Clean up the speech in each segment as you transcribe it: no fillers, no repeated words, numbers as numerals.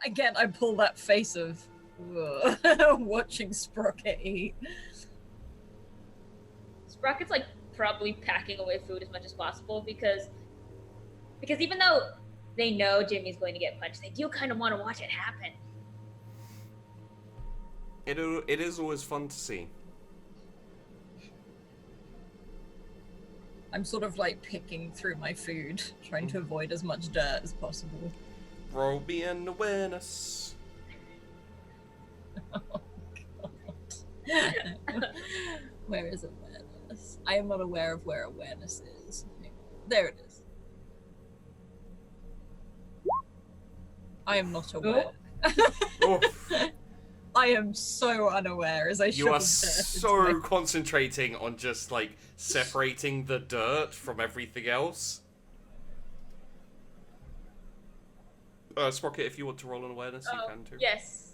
Again, I pull that face of watching Sprockett eat. Sprocket's like probably packing away food as much as possible because even though they know Jimmy's going to get punched, they do kind of want to watch it happen. It is always fun to see. I'm sort of like picking through my food, trying to avoid as much dirt as possible. Roll me an awareness. Oh god. Where is awareness? I am not aware of where awareness is. There it is. I am not aware. Oh. I am so unaware as I You are shovel dirt so into concentrating on just like separating the dirt from everything else. Sprockett, if you want to roll an awareness, you can too. Yes.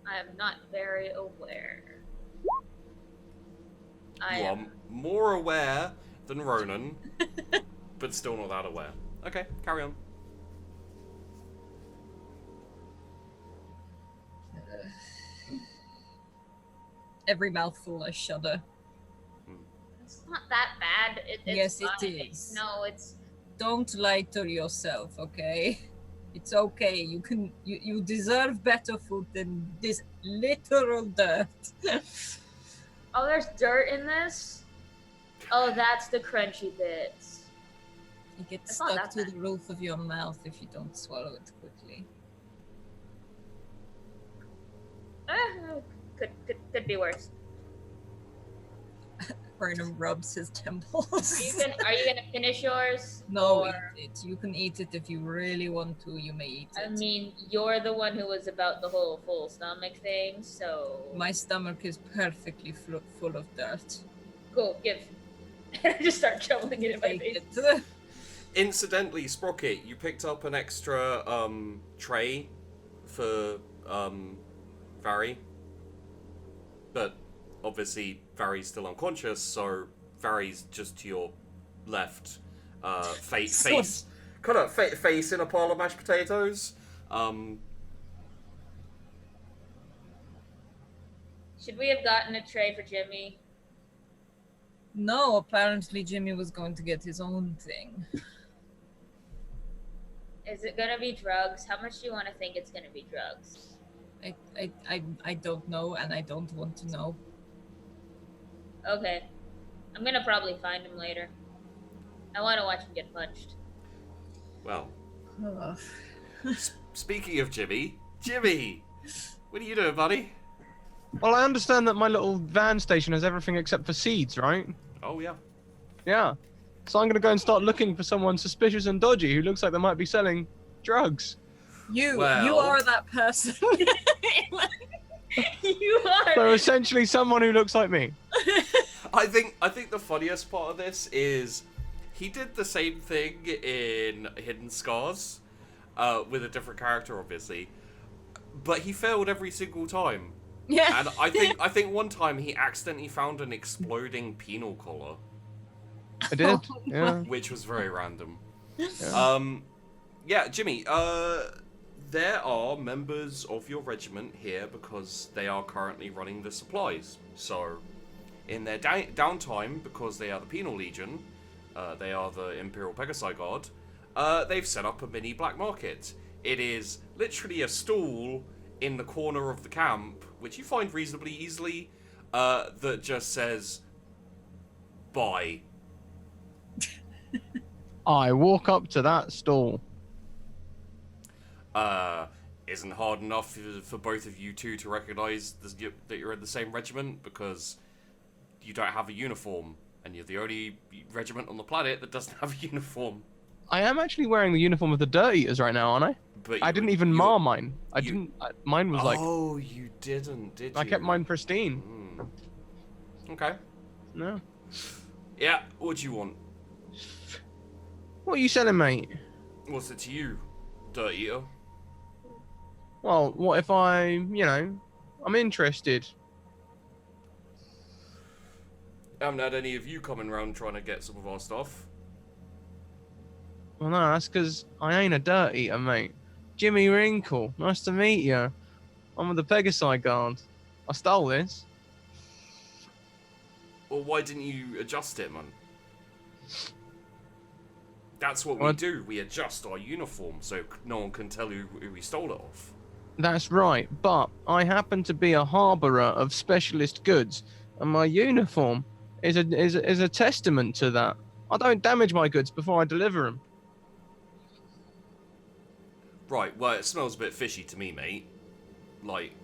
I am not very aware. You are more aware than Ronan, but still not that aware. Okay, carry on. every mouthful I shudder. It's not that bad. It's yes, fine. it is. No, it's... Don't lie to yourself, okay? It's okay. You deserve better food than this literal dirt. Oh, there's dirt in this? Oh, that's the crunchy bits. It gets It's not stuck that to bad. the roof of your mouth if you don't swallow it quickly. Could be worse. Ronan rubs his temples. Are you gonna finish yours? No, Or... eat it. You can eat it if you really want to. You may eat it. I mean, you're the one who was about the whole full stomach thing, so... My stomach is perfectly full of dirt. Cool, give. Just start shoveling it in my face. It. Incidentally, Sprockett, you picked up an extra tray for Vari, but obviously Vari's still unconscious, so Vari's just to your left, face in a pile of mashed potatoes. Should we have gotten a tray for Jimmy? No, apparently Jimmy was going to get his own thing. Is it gonna be drugs? How much do you want to think it's gonna be drugs? I don't know, and I don't want to know. Okay. I'm gonna probably find him later. I want to watch him get punched. Well, speaking of Jimmy, what are you doing, buddy? Well, I understand that my little van station has everything except for seeds, right? Oh, yeah. Yeah. So I'm going to go and start looking for someone suspicious and dodgy who looks like they might be selling drugs. You are that person. You are. So essentially someone who looks like me. I think the funniest part of this is he did the same thing in Hidden Scars, with a different character, obviously, but he failed every single time. Yeah. And I think one time he accidentally found an exploding penal collar. I did. Yeah. Which was very random. Yeah. Yeah, Jimmy, there are members of your regiment here because they are currently running the supplies. So, in their downtime, because they are the Penal Legion, they are the Imperial Guard, they've set up a mini black market. It is literally a stall in the corner of the camp, which you find reasonably easily, that just says, buy. I walk up to that stall. Isn't hard enough for both of you two to recognise that you're in the same regiment, because you don't have a uniform, and you're the only regiment on the planet that doesn't have a uniform. I am actually wearing the uniform of the Dirt Eaters right now, aren't I? But I didn't even mar mine. Mine was like... Oh, you didn't, did you? I kept mine pristine. Okay. No. Yeah, what do you want? What are you selling, mate? What's it to you, Dirt Eater? Well, what if I'm interested. I haven't had any of you coming around trying to get some of our stuff. Well, no, that's because I ain't a dirt eater, mate. Jimmy Wrinkle, nice to meet you. I'm with the Pegasi Guard. I stole this. Well, why didn't you adjust it, man? That's what we Well, do. We adjust our uniform so no one can tell who we stole it off. That's right, but I happen to be a harbourer of specialist goods, and my uniform is a testament to that. I don't damage my goods before I deliver them. Right, well, it smells a bit fishy to me, mate. Like,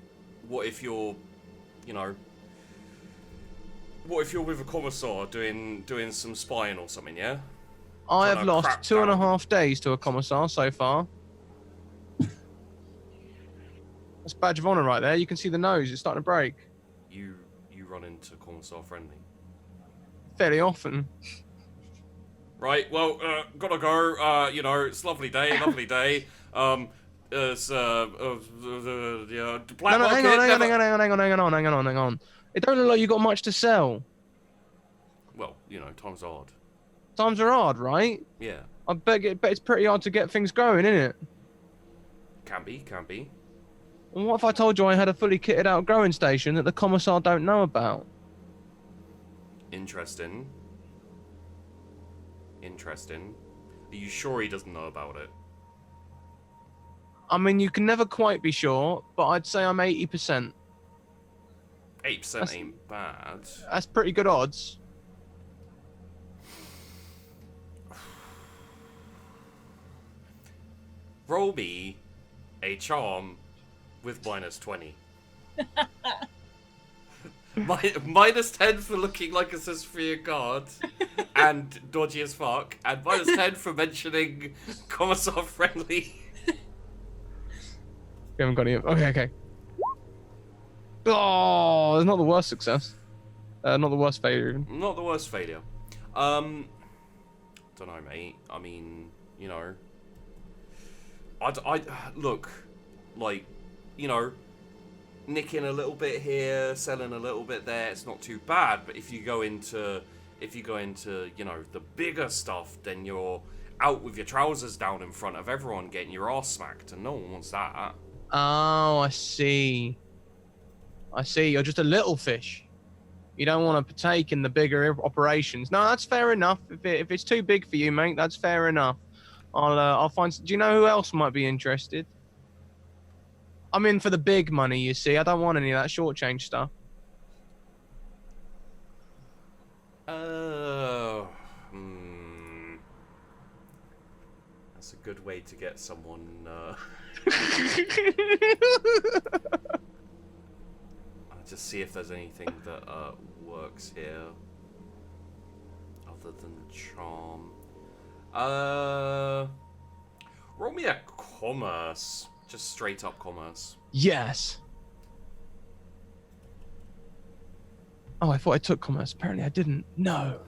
what if you're, you know... What if you're with a commissar doing some spying or something, yeah? I have Trying to lost crack 2.5 days to a commissar so far. That's a badge of honour right there. You can see the nose. It's starting to break. You run into Commissar Friendly. Fairly often. Right, well, gotta go. You know, it's a lovely day, lovely day. It's, No, hang on. It don't look like you got much to sell. Well, you know, time's hard. Times are hard, right? Yeah. I bet it's pretty hard to get things going, isn't it? Can be. And what if I told you I had a fully kitted out growing station that the commissar don't know about? Interesting. Are you sure he doesn't know about it? I mean, you can never quite be sure, but I'd say I'm 80%. 8% ain't bad. That's pretty good odds. Roll me a charm with -20. Minus 10 for looking like a Imperial Guard and dodgy as fuck, and -10 for mentioning Commissar Friendly. We haven't got any. Okay. Oh, it's not the worst success. Not the worst failure, even. Not the worst failure. Don't know, mate. I mean, you know, I look, like, you know, nicking a little bit here, selling a little bit there. It's not too bad. But if you go into, you know, the bigger stuff, then you're out with your trousers down in front of everyone, getting your ass smacked, and no one wants that. Oh, I see. You're just a little fish. You don't want to partake in the bigger operations. No, that's fair enough. If it's too big for you, mate, that's fair enough. I'll find. Do you know who else might be interested? I'm in for the big money, you see. I don't want any of that short change stuff. Oh, that's a good way to get someone. I'll just see if there's anything that works here other than charm. Roll me a commerce, just straight up commerce. Yes. Oh, I thought I took commerce. Apparently I didn't. No.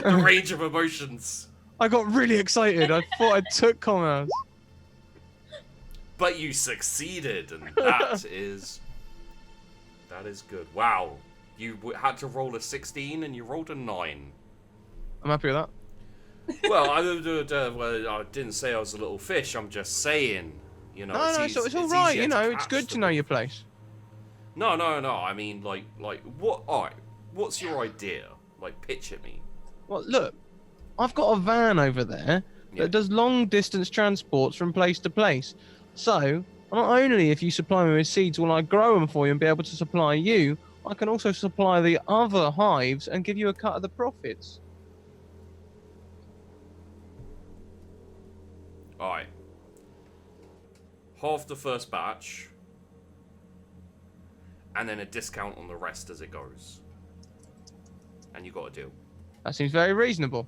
The range of emotions. I got really excited. I thought I took commerce. But you succeeded, and that is good. Wow. You had to roll a 16 and you rolled a 9. I'm happy with that. Well, I didn't say I was a little fish. I'm just saying, you know. No, it's all right. You know, it's good to know your place. No. I mean, like what? All right. What's your idea? Like, pitch at me. Well, look, I've got a van over there that does long distance transports from place to place. So, not only if you supply me with seeds will I grow them for you and be able to supply you, I can also supply the other hives and give you a cut of the profits. Alright. Half the first batch, and then a discount on the rest as it goes. And you got a deal. That seems very reasonable.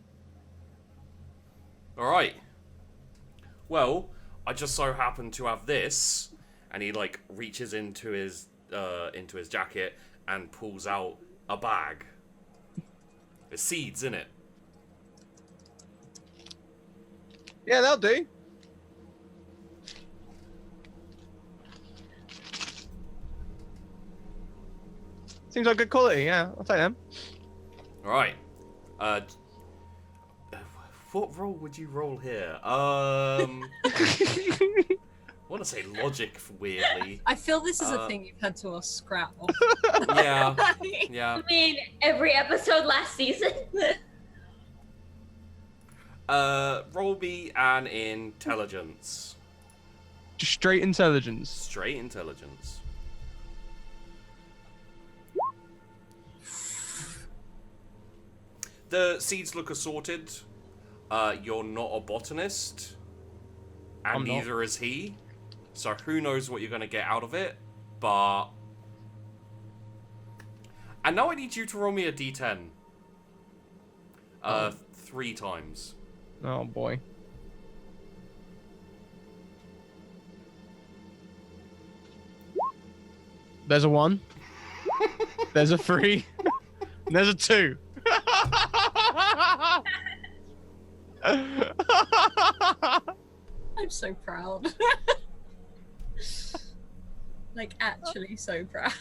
Alright. Well, I just so happen to have this, and he like reaches into his jacket and pulls out a bag. There's seeds in it. Yeah, that'll do. Seems like good quality, yeah. I'll take them. Alright. What roll would you roll here? I want to say logic, weirdly. I feel this is a thing you've had to ask Scratt off. Yeah, yeah. I mean, every episode last season. Roll me an intelligence. Just straight intelligence. Straight intelligence. The seeds look assorted. You're not a botanist, and I'm not. neither is he. So who knows what you're going to get out of it, but... And now I need you to roll me a d10. 3 times. Oh boy. There's a 1. There's a 3. And there's a 2. I'm so proud. Like, actually so proud.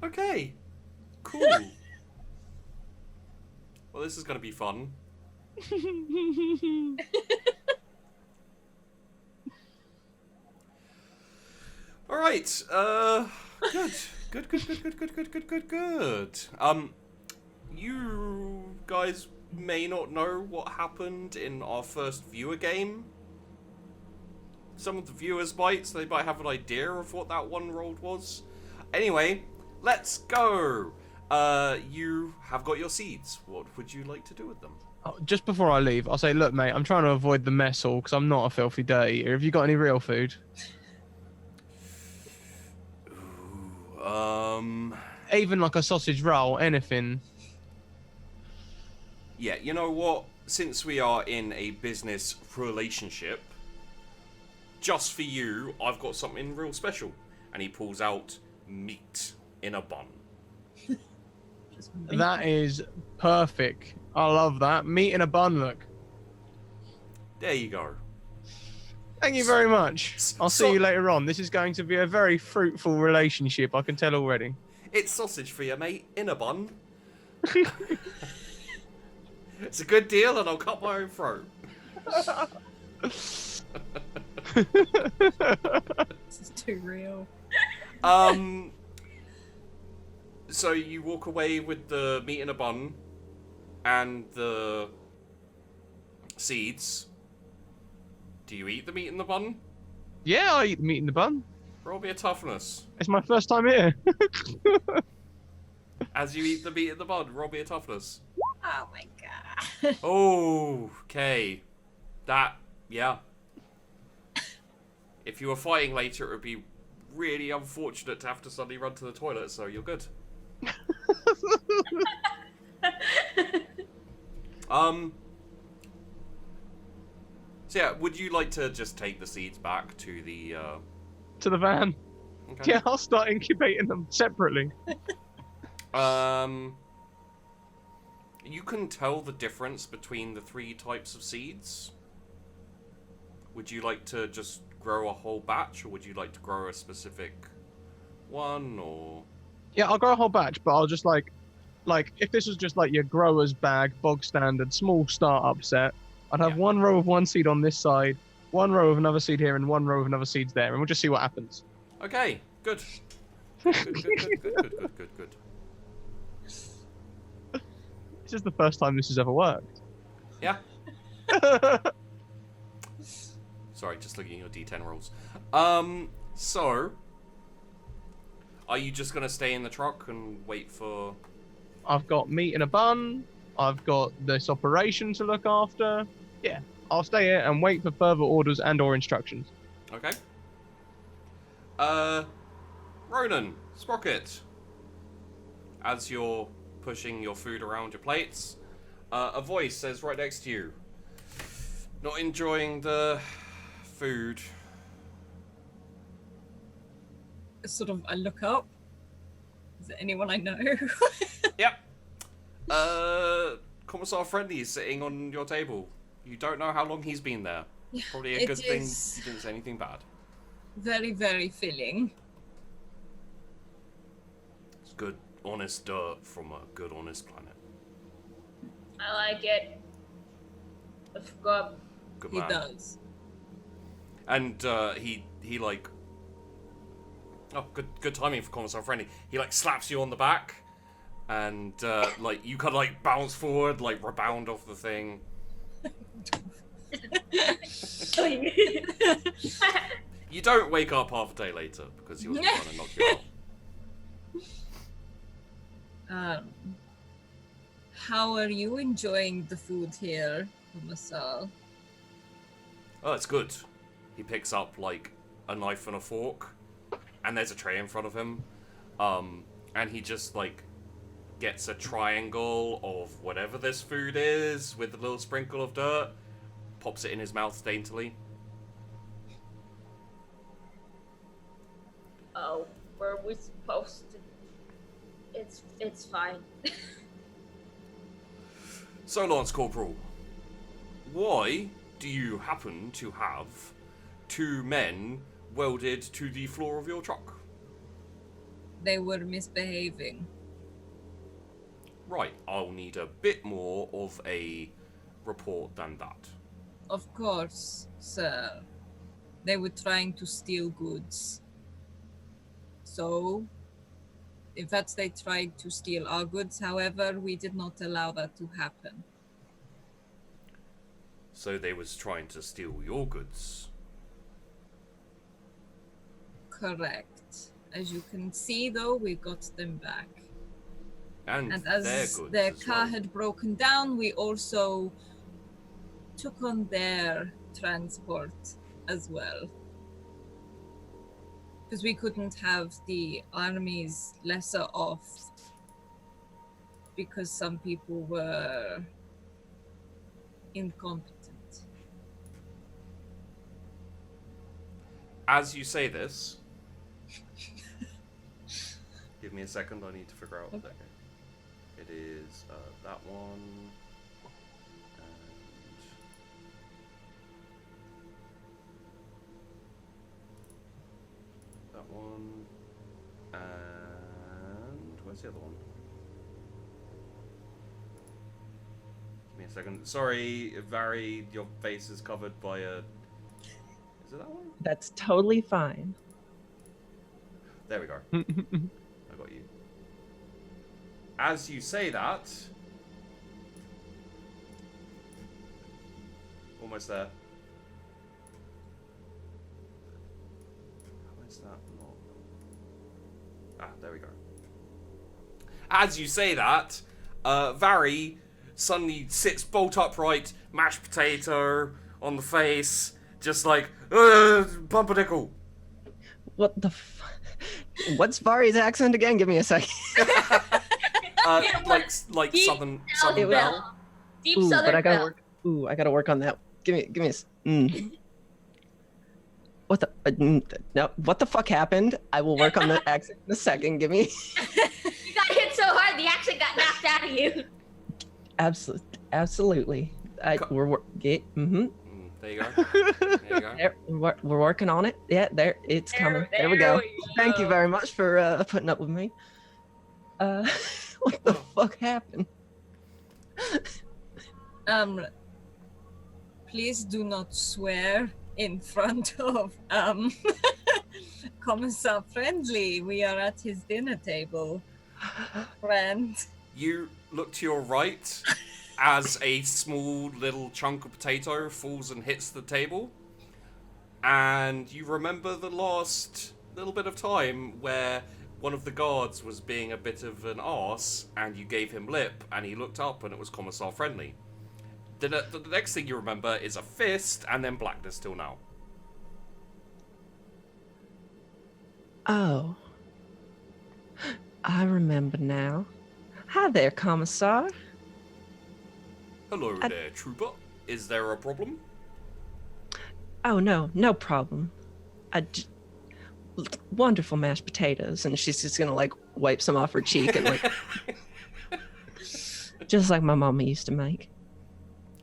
Okay. Cool. Well, this is going to be fun. All right. Good. Good. You guys may not know what happened in our first viewer game. Some of the viewers might, so they might have an idea of what that one rolled was. Anyway, let's go. You have got your seeds. What would you like to do with them? Oh, just before I leave, I'll say, look, mate, I'm trying to avoid the mess hall because I'm not a filthy dirty eater. Have you got any real food? Ooh, Even like a sausage roll, anything. Yeah, you know what? Since we are in a business relationship, just for you, I've got something real special. And he pulls out meat in a bun. That is perfect. I love that. Meat in a bun, look. There you go. Thank you very much. I'll see you later on. This is going to be a very fruitful relationship, I can tell already. It's sausage for you, mate, in a bun. It's a good deal, and I'll cut my own throat. This is too real. So you walk away with the meat in a bun and the seeds. Do you eat the meat in the bun? Yeah, I eat the meat in the bun. Roll me a toughness. It's my first time here. As you eat the meat in the bun, roll me a toughness. Oh my god. Oh, okay. Yeah. If you were fighting later, it would be really unfortunate to have to suddenly run to the toilet, so you're good. So yeah, would you like to just take the seeds back to the To the van. Okay. Yeah, I'll start incubating them separately. You can tell the difference between the 3 types of seeds. Would you like to just grow a whole batch, or would you like to grow a specific one, or... Yeah, I'll grow a whole batch, but I'll just like if this was just like your grower's bag, bog standard, small startup set, I'd have one row of one seed on this side, one row of another seed here, and one row of another seeds there, and we'll just see what happens. Okay, good. Good. This is the first time this has ever worked. Yeah. Sorry, just looking at your D10 rolls. So... Are you just going to stay in the truck and wait for... I've got meat in a bun. I've got this operation to look after. Yeah, I'll stay here and wait for further orders and or instructions. Okay. Ronan, Sprockett. As you're pushing your food around your plates, a voice says right next to you, not enjoying the food. Sort of, I look up. Is there anyone I know? Yep. Commissar Friendly is sitting on your table. You don't know how long he's been there. Probably a good thing he didn't say anything bad. Very, very filling. It's good, honest dirt from a good, honest planet. I like it. Let's go. Good He man. does. And he like, oh, good timing for Commissar Friendly. He like slaps you on the back, and like you kind of like bounce forward, like rebound off the thing. You don't wake up half a day later because he wasn't trying to knock you out. How are you enjoying the food here, Commissar? Oh, it's good. He picks up like a knife and a fork, and there's a tray in front of him, and he just like gets a triangle of whatever this food is with a little sprinkle of dirt, pops it in his mouth daintily. Oh, were we supposed to? It's fine. So, Lance Corporal, why do you happen to have 2 men welded to the floor of your truck? They were misbehaving. Right, I'll need a bit more of a report than that. Of course, sir. They were trying to steal goods. So, in fact, they tried to steal our goods. However, we did not allow that to happen. So they was trying to steal your goods. Correct. As you can see, though, we got them back. And as their goods their as car well. had broken down, we also took on their transport as well. Because we couldn't have the armies lesser off because some people were incompetent. As you say this, give me a second, I need to figure out what that is. It is that one, and that one, and where's the other one? Give me a second. Sorry, Vari, your face is covered by a... Is it that one? That's totally fine. There we go. I got you. As you say that... Almost there. How is that not... Ah, there we go. As you say that, Vari suddenly sits bolt upright, mashed potato on the face, just like, pumpernickel. What the What's Vari's accent again? Give me a second. Like Deep southern Southern belle. Belle. Deep Ooh, Southern but I gotta Belle. work. Ooh, I gotta work on that. Give me a. What the? No, what the fuck happened? I will work on the accent in a second. Give me. You got hit so hard, the accent got knocked out of you. Absolutely. There you go. There you go. There, we're working on it. Yeah, there, it's coming. There we go. Thank you very much for putting up with me. What the fuck happened? Please do not swear in front of Commissar Friendly. We are at his dinner table, friend. You look to your right as a small little chunk of potato falls and hits the table. And you remember the last little bit of time where one of the guards was being a bit of an arse and you gave him lip and he looked up and it was Commissar Friendly. The next thing you remember is a fist and then blackness till now. Oh. I remember now. Hi there, Commissar. Hello there, trooper. Is there a problem? Oh, no problem. Wonderful mashed potatoes. And she's just gonna, like, wipe some off her cheek and, like... just like my mama used to make.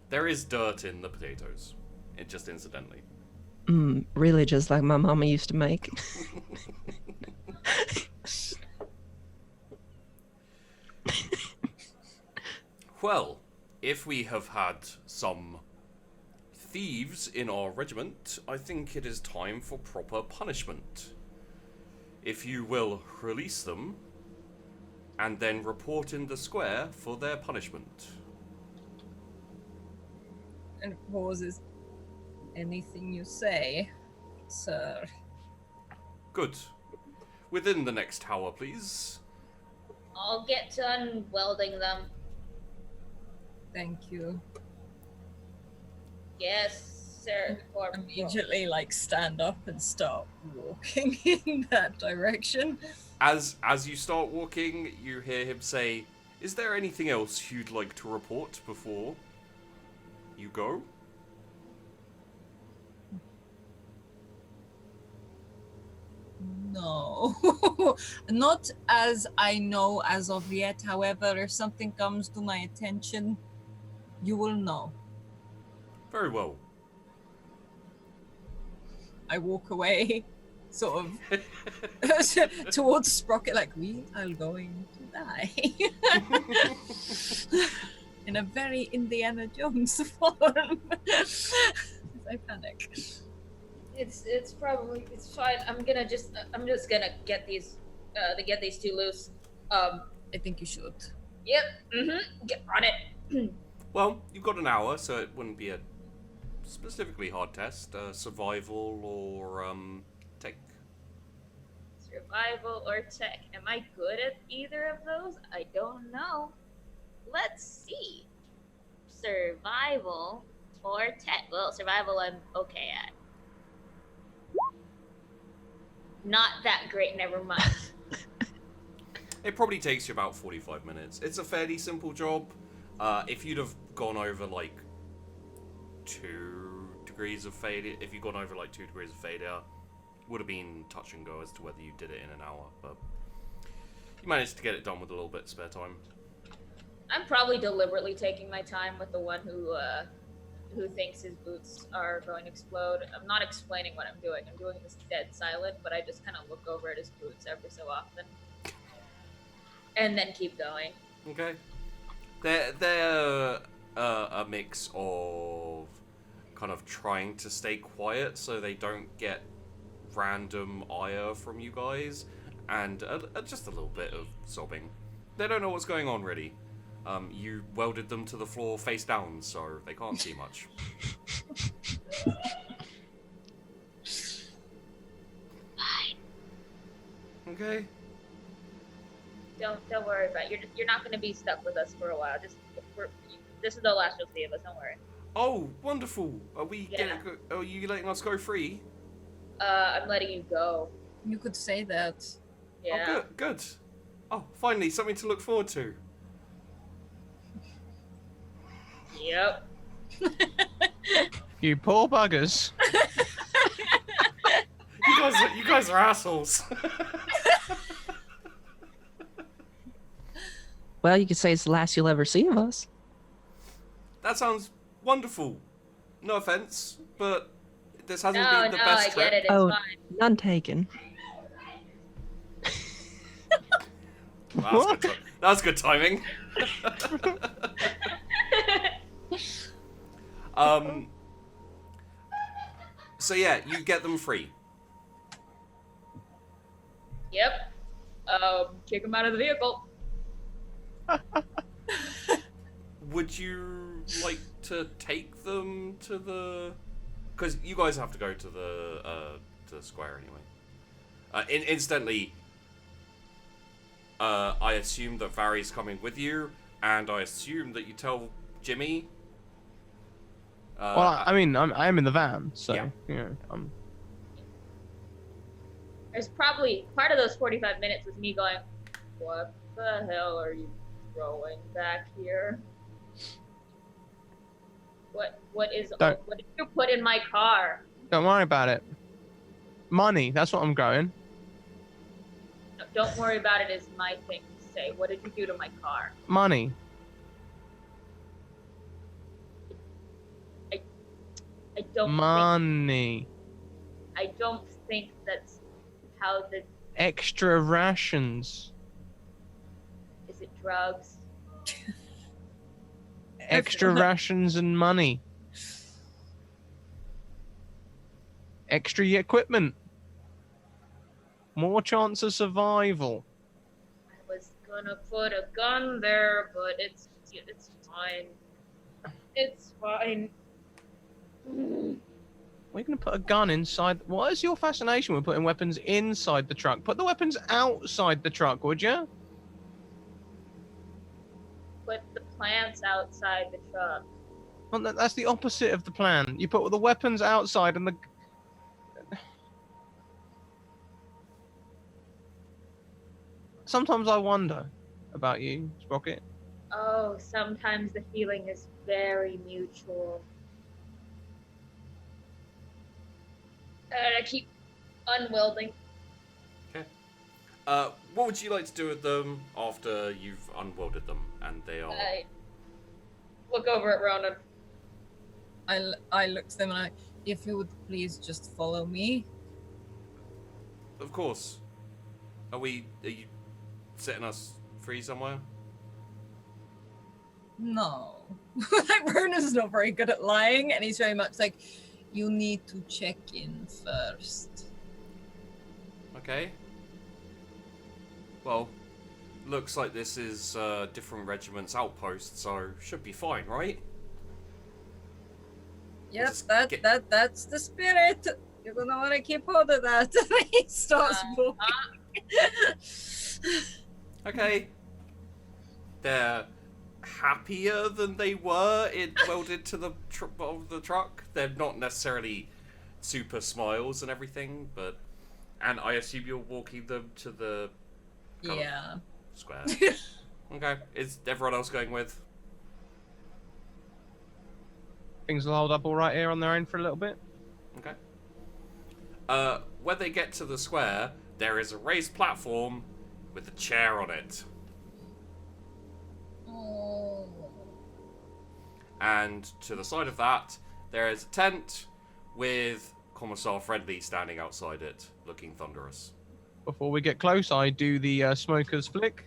There is dirt in the potatoes. It just incidentally. Really just like my mama used to make. Well, if we have had some thieves in our regiment, I think it is time for proper punishment. If you will release them, and then report in the square for their punishment. And pauses. Anything you say, sir. Good. Within the next hour, please. I'll get done welding them. Thank you. Yes, sir. Immediately, stand up and start walking in that direction. As you start walking, you hear him say, "Is there anything else you'd like to report before you go?" No. Not as I know as of yet. However, if something comes to my attention, you will know. Very well. I walk away, sort of, towards Sprockett, we are going to die. In a very Indiana Jones form. I panic. It's fine. I'm just gonna get these two loose. I think you should. Yep. Get on it. Well, you've got an hour, so it wouldn't be a specifically hard test. Survival or tech. Survival or tech. Am I good at either of those? I don't know. Let's see. Survival or tech. Well, survival I'm okay at. Not that great, never mind. It probably takes you about 45 minutes. It's a fairly simple job. If you'd have gone over 2 degrees of failure, it would have been touch and go as to whether you did it in an hour, but you managed to get it done with a little bit of spare time. I'm probably deliberately taking my time with the one who thinks his boots are going to explode. I'm not explaining what I'm doing. I'm doing this dead silent, but I just kind of look over at his boots every so often. And then keep going. Okay. They're a mix of kind of trying to stay quiet so they don't get random ire from you guys, and just a little bit of sobbing. They don't know what's going on, really. You welded them to the floor face down, so they can't see much. Fine. Okay. Don't worry about it. You're not going to be stuck with us for a while. This is the last you'll see of us. Don't worry. Oh, wonderful. Are you letting us go free? I'm letting you go. You could say that. Yeah. Oh, good. Oh, finally, something to look forward to. Yep. You poor buggers. You guys are assholes. Well, you could say it's the last you'll ever see of us. That sounds wonderful. No offense, but this hasn't been the No, best I trip. get it. It's fine. None taken. Well, that's good timing. So yeah, you get them free. Yep. Kick him out of the vehicle. Would you like to take them to the? Because you guys have to go to the square anyway. Incidentally, I assume that Vari's coming with you, and I assume that you tell Jimmy. Well, I mean, I'm in the van, so Yeah. There's probably part of those 45 minutes was me going, "What the hell are you throwing back here? What did you put in my car?" Don't worry about it. Money, that's what I'm going. No, don't worry about it is my thing to say. What did you do to my car? Money. I don't Money. I don't think that's how the Extra rations. is it drugs? extra rations and money. Extra equipment. More chance of survival. I was gonna put a gun there, but it's fine. It's fine. We're going to put a gun inside. What is your fascination with putting weapons inside the truck? Put the weapons outside the truck, would you? Put the plants outside the truck. Well, that's the opposite of the plan. You put the weapons outside and the... Sometimes I wonder about you, Sprockett. Oh, sometimes the feeling is very mutual. I keep unwelding. Okay. What would you like to do with them after you've unwelded them and they are... I look over at Ronan. I look to them and if you would please just follow me. Of course. Are you setting us free somewhere? No. Like, Ronan's not very good at lying, and he's very much like, you need to check in first. Okay. Well, looks like this is different regiments' outposts, so should be fine, right? Yep, Just that's the spirit. You're gonna want to keep hold of that. He starts walking. Okay. They're happier than they were welded to the bottom of the truck. They're not necessarily super smiles and everything, but... And I assume you're walking them to the... Yeah. Square. Okay. Is everyone else going with? Things will hold up all right here on their own for a little bit. Okay. When they get to the square, there is a raised platform with a chair on it. Oh. And to the side of that, there is a tent with Commissar Friendly standing outside it, looking thunderous. Before we get close, I do the smoker's flick.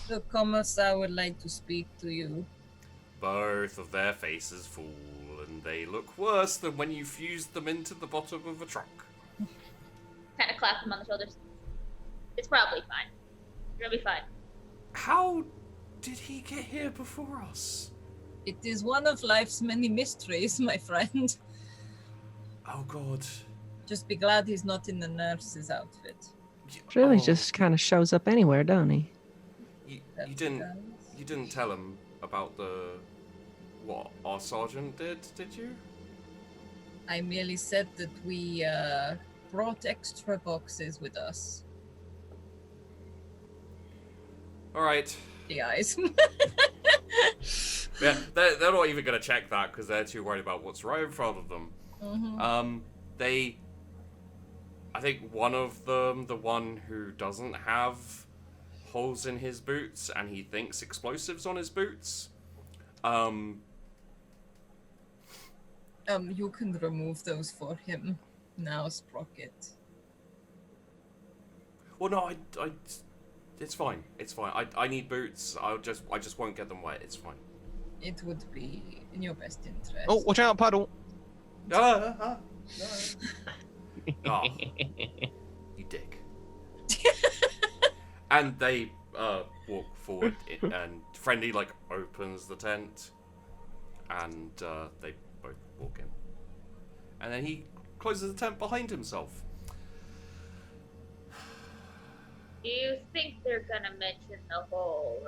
The Commissar would like to speak to you. Both of their faces fall, and they look worse than when you fused them into the bottom of a truck. Kind of clap him on the shoulders. It's probably fine. You're gonna be fine. How did he get here before us? It is one of life's many mysteries, my friend. Oh God. Just be glad he's not in the nurse's outfit. Really just kind of shows up anywhere, don't he? You didn't tell him about what our sergeant did you? I merely said that we brought extra boxes with us. All right. The eyes. Yeah, they're not even gonna check that because they're too worried about what's right in front of them. Mm-hmm. I think one of them, the one who doesn't have holes in his boots and he thinks explosives on his boots. You can remove those for him now, Sprockett. Well, no, it's fine. It's fine. I need boots. I just won't get them wet. It's fine. It would be in your best interest. Oh, watch out, puddle. Oh, you dick. And they walk forward, and Friendly opens the tent, and they both walk in, and then he closes the tent behind himself. Do you think they're gonna mention the whole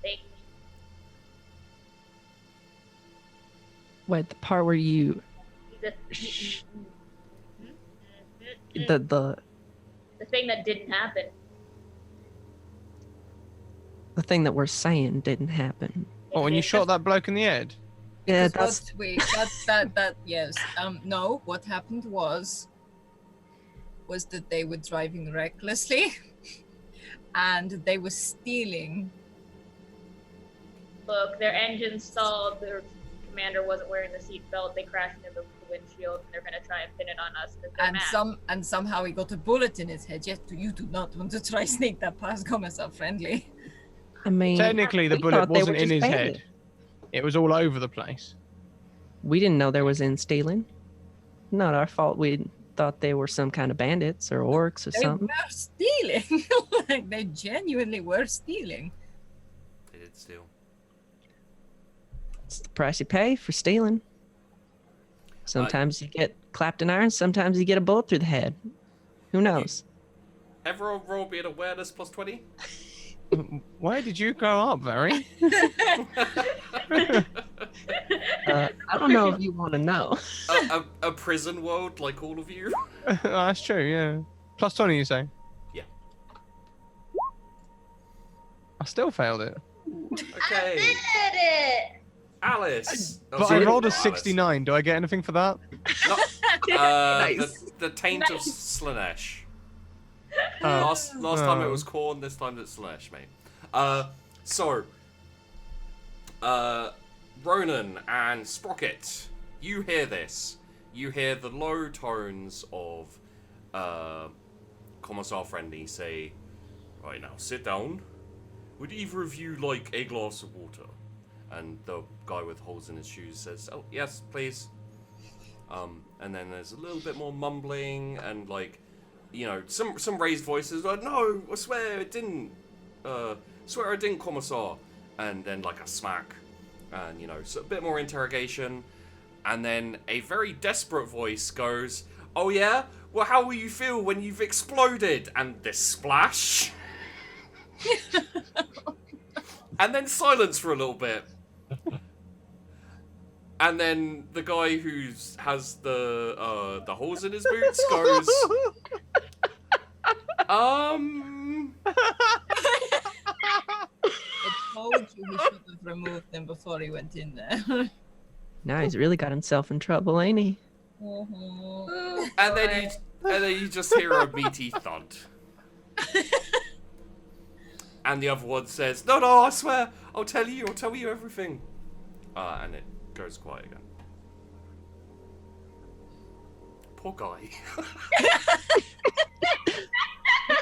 thing? Wait, the part where you The thing that didn't happen. the thing that we're saying didn't happen. Oh, when you shot that bloke in the head? Yeah, Because that's yes. No, what happened was that they were driving recklessly and they were stealing. Look, their engine stalled. Their commander wasn't wearing the seatbelt. They crashed into the windshield and they're gonna try and pin it on us. 'Cause they're mad. And somehow he got a bullet in his head. Yet you do not want to try sneak that past Commissar Friendly. I mean, Technically, the we bullet thought they wasn't were in just his bandits. head. It was all over the place. We didn't know there was in stealing. Not our fault. We thought they were some kind of bandits or orcs or They something. were stealing. Like they genuinely were stealing. They did steal. It's the price you pay for stealing. Sometimes you get clapped in iron, sometimes you get a bullet through the head. Who knows? Everyone roll be an awareness plus 20. Where did you grow up, Vari? I don't know if you want to know. A prison world like all of you. That's true, yeah. Plus 20, you say? Yeah. I still failed it. Okay. Did it! Alice. Oh, But sorry, I rolled a not Alice. 69. Do I get anything for that? Nice. The taint of Slanesh. Oh. Last time it Oh. was corn, this time it's Slanesh, mate. Ronan and Sprockett, you hear this. You hear the low tones of Commissar Friendly say, "Right now, sit down. Would either of you like a glass of water?" And the guy with holes in his shoes says, "Oh, yes, please." And then there's a little bit more mumbling and some raised voices like, "No, I swear it didn't. Swear it didn't, Commissar." And then like a smack, and so a bit more interrogation, and then a very desperate voice goes, "Oh yeah? Well, how will you feel when you've exploded?" And this splash. And then silence for a little bit. And then the guy who has the holes in his boots goes, I told you he should have removed them before he went in there. Now he's really got himself in trouble, ain't he? Mhm. and then you just hear a meaty thud. And the other one says, "No, I swear, I'll tell you everything." And it goes quiet again. Poor guy.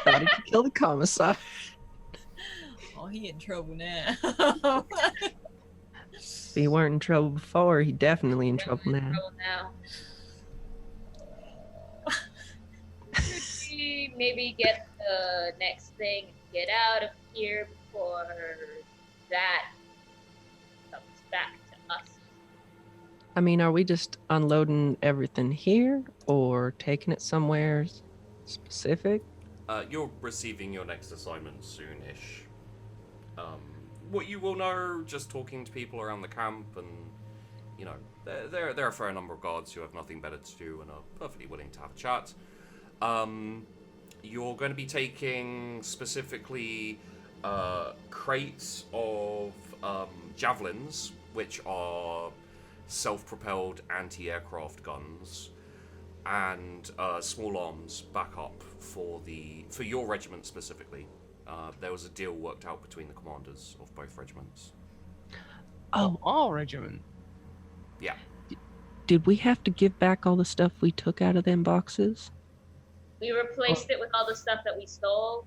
Thought he could kill the commissar. Oh, he in trouble now. If he weren't in trouble before, he definitely in trouble now. Should we maybe get the next thing, get out of here before that comes back to us? I mean, are we just unloading everything here or taking it somewhere specific? You're receiving your next assignment soonish. What you will know, just talking to people around the camp, and there are a fair number of guards who have nothing better to do and are perfectly willing to have a chat. You're going to be taking specifically crates of javelins, which are self-propelled anti-aircraft guns, and small arms backup for your regiment specifically. There was a deal worked out between the commanders of both regiments. Oh, Our regiment. Yeah. did we have to give back all the stuff we took out of them boxes? We replaced it with all the stuff that we stole,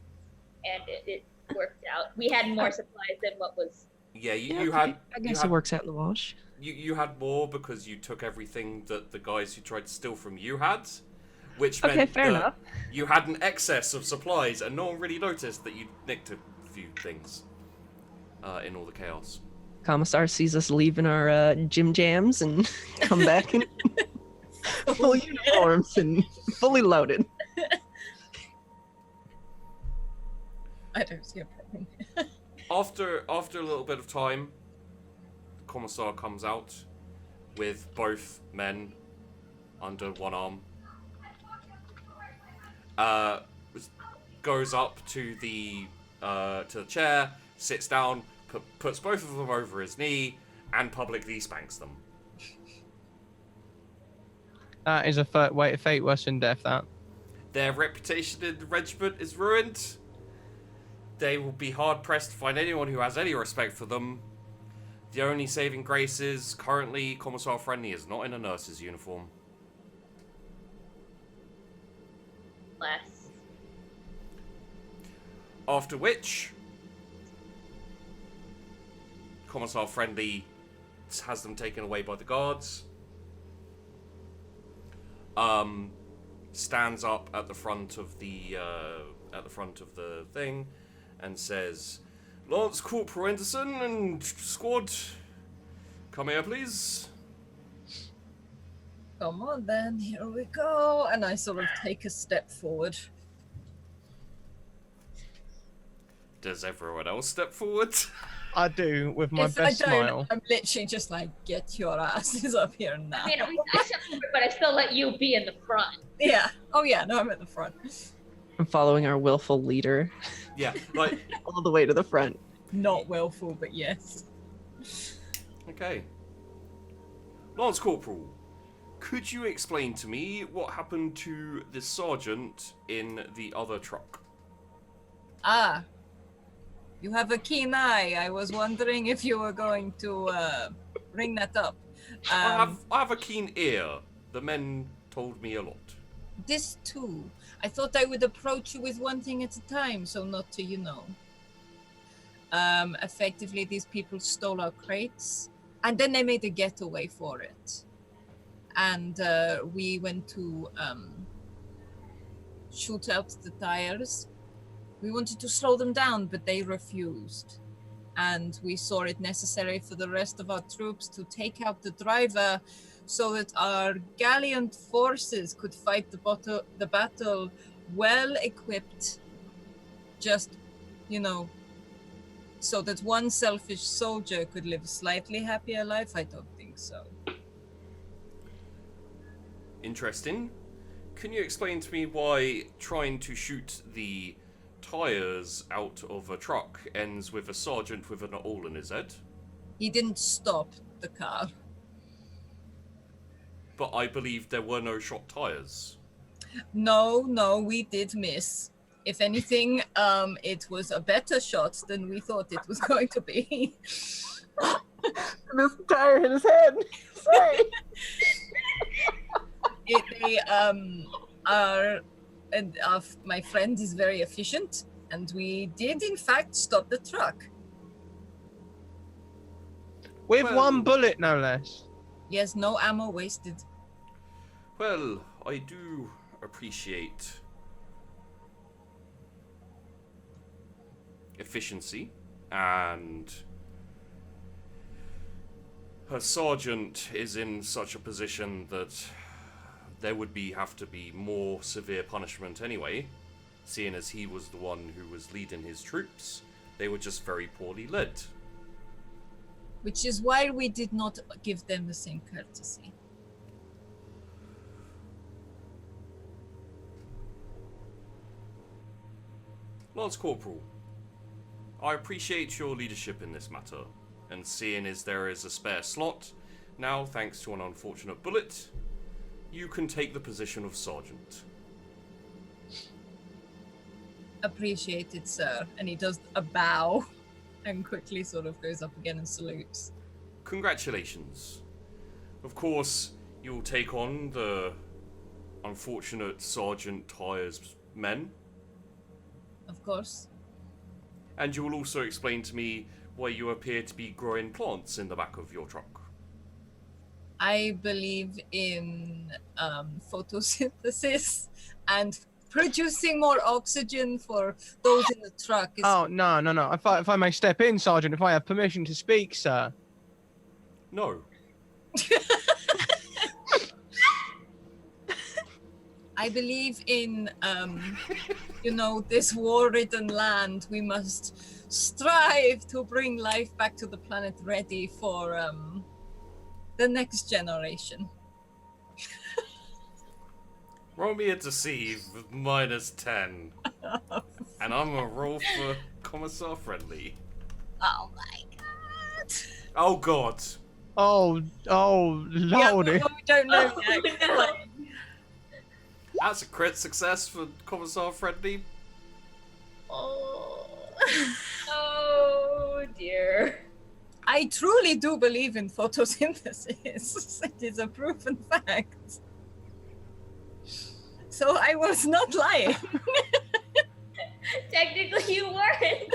and it worked out. We had more supplies than what was. Yeah, you Okay, had. I guess it works out in the wash. You had more because you took everything that the guys who tried to steal from you had, which Okay, meant fair that enough. you had an excess of supplies, and no one really noticed that you nicked a few things in all the chaos. Commissar sees us leaving our gym jams and come back in full uniforms and fully loaded. I don't see a problem. After a little bit of time, the Commissar comes out with both men under one arm. Goes up to the chair, sits down, puts both of them over his knee, and publicly spanks them. That is a fate worse than death, that. Their reputation in the regiment is ruined. They will be hard-pressed to find anyone who has any respect for them. The only saving grace is, currently, Commissar Friendly is not in a nurse's uniform. less. After which, Commissar Friendly has them taken away by the guards. Stands up at the front of the thing and says, "Lance Corporal Anderson and squad, come here, please." Come on then, here we go. And I sort of take a step forward. Does everyone else step forward? I do, with my If best I don't, smile. I'm literally just like, get your asses up here now. I mean, I stepped forward, but I still let you be in the front. Yeah. Oh yeah, no, I'm at the front. I'm following our willful leader Yeah, like, all the way to the front. Not willful, but yes. okay. Lance Corporal, could you explain to me what happened to the sergeant in the other truck? Ah. You have a keen eye. I was wondering if you were going to bring that up. I have a keen ear. The men told me a lot. This too. I thought I would approach you with one thing at a time, so not to, effectively these people stole our crates, and then they made a getaway for it. And we went to shoot out the tires. We wanted to slow them down, but they refused. And we saw it necessary for the rest of our troops to take out the driver so that our gallant forces could fight the battle well equipped, just, so that one selfish soldier could live a slightly happier life. I don't think so. Interesting. Can you explain to me why trying to shoot the tires out of a truck ends with a sergeant with an awl in his head? He didn't stop the car. But I believe there were no shot tires. No, we did miss. If anything, it was a better shot than we thought it was going to be. This tire hit his head. Sorry. My friend is very efficient, and we did in fact stop the truck. With Well- one bullet, no less. Yes, no ammo wasted. Well, I do appreciate efficiency, and her sergeant is in such a position that there would have to be more severe punishment anyway, seeing as he was the one who was leading his troops. They were just very poorly led. Which is why we did not give them the same courtesy. Lance Corporal, I appreciate your leadership in this matter, and seeing as there is a spare slot, now thanks to an unfortunate bullet, you can take the position of sergeant. Appreciate it, sir. And he does a bow and quickly sort of goes up again and salutes. Congratulations. Of course, you'll take on the unfortunate Sergeant Tyre's men, Of course. and you will also explain to me why you appear to be growing plants in the back of your truck. I believe in photosynthesis and producing more oxygen for those in the truck. Oh, no. If I may step in, Sergeant, if I have permission to speak, sir. No. I believe in, this war-ridden land. We must strive to bring life back to the planet ready for the next generation. Roll me a deceive with -10. And I'm gonna roll for Commissar Friendly. Oh my god. Oh god. Oh, lordy. Yeah, we don't know yet. That's a crit success for Commissar Friendly. Oh. Oh dear. I truly do believe in photosynthesis. It is a proven fact. so I was not lying. Technically, you weren't.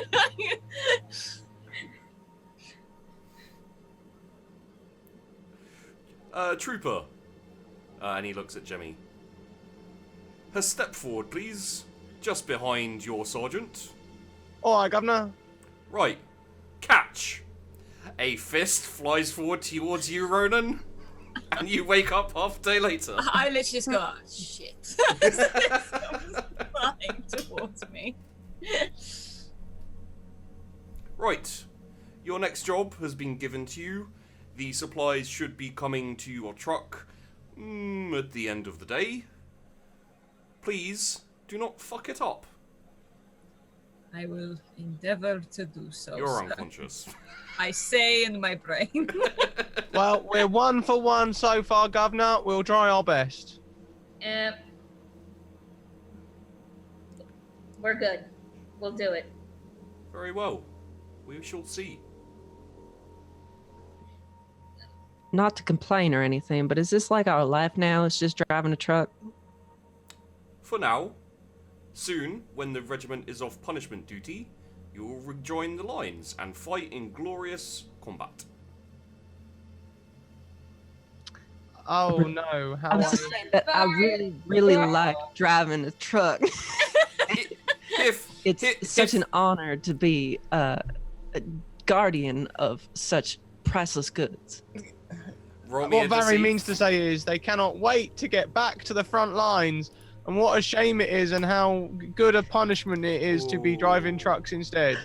Trooper. And he looks at Jimmy. Step forward, please. Just behind your sergeant. All right, Governor. Right. Catch. A fist flies forward towards you, Ronan. And you wake up half a day later. I literally just go, oh, shit. Someone's flying towards me. Right. Your next job has been given to you. The supplies should be coming to your truck at the end of the day. Please, do not fuck it up. I will endeavor to do so. You're sir. unconscious. I say in my brain. Well, we're 1 for 1 so far, Governor. We'll try our best. We're good. We'll do it. Very well. We shall see. Not to complain or anything, but is this like our life now? It's just driving a truck? For now. Soon, when the regiment is off punishment duty, you will rejoin the lines and fight in glorious combat. Oh no! How I'm are just you? saying that I really, really like driving a truck. It's such an honor to be a guardian of such priceless goods. Roll me What a Vari deceive. means to say is they cannot wait to get back to the front lines, and what a shame it is, and how good a punishment it is to be driving trucks instead.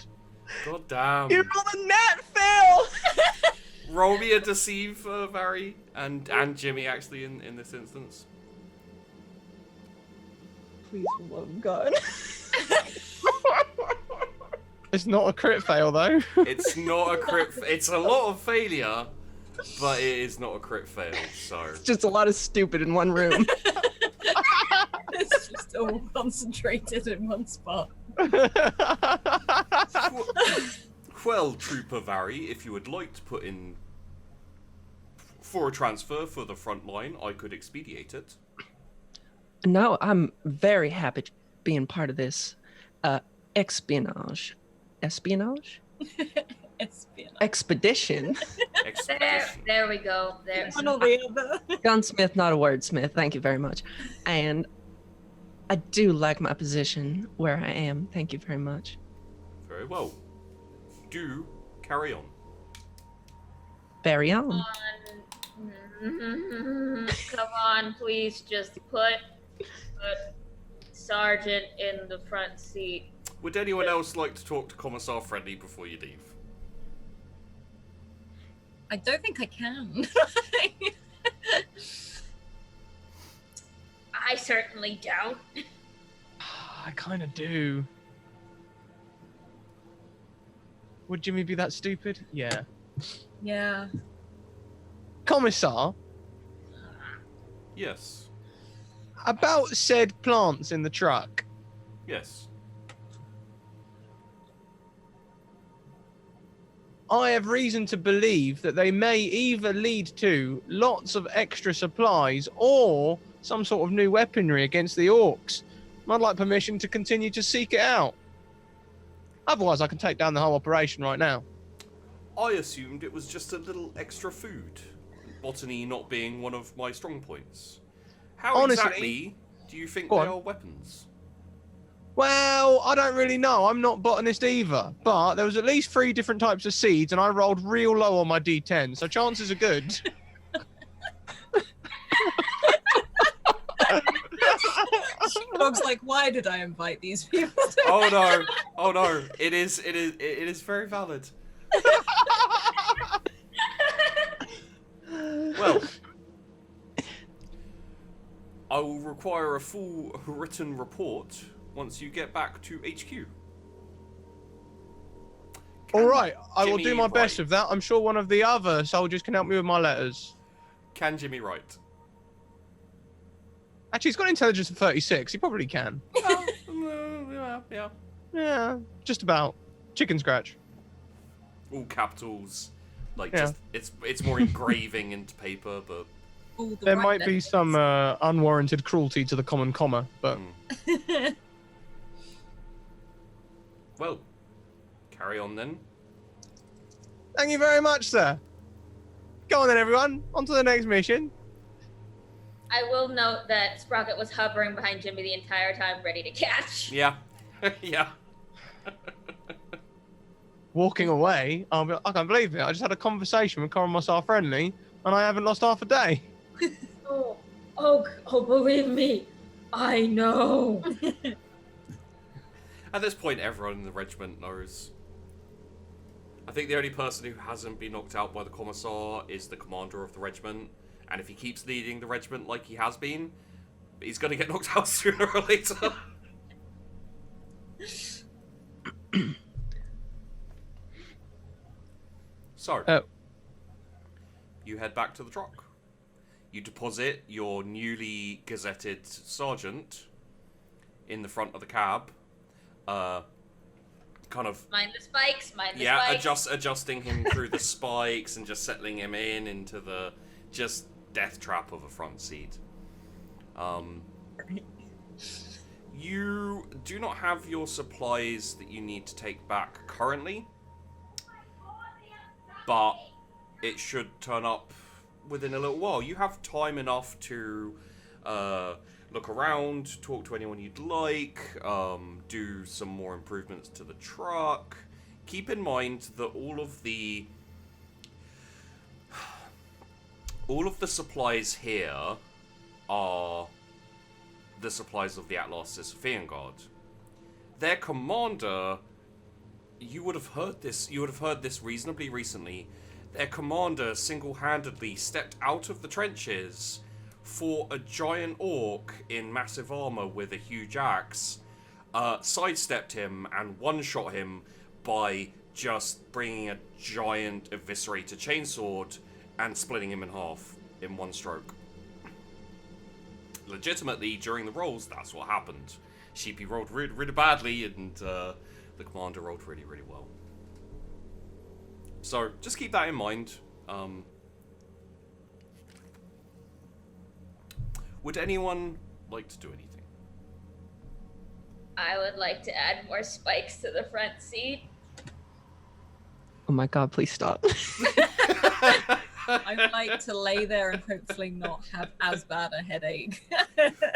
God damn. You rolled a nat fail! Roll me a deceive, Vari, and Jimmy actually in this instance. Please, for the love of God. It's not a crit fail though. It's not a crit. It's a lot of failure, but it is not a crit fail. So It's just a lot of stupid in one room. It's just all concentrated in one spot. well, Trooper Vari, if you would like to put in for a transfer for the front line, I could expedite it. No, I'm very happy being part of this espionage. Espionage? Expedition. Expedition. There we go. There. One or the other. Gunsmith, not a wordsmith. Thank you very much. And I do like my position where I am. Thank you very much. Very well. Do carry on. Very on. Come on, please just put Sergeant in the front seat. Would anyone else like to talk to Commissar Friendly before you leave? I don't think I can. I certainly don't. I kind of do. Would Jimmy be that stupid? Yeah. Yeah. Commissar, Yes. about said plants in the truck. Yes. I have reason to believe that they may either lead to lots of extra supplies or some sort of new weaponry against the orcs. I'd like permission to continue to seek it out. Otherwise, I can take down the whole operation right now. I assumed it was just a little extra food. Botany not being one of my strong points. How Honestly, exactly do you think go they on. are weapons? Well, I don't really know. I'm not botanist either. But there was at least 3 different types of seeds, and I rolled real low on my D10, so chances are good. Dog's like, why did I invite these people? Oh no! Oh no! It is very valid. Well, I will require a full written report once you get back to HQ. All right, I will Jimmy do my best write? with that. I'm sure one of the other soldiers can help me with my letters. Can Jimmy write? Actually, he's got intelligence of 36. He probably can. Yeah. Yeah, just about. Chicken scratch. All capitals. Like Yeah. just it's more engraving into paper, but all the There right might be some unwarranted cruelty to the common comma, but Well, carry on then. thank you very much, sir. Go on then, everyone. On to the next mission. I will note that Sprockett was hovering behind Jimmy the entire time, ready to catch. Yeah. Yeah. Walking away, I can't believe it. I just had a conversation with Commissar Friendly, and I haven't lost half a day. Oh, believe me, I know. At this point, everyone in the regiment knows. I think the only person who hasn't been knocked out by the Commissar is the commander of the regiment. And if he keeps leading the regiment like he has been, he's going to get knocked out sooner or later. So, you head back to the truck. You deposit your newly gazetted sergeant in the front of the cab. Kind of Mind the spikes, spikes. adjusting him through the spikes and just settling him into the just death trap of a front seat. You do not have your supplies that you need to take back currently, but it should turn up within a little while. You have time enough to look around, talk to anyone you'd like, do some more improvements to the truck. Keep in mind that all of the supplies here are the supplies of the Imperial Guard. Their commander, you would have heard this reasonably recently. Their commander single-handedly stepped out of the trenches, fought a giant orc in massive armor with a huge axe, sidestepped him and one-shot him by just bringing a giant eviscerator chainsword and splitting him in half in one stroke. Legitimately, during the rolls, that's what happened. Sheepy rolled really, really badly, and the commander rolled really, really well. So, just keep that in mind. Would anyone like to do anything? I would like to add more spikes to the front seat. Oh my god, please stop. I'd like to lay there and hopefully not have as bad a headache.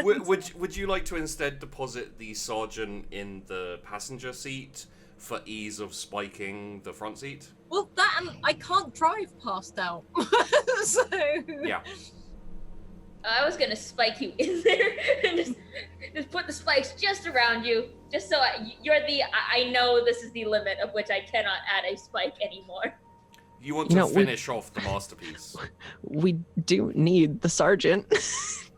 Would you like to instead deposit the sergeant in the passenger seat for ease of spiking the front seat? Well, that and I can't drive passed out. So Yeah. I was gonna spike you in there and just put the spikes just around you, just so I know this is the limit of which I cannot add a spike anymore. You want to finish off the masterpiece. We do need the sergeant.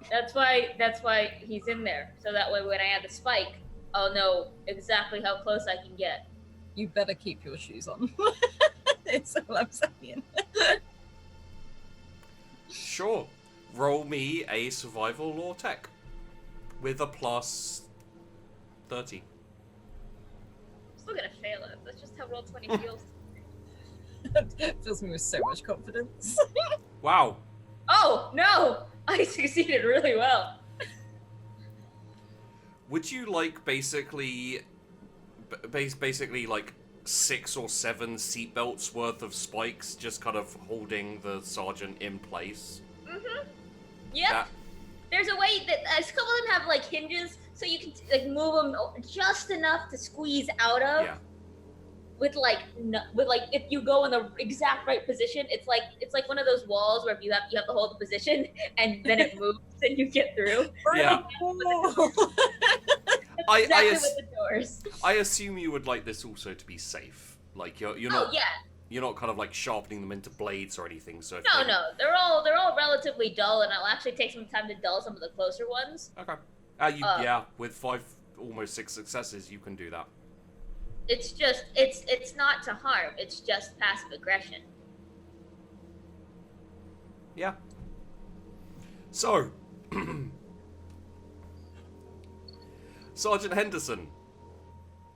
That's why he's in there. So that way when I add the spike, I'll know exactly how close I can get. You better keep your shoes on. It's all I'm saying. Sure. Roll me a survival law tech with a plus 30. I'm still gonna fail it. That's just how roll 20 feels. Fills me with so much confidence. Wow. Oh no! I succeeded really well. Would you like basically like 6 or 7 seatbelts worth of spikes just kind of holding the sergeant in place? Mm-hmm. Yep. There's a way that a couple of them have like hinges, so you can like move them just enough to squeeze out of. Yeah. With like if you go in the exact right position, it's like one of those walls where if you have to hold the position and then it moves and you get through. Yeah. Exactly with the doors. I assume you would like this also to be safe. Like you're not. Oh yeah. You're not kind of like sharpening them into blades or anything. So No, they're all relatively dull, and I'll actually take some time to dull some of the closer ones. Okay. With 5, almost 6 successes, you can do that. It's just it's not to harm. It's just passive aggression. Yeah. So, Sergeant Henderson.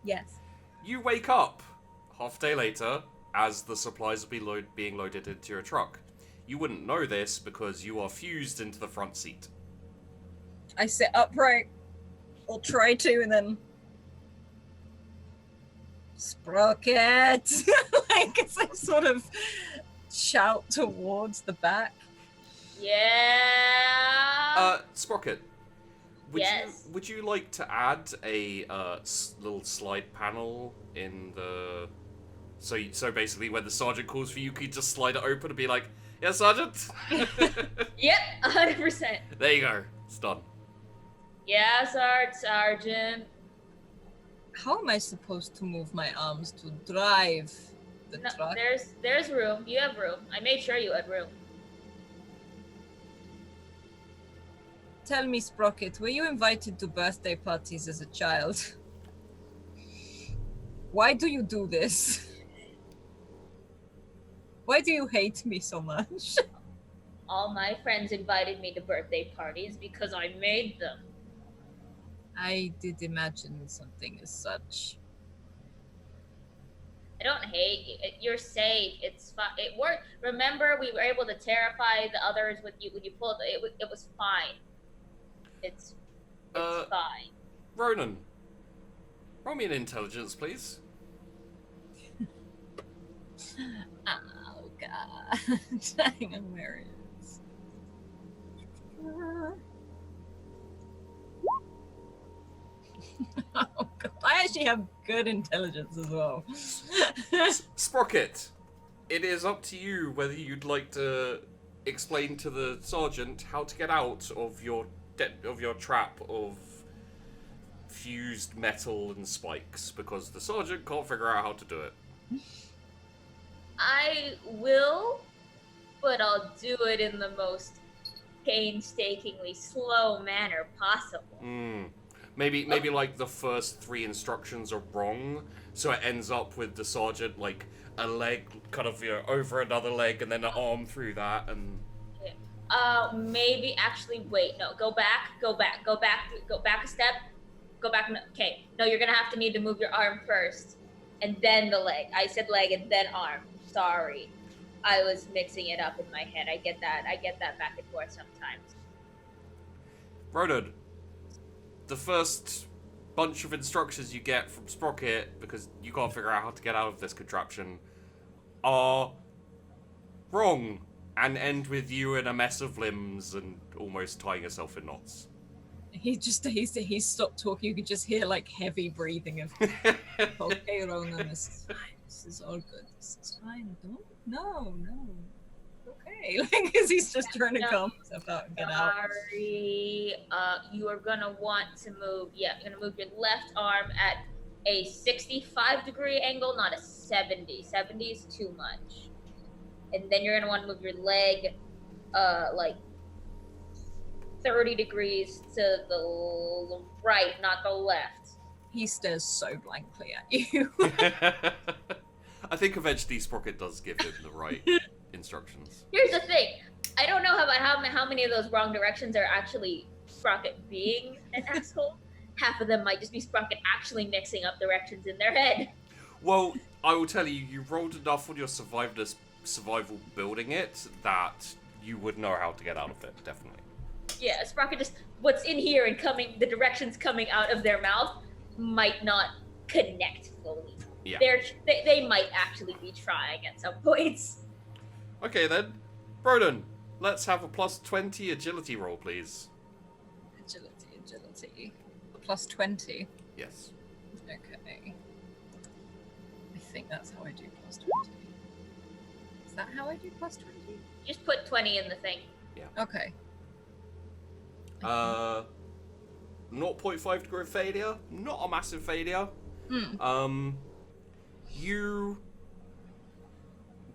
Yes. You wake up half a day later as the supplies are being loaded into your truck. You wouldn't know this because you are fused into the front seat. I sit upright, or try to, and then Sprockett, like as I sort of shout towards the back. Yeah. Sprockett, would you like to add a little slide panel in the so basically when the sergeant calls for you, you just slide it open and be like, "Yeah, sergeant." Yep, 100%. There you go. It's done. Yeah, sergeant. How am I supposed to move my arms to drive the truck? There's room. You have room. I made sure you had room. Tell me, Sprockett, were you invited to birthday parties as a child? Why do you do this? Why do you hate me so much? All my friends invited me to birthday parties because I made them. I did imagine something as such. I don't hate you. You're safe. It's fine. It worked. Remember, we were able to terrify the others with you when you pulled it. It was fine. It's fine. Ronan, roll me an intelligence, please. Oh god. Hang on, where it is. Oh god. I actually have good intelligence as well. Sprockett, it is up to you whether you'd like to explain to the sergeant how to get out of your trap of fused metal and spikes, because the sergeant can't figure out how to do it. I will, but I'll do it in the most painstakingly slow manner possible. Maybe like the first 3 instructions are wrong, so it ends up with the sergeant like a leg kind of over another leg and then an arm through that and. Maybe actually wait. No, go back a step. Go back. Okay. No, you're gonna have to need to move your arm first, and then the leg. I said leg and then arm. Sorry, I was mixing it up in my head. I get that back and forth sometimes. Ronan, the first bunch of instructions you get from Sprockett, because you can't figure out how to get out of this contraption, are wrong and end with you in a mess of limbs and almost tying yourself in knots. He stopped talking. You could just hear like heavy breathing of okay, Ronan, this is fine. This is all good. This is fine. No. Okay. Like, as he's just trying to calm himself out and get out. Sorry. You are gonna want to move. Yeah, you're gonna move your left arm at a 65-degree angle, not a 70. 70 is too much. And then you're gonna want to move your leg, like 30 degrees to the right, not the left. He stares so blankly at you. I think eventually Sprockett does give him the right instructions. Here's the thing. I don't know how many of those wrong directions are actually Sprockett being an asshole. Half of them might just be Sprockett actually mixing up directions in their head. Well, I will tell you, you rolled enough on your survival building it that you would know how to get out of it, definitely. Yeah, Sprockett just, what's in here and the directions coming out of their mouth might not connect fully. Yeah. They might actually be trying at some points. Okay then, Ronan, let's have a +20 agility roll, please. Agility. +20. Yes. Okay. I think that's how I do +20. Is that how I do +20? Just put 20 in the thing. Yeah. Okay. 0.5 degree failure, not a massive failure. You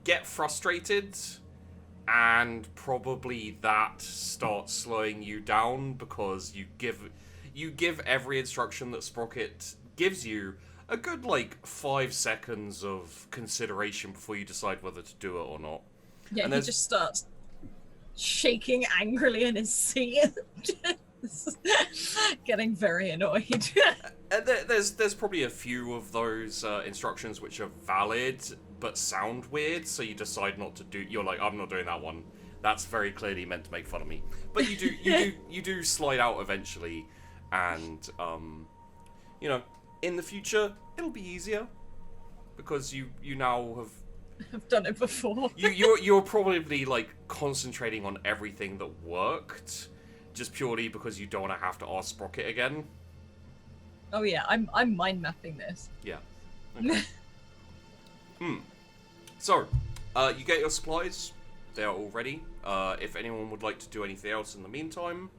get frustrated, and probably that starts slowing you down because you give every instruction that Sprockett gives you a good 5 seconds of consideration before you decide whether to do it or not. Yeah, and he just starts shaking angrily in his seat. Getting very annoyed. And there's probably a few of those instructions which are valid but sound weird, so you decide not to do. You're like, I'm not doing that one. That's very clearly meant to make fun of me. But you do slide out eventually, and in the future it'll be easier because you now have. I've done it before. You're probably like concentrating on everything that worked, just purely because you don't want to have to ask Sprockett again. Oh yeah, I'm mind mapping this. Yeah. Okay. So, you get your supplies. They are all ready. If anyone would like to do anything else in the meantime,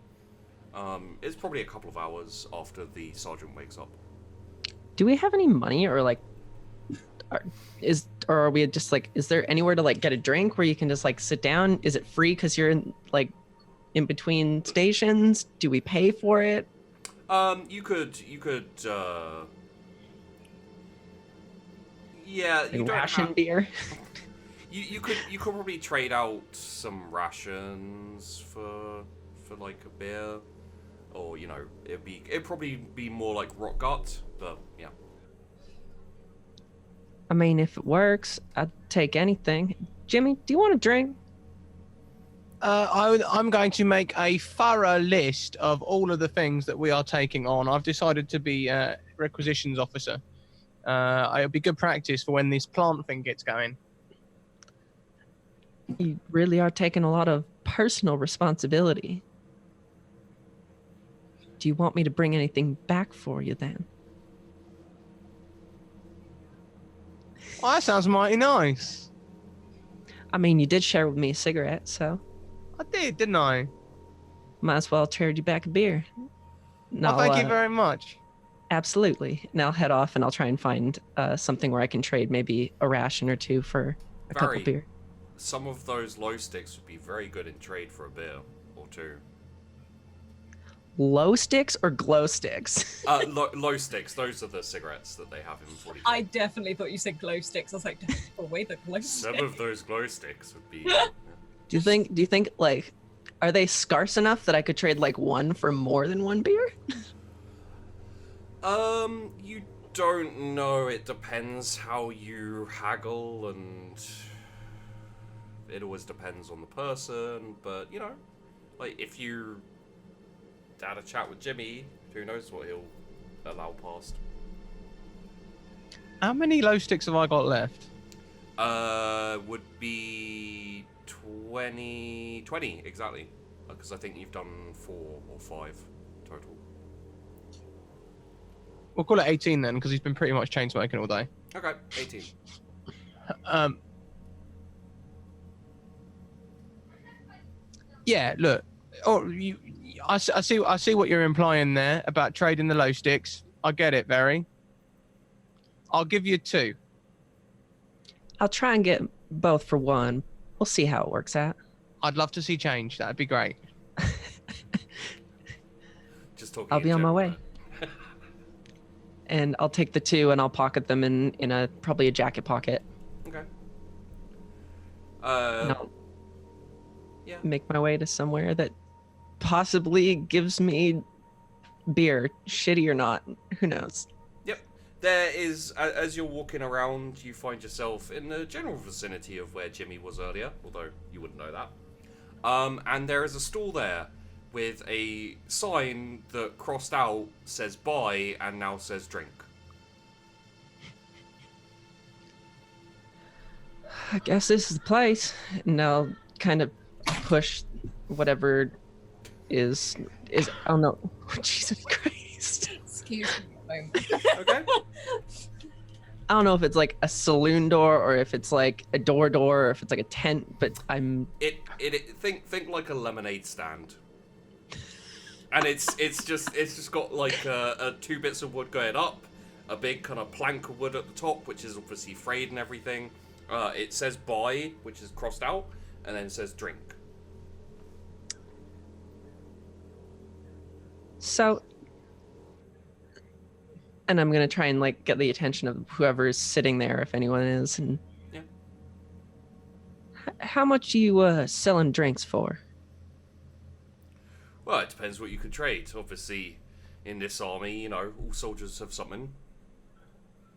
it's probably a couple of hours after the sergeant wakes up. Do we have any money, or like, are we just like, is there anywhere to like get a drink where you can just like sit down? Is it free because you're in between stations? Do we pay for it? You could. Yeah, you don't ration have... beer. You could probably trade out some rations for like a beer, or it'd probably be more like rock gut, but yeah. I mean, if it works, I'd take anything. Jimmy, do you want a drink? I'm going to make a thorough list of all of the things that we are taking on. I've decided to be requisitions officer. It'll be good practice for when this plant thing gets going. You really are taking a lot of personal responsibility. Do you want me to bring anything back for you then? Oh, that sounds mighty nice. I mean, you did share with me a cigarette, so... I did, didn't I? Might as well trade you back a beer. No, thank you very much. Absolutely. And I'll head off and I'll try and find something where I can trade maybe a ration or two for a couple beer. Some of those low sticks would be very good in trade for a beer or two. Low sticks or glow sticks? Low sticks. Those are the cigarettes that they have in 40. I definitely thought you said glow sticks. I was like, oh wait, the glow sticks. Some of those glow sticks would be. Do you think like, are they scarce enough that I could trade like one for more than one beer? You don't know. It depends how you haggle, and it always depends on the person. But like if you had a chat with Jimmy, who knows what he'll allow past. How many low sticks have I got left? Would be 20 exactly, because I think you've done 4 or 5 total. We'll call it 18 then, because he's been pretty much chain smoking all day. Okay, 18. Yeah, look. I see what you're implying there about trading the low sticks. I get it, Vari. I'll give you 2. I'll try and get both for 1. We'll see how it works out. I'd love to see change. That'd be great. Just talking. I'll be on my way. And I'll take the 2 and I'll pocket them in probably a jacket pocket. Okay. And I'll yeah. make my way to somewhere that possibly gives me beer, shitty or not. Who knows? Yep. There is, as you're walking around, you find yourself in the general vicinity of where Jimmy was earlier, although you wouldn't know that. And there is a stall there with a sign that crossed out says buy and now says drink. I guess this is the place. And I'll kind of push whatever is oh no. Jesus Christ. Excuse me. Okay. I don't know if it's like a saloon door or if it's like a door or if it's like a tent, but I'm think like a lemonade stand. And it's just got like 2 bits of wood going up, a big kind of plank of wood at the top, which is obviously frayed and everything. It says buy, which is crossed out, and then it says drink. So, and I'm gonna try and like get the attention of whoever is sitting there, if anyone is. And yeah. How much are you selling drinks for? Well, it depends what you can trade. Obviously, in this army, you know, all soldiers have something.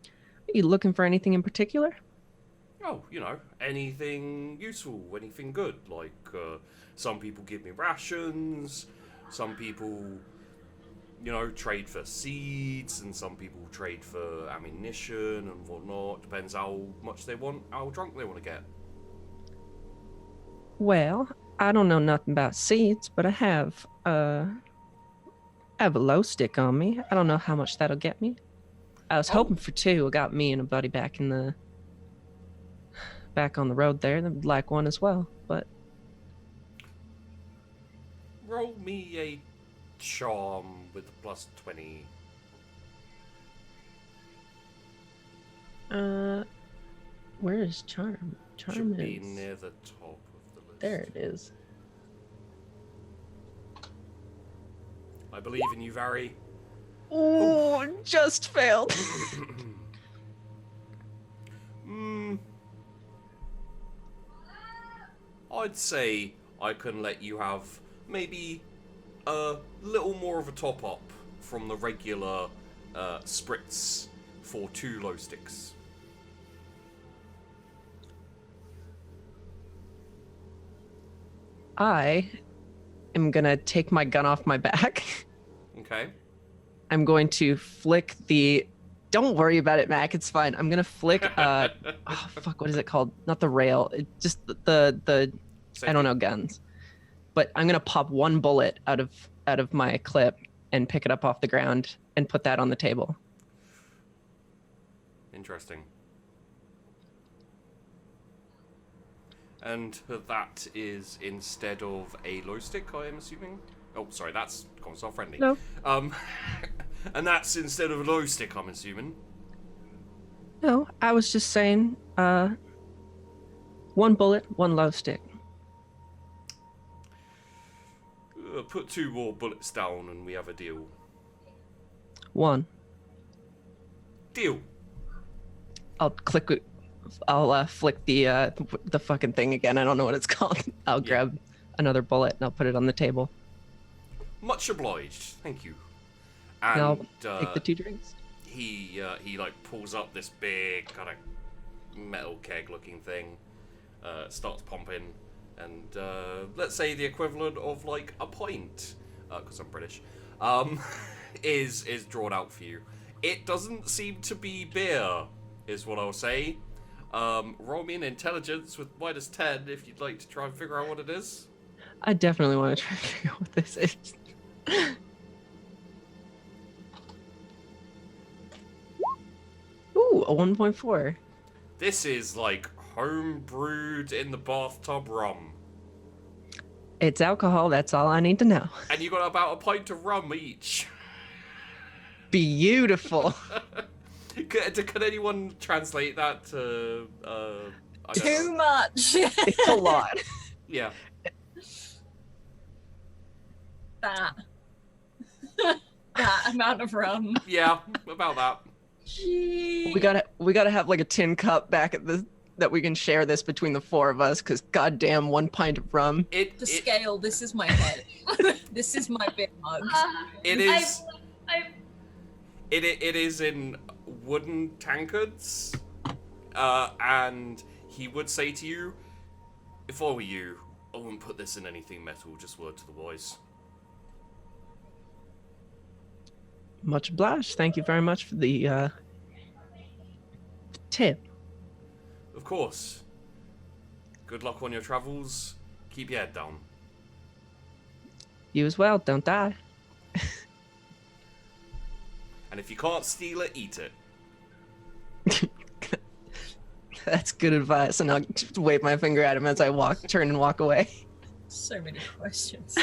Are you looking for anything in particular? Oh, you know, anything useful, anything good. Like, some people give me rations, some people, you know, trade for seeds, and some people trade for ammunition and whatnot. Depends how much they want, how drunk they want to get. Well, I don't know nothing about seeds, but I have a low stick on me. I don't know how much that'll get me. I was hoping for 2. I got me and a buddy back on the road there. They'd like one as well, but Roll me a charm with a +20. where is charm? Charm Should be is near the top of the list. there. It is. I believe in you, Vari. Oh, just failed. I'd say I can let you have maybe a little more of a top up from the regular spritz for 2 low sticks. I am gonna take my gun off my back. Okay. I'm going to flick the. Don't worry about it, Mac. It's fine. I'm gonna flick. Oh fuck! What is it called? Not the rail. Just the. I don't know guns. But I'm gonna pop 1 bullet out of my clip and pick it up off the ground and put that on the table. Interesting. And that is instead of a low stick, I am assuming. Oh, sorry, that's Commissar Friendly. No. And that's instead of a low stick, I'm assuming. No, I was just saying. 1 bullet, 1 low stick. Put 2 more bullets down, and we have a deal. 1. Deal. I'll click it. I'll flick the fucking thing again. I don't know what it's called. I'll grab another bullet and I'll put it on the table. Much obliged, thank you. And I'll And take the 2 drinks. he like pulls up this big kind of metal keg looking thing, starts pumping, and let's say the equivalent of like a pint, because I'm British, is drawn out for you. It doesn't seem to be beer, is what I'll say. Roll me an intelligence with -10 if you'd like to try and figure out what it is. I definitely want to try to figure out what this is. Ooh, a 1.4. This is like home brewed in the bathtub rum. It's alcohol, that's all I need to know. And you got about a pint of rum each. Beautiful. Can anyone translate that to, I don't Too know. much. It's a lot. Yeah. that amount of rum. Yeah, about that. Gee. We gotta have like a tin cup back at the that we can share this between the 4 of us, because goddamn, 1 pint of rum. To scale, this is my head. This is my big mug. It is. I've It is in wooden tankards, and he would say to you, if I were you, I wouldn't put this in anything metal, just word to the wise. Much obliged. Thank you very much for the tip. Of course. Good luck on your travels. Keep your head down. You as well. Don't die. And if you can't steal it, eat it. That's good advice. And I'll just wave my finger at him as I turn and walk away. So many questions.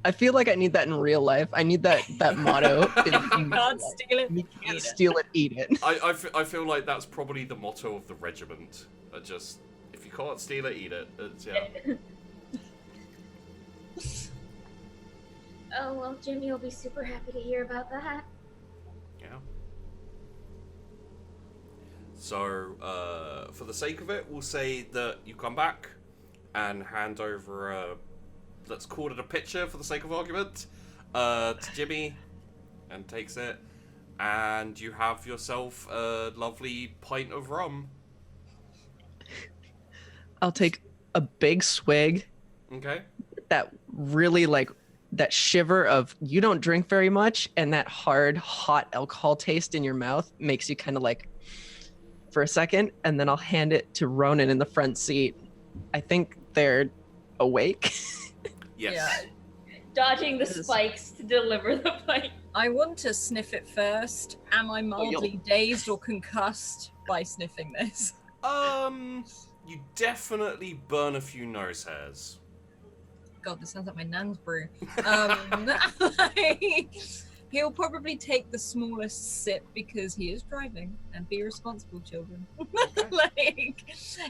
I feel like I need that in real life. I need that motto. If you can't steal it, You can't steal it, eat it. I feel like that's probably the motto of the regiment. Just, if you can't steal it, eat it. It's, yeah. Oh, well, Jimmy will be super happy to hear about that. Yeah. So, for the sake of it, we'll say that you come back, and hand over a, let's call it a pitcher for the sake of argument, to Jimmy, and takes it, and you have yourself a lovely pint of rum. I'll take a big swig. Okay. That really like that shiver of you don't drink very much, and that hard, hot alcohol taste in your mouth makes you kind of like for a second, and then I'll hand it to Ronan in the front seat. I think they're awake. Yes. Yeah. Dodging the spikes to deliver the pint. I want to sniff it first. Am I mildly dazed or concussed by sniffing this? You definitely burn a few nose hairs. God, this sounds like my nan's brew. He'll probably take the smallest sip because he is driving, and be responsible, children. Like,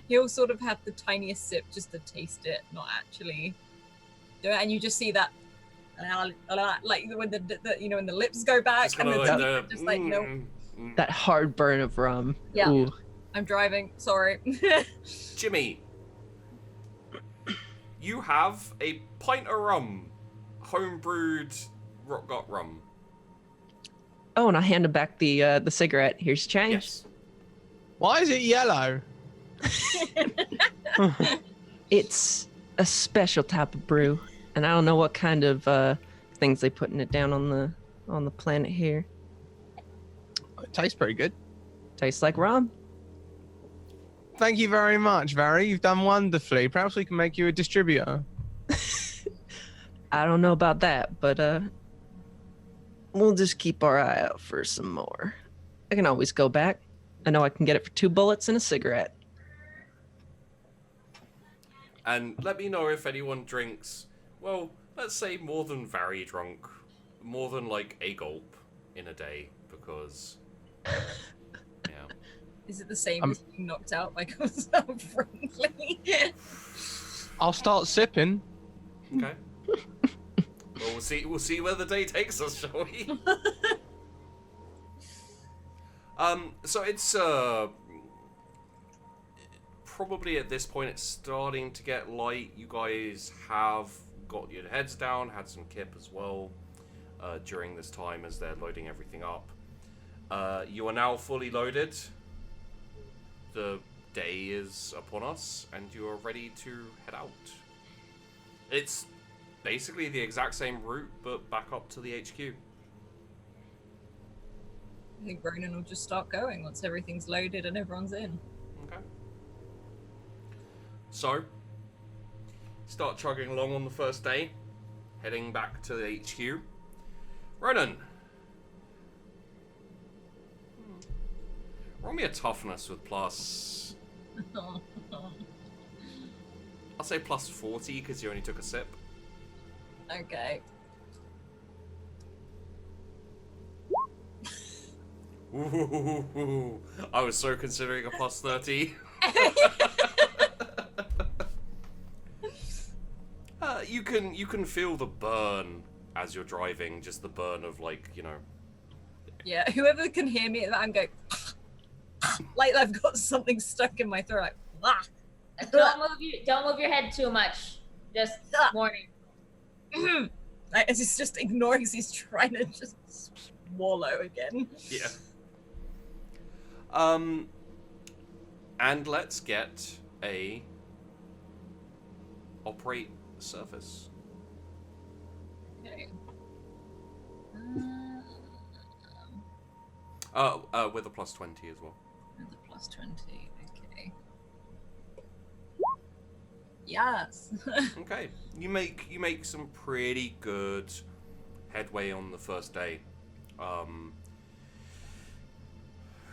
he'll sort of have the tiniest sip just to taste it, not actually do it. And you just see that, like when when the lips go back and the teeth just like no. That hard burn of rum. Yeah. Ooh. I'm driving. Sorry. Jimmy, you have a pint of rum, homebrewed rock got rum. Oh, and I'll hand him back the cigarette. Here's change. Yes. Why is it yellow? It's a special type of brew, and I don't know what kind of things they putting it down on the planet here. It tastes pretty good. Tastes like rum. Thank you very much, Vari. You've done wonderfully. Perhaps we can make you a distributor. I don't know about that, but we'll just keep our eye out for some more. I can always go back. I know I can get it for 2 bullets and a cigarette. And let me know if anyone drinks, well, let's say more than Vari drunk. More than like a gulp in a day, because yeah. Is it the same as being knocked out by Commissar Friendly? I'll start sipping. Okay. Well, we'll see where the day takes us, shall we? So it's probably at this point it's starting to get light. You guys have got your heads down, had some kip as well during this time as they're loading everything up. You are now fully loaded. The day is upon us, and you are ready to head out. It's basically the exact same route, but back up to the HQ. I think Ronan will just start going once everything's loaded and everyone's in. Okay. So, start chugging along on the first day, heading back to the HQ. Ronan! Roll me a toughness with plus... I'll say plus 40 because you only took a sip. Okay. Ooh, I was so considering a plus 30. You can feel the burn as you're driving, just the burn of like, Yeah, whoever can hear me, I'm going like I've got something stuck in my throat. Like, ah. Don't move your head too much. Just warning. As he's just ignoring, he's trying to just swallow again. Yeah. And let's get a operate surface. Okay. With a plus 20 as well. With a plus 20, okay. Yes. Okay. You make some pretty good headway on the first day.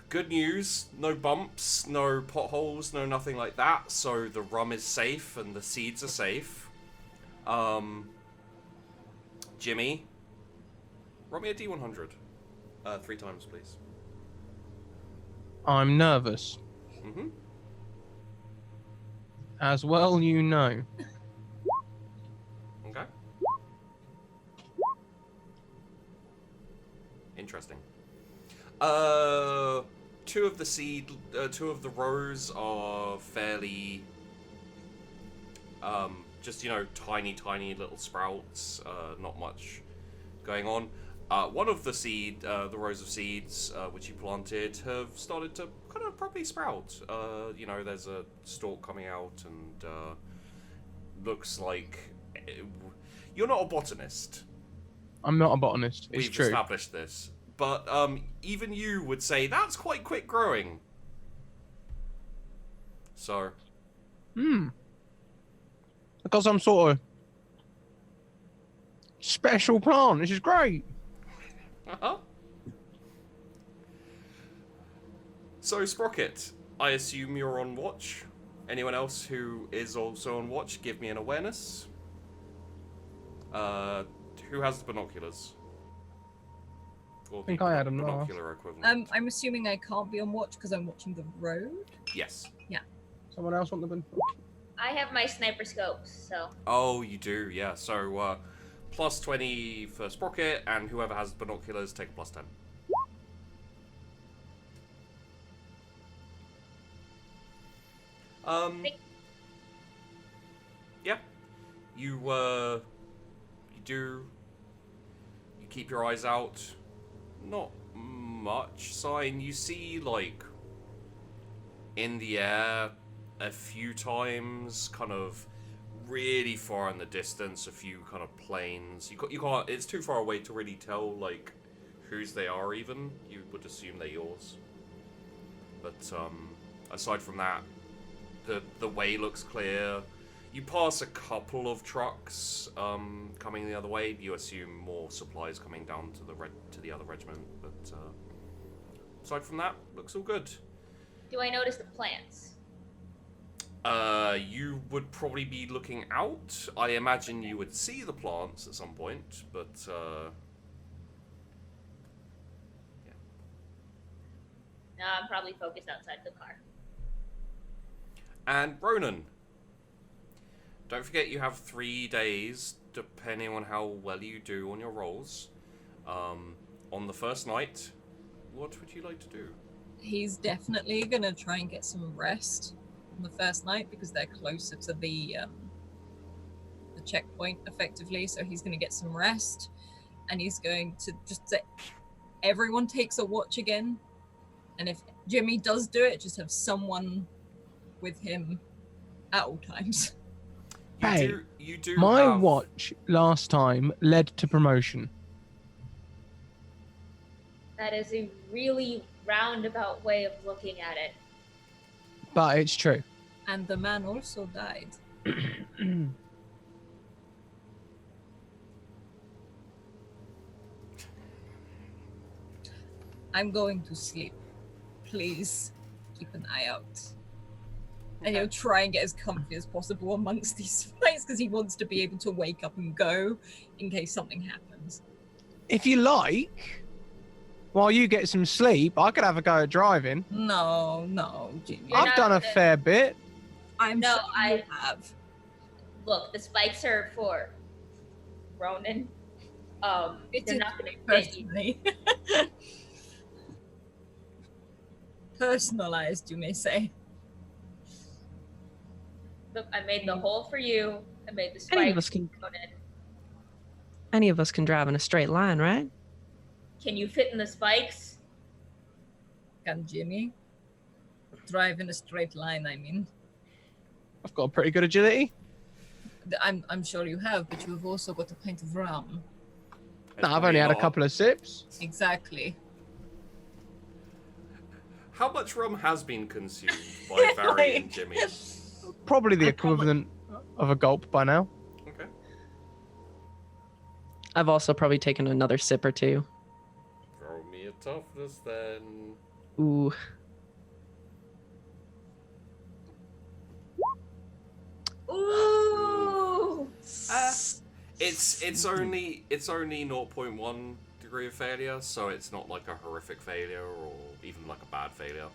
Good news, no bumps, no potholes, no nothing like that, so the rum is safe and the seeds are safe. Jimmy, roll me a D100. 3 times, please. I'm nervous. Mm-hmm. As well you know. Okay. Interesting. 2 of the rows are fairly Just, you know, tiny little sprouts, not much going on. One of the rows of seeds which you planted have started to kind of properly sprout. You know, there's a stalk coming out, and looks like you're not a botanist. I'm not a botanist. It's We've true. established this, but even you would say that's quite quick growing. So. I've got some sort of special plant. This is great. Uh-huh. So, Sprockett, I assume you're on watch. Anyone else who is also on watch, give me an awareness. Who has the binoculars? Or I think I had them binocular equivalent. I'm assuming I can't be on watch because I'm watching the road. Yes. Someone else want the bin? I have my sniper scopes, so. Oh, you do, yeah. So, plus 20 for Sprockett, and whoever has binoculars, take a plus 10. Yeah. You keep your eyes out. Not much sign. You see, like, in the air a few times, kind of really far in the distance, a few kind of planes. You can't, it's too far away to really tell, like, whose they are even. You would assume they're yours. But, aside from that, the way looks clear. You pass a couple of trucks, coming the other way. You assume more supplies coming down to the other regiment. But, aside from that, looks all good. Do I notice the plants? You would probably be looking out. I imagine you would see the plants at some point, but, yeah. No, I'm probably focused outside the car. And Ronan, don't forget you have 3 days, depending on how well you do on your rolls. On the first night, what would you like to do? He's definitely gonna try and get some rest on the first night because they're closer to the checkpoint effectively. So he's gonna get some rest, and he's going to just say, everyone takes a watch again, and if Jimmy does do it, just have someone with him at all times. You do My have... watch last time led to promotion. That is a really roundabout way of looking at it. But it's true. And the man also died. I'm going to sleep. Please keep an eye out. And he'll try and get as comfy as possible amongst these fights because he wants to be able to wake up and go in case something happens. If you like, while you get some sleep, I could have a go at driving. No, Jimmy. I've done a fair bit. I'm No, sure you have. Look, the spikes are for Ronan. They're not going to fit you. Personally. Personalized, you may say. Look, I made the hole for you. I made the Any spikes of us can. for Ronan. Any of us can drive in a straight line, right? Can you fit in the spikes? Can Jimmy drive in a straight line? I mean, I've got a pretty good agility. I'm sure you have, but you've also got a pint of rum. No, I've only had a couple of sips. Exactly. How much rum has been consumed by Vari and Jimmy? Probably the equivalent of a gulp by now. Okay. I've also probably taken another sip or two. Throw me a toughness then. Ooh. Ooh! It's only 0.1 degree of failure, so it's not like a horrific failure or even like a bad failure.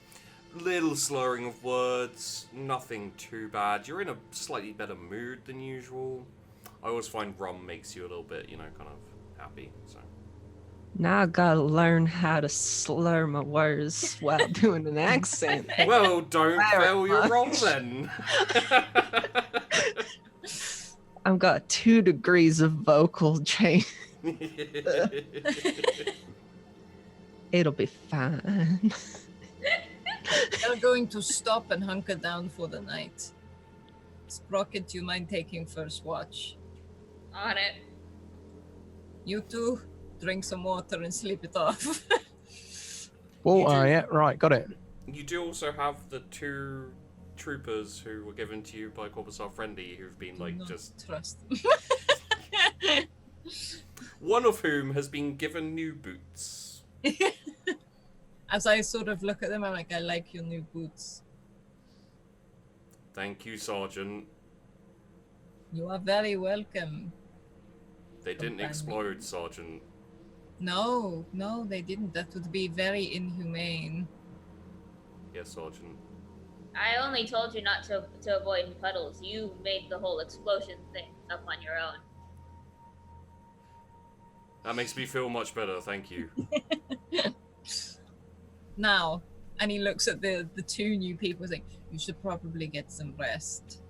Little slurring of words, nothing too bad. You're in a slightly better mood than usual. I always find rum makes you a little bit, kind of happy. So Now I gotta learn how to slur my words while doing an accent. well, don't Very fail your much. roll then. I've got 2 degrees of vocal change. It'll be fine. They're going to stop and hunker down for the night. Sprockett, do you mind taking first watch? On it. You two, drink some water and sleep it off. Water, yeah, right, got it. You do also have the 2 troopers who were given to you by Commissar Friendly who've been, like, Not just... trust. One of whom has been given new boots. As I sort of look at them, I'm like, I like your new boots. Thank you, Sergeant. You are very welcome. They didn't Companion. explode, Sergeant. No, they didn't. That would be very inhumane. Yes, Sergeant. I only told you not to avoid puddles. You made the whole explosion thing up on your own. That makes me feel much better, thank you. Now, and he looks at the 2 new people and saying, you should probably get some rest.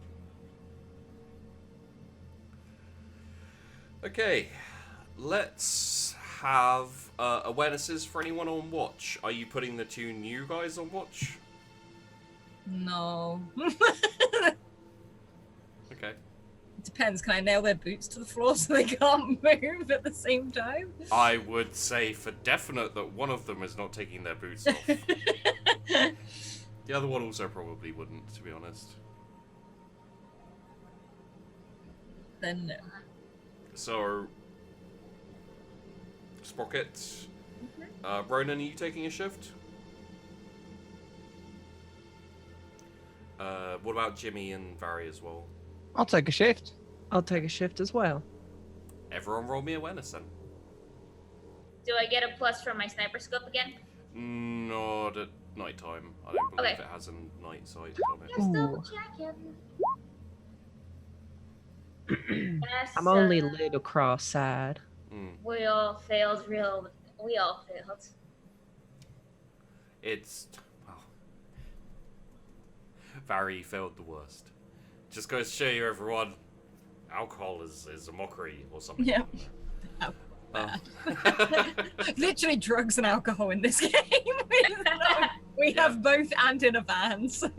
Okay, let's have awarenesses for anyone on watch. Are you putting the 2 new guys on watch? No. Okay. It depends. Can I nail their boots to the floor so they can't move at the same time? I would say for definite that one of them is not taking their boots off. The other one also probably wouldn't, to be honest. Then no. So, Sprockett, Ronan, are you taking a shift? What about Jimmy and Vari as well? I'll take a shift. I'll take a shift as well. Everyone roll me awareness then. Do I get a plus from my sniper scope again? Not at night time. I don't believe Okay. it has a night sight on it. Just double Ooh. checking. Yes, I'm only a little cross-eyed. We all failed we all failed. It's... well... Vari failed the worst. Just goes to show you, everyone, alcohol is a mockery or something. Yeah. Literally drugs and alcohol in this game. We have both and in a van, so...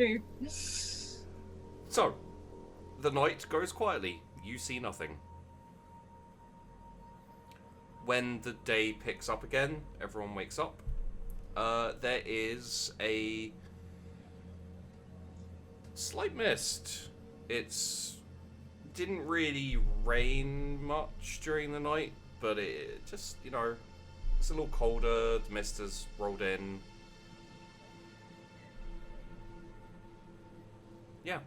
So, the night goes quietly. You see nothing. When the day picks up again, everyone wakes up. There is a slight mist. Didn't really rain much during the night, but it just, you know, it's a little colder. The mist has rolled in. Yeah.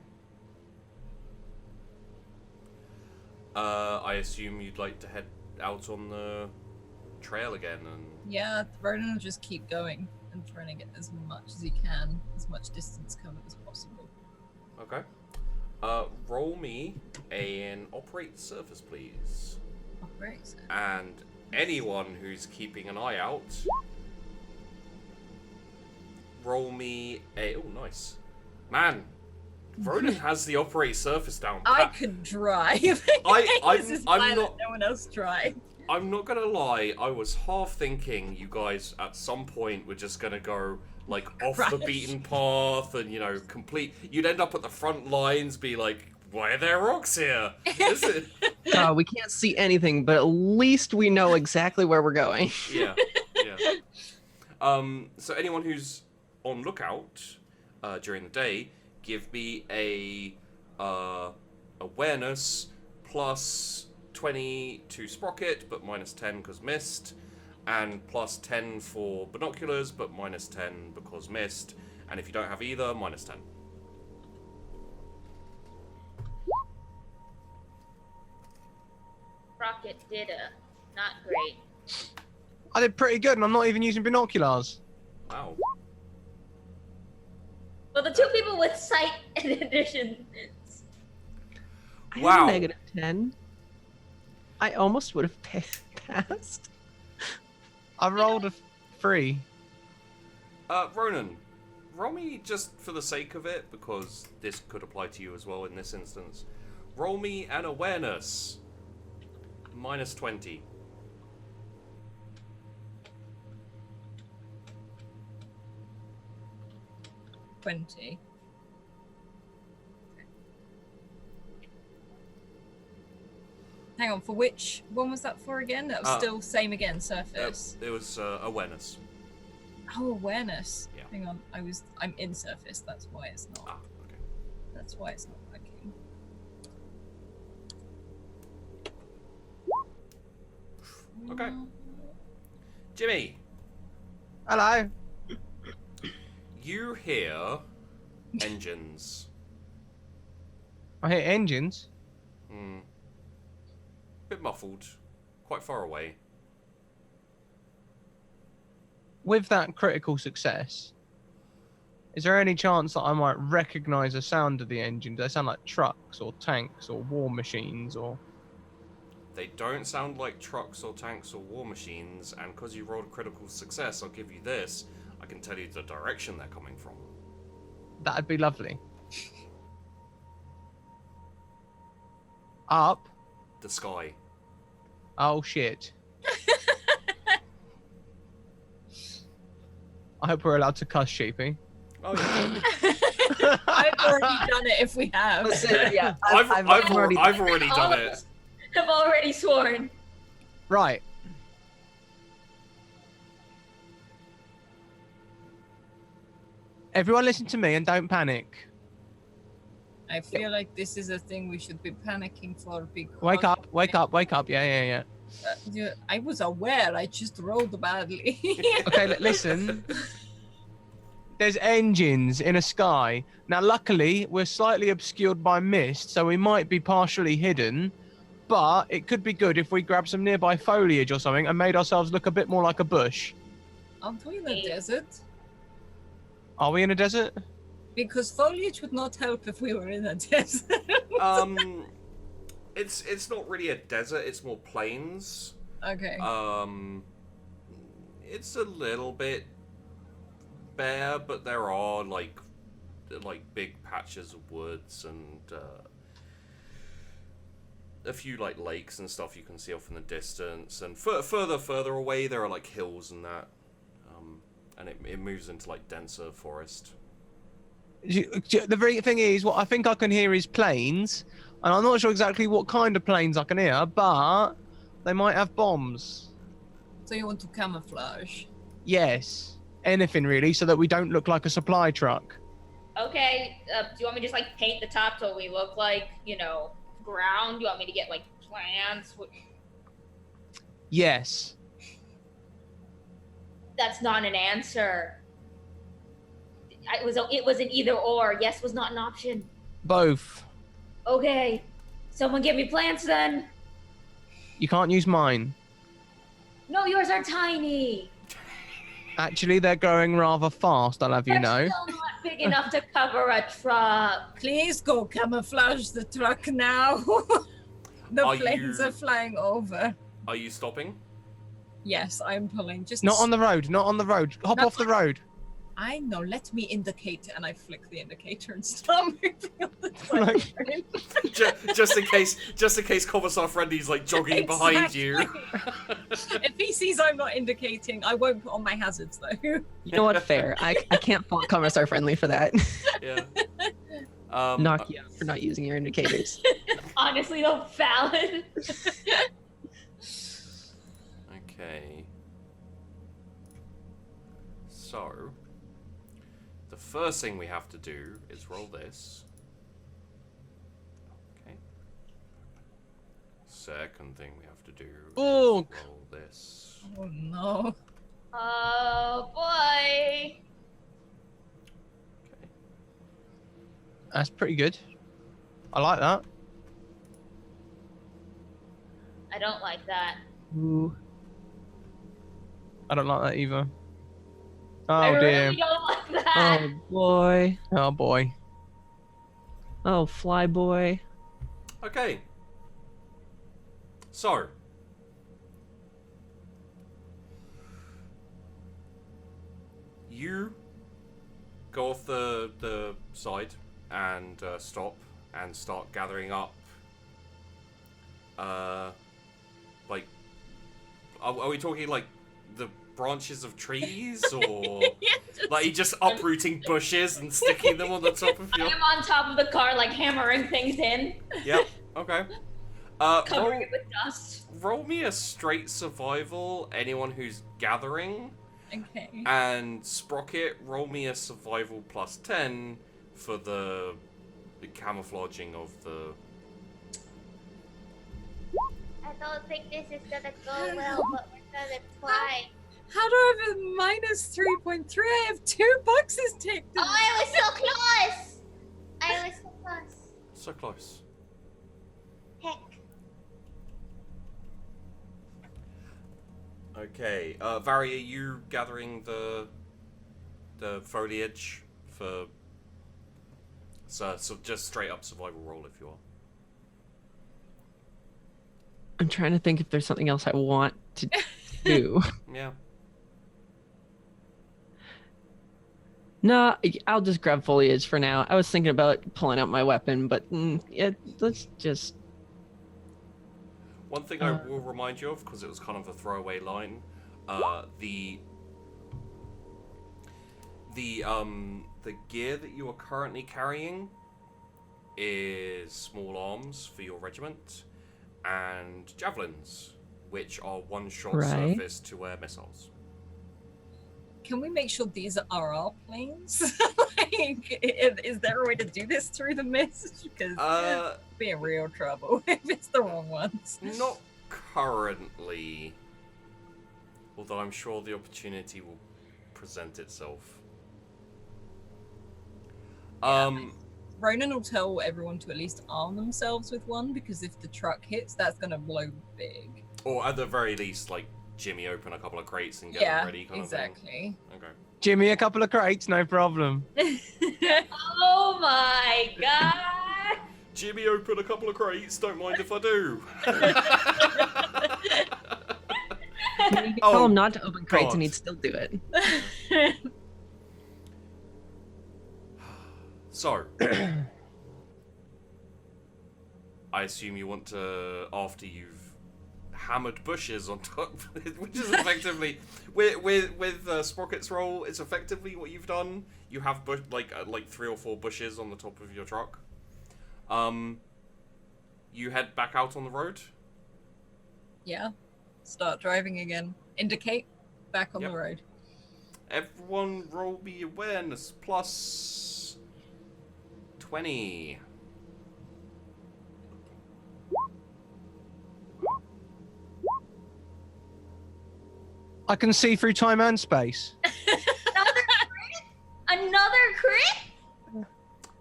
I assume you'd like to head out on the trail again and... Yeah, Ronan will just keep going and trying to get as much as he can, as much distance covered as possible. Okay. Roll me an operate surface, please. Operate. And anyone who's keeping an eye out, roll me a... oh, nice. Man, Ronan has the operate surface down. I could drive. This is I'm why not... no one else tried. I'm not gonna lie, I was half thinking you guys at some point were just gonna go, like, off the Crash. beaten path and, you know, complete... You'd end up at the front lines, be like, why are there rocks here? Is it... We can't see anything, but at least we know exactly where we're going. Yeah, yeah. So anyone who's on lookout during the day, give me a awareness plus 20 to Sprockett, but minus 10 because mist, and plus 10 for binoculars, but minus 10 because mist, and if you don't have either, minus 10. Sprockett did not great. I did pretty good, and I'm not even using binoculars. Wow. Well, the 2 people with sight in addition. I have Wow. a negative 10. I almost would have passed. I rolled a 3. Ronan, roll me, just for the sake of it, because this could apply to you as well in this instance, roll me an awareness. Minus 20. 20. Hang on, for which one was that for again? That was still same again, surface. It was awareness. Oh, awareness. Yeah. Hang on, I'm in surface. That's why it's not. Ah, okay. That's why it's not working. Okay. Jimmy, Hello. you hear engines. I hear engines. Bit muffled, quite far away. With that critical success, is there any chance that I might recognize the sound of the engine? Do they sound like trucks or tanks or war machines or... They don't sound like trucks or tanks or war machines, and because you rolled critical success, I'll give you this. I can tell you the direction they're coming from. That'd be lovely. Up. The sky. Oh, shit. I hope we're allowed to cuss, Sheepy. Oh, yeah. I've already done it if we have. Yeah, I've already done it. I've already sworn. Right. Everyone listen to me and don't panic. I feel like this is a thing we should be panicking for because... Wake up, wake up, wake up. Yeah. I was aware, I just rolled badly. Okay, listen. There's engines in a sky. Now, luckily, we're slightly obscured by mist, so we might be partially hidden. But it could be good if we grab some nearby foliage or something and made ourselves look a bit more like a bush. Aren't we in a desert? Are we in a desert? Because foliage would not help if we were in a desert. It's not really a desert, it's more plains. Okay. It's a little bit bare, but there are like big patches of woods and a few like lakes and stuff you can see off in the distance, and further away there are like hills and that, and it moves into like denser forest. The very thing is, what I think I can hear is planes, and I'm not sure exactly what kind of planes I can hear, but they might have bombs. So you want to camouflage? Yes, anything really, so that we don't look like a supply truck. Okay, do you want me to just like paint the top so we look like, ground? Do you want me to get like plants? Yes. That's not an answer. It was an either or. Yes was not an option. Both. Okay, someone give me plants then. You can't use mine. No, yours are tiny. Actually, they're growing rather fast, I'll have you know. They're still not big enough to cover a truck. Please go camouflage the truck now. The planes are flying over. Are you stopping? Yes, I'm pulling. Just Not on the road, not on the road. Hop off the road. I know, let me indicate, and I flick the indicator and start moving on the side. just in case Commissar Friendly's like jogging behind you. If he sees I'm not indicating, I won't put on my hazards though. You know what? Fair. I can't fault Commissar Friendly for that. Yeah. Knock you out for not using your indicators. Honestly, though, valid. Okay. So, the first thing we have to do is roll this. Okay. Second thing we have to do is roll this. Oh no. Oh boy. Okay. That's pretty good. I like that. I don't like that. Ooh. I don't like that either. Oh I dear. really don't like that. Oh boy. Oh boy. Oh fly boy. Okay. So. You go off the side and stop and start gathering up like, are we talking like the branches of trees, or like you just uprooting bushes and sticking them on the top of your? I am on top of the car, like hammering things in. Yep. Okay. Covering it with dust. Roll me a straight survival. Anyone who's gathering. Okay. And Sprockett, roll me a survival +10 for the camouflaging of the. I don't think this is gonna go well, but we're gonna try. How do I have a -3.3? I have 2 boxes ticked. Oh, I was so close! I was so close. So close. Heck. Okay, Vari, are you gathering the foliage for? So just straight up survival roll if you are. I'm trying to think if there's something else I want to do. Yeah. No, I'll just grab foliage for now. I was thinking about pulling out my weapon, but yeah, let's just. One thing I will remind you of, because it was kind of a throwaway line, the gear that you are currently carrying is small arms for your regiment and javelins, which are one-shot Right. surface to air missiles. Can we make sure these are our planes? Like, is there a way to do this through the mist? Because it'd be in real trouble if it's the wrong ones. Not currently, although I'm sure the opportunity will present itself. Ronan will tell everyone to at least arm themselves with one, because if the truck hits, that's gonna blow big. Or at the very least, like, Jimmy open a couple of crates and get them ready kind of thing. exactly. Okay. Jimmy, a couple of crates, no problem. Oh my god! Jimmy open a couple of crates, don't mind if I do. You can tell him not to open crates and he'd still do it. So, I assume you want to, after you've hammered bushes on top, which is effectively, with Sprocket's roll, it's effectively what you've done. You have like 3 or 4 bushes on the top of your truck. You head back out on the road. Yeah. Start driving again. Indicate. Back on the road. Everyone roll me awareness plus 20. I can see through time and space. Another crit?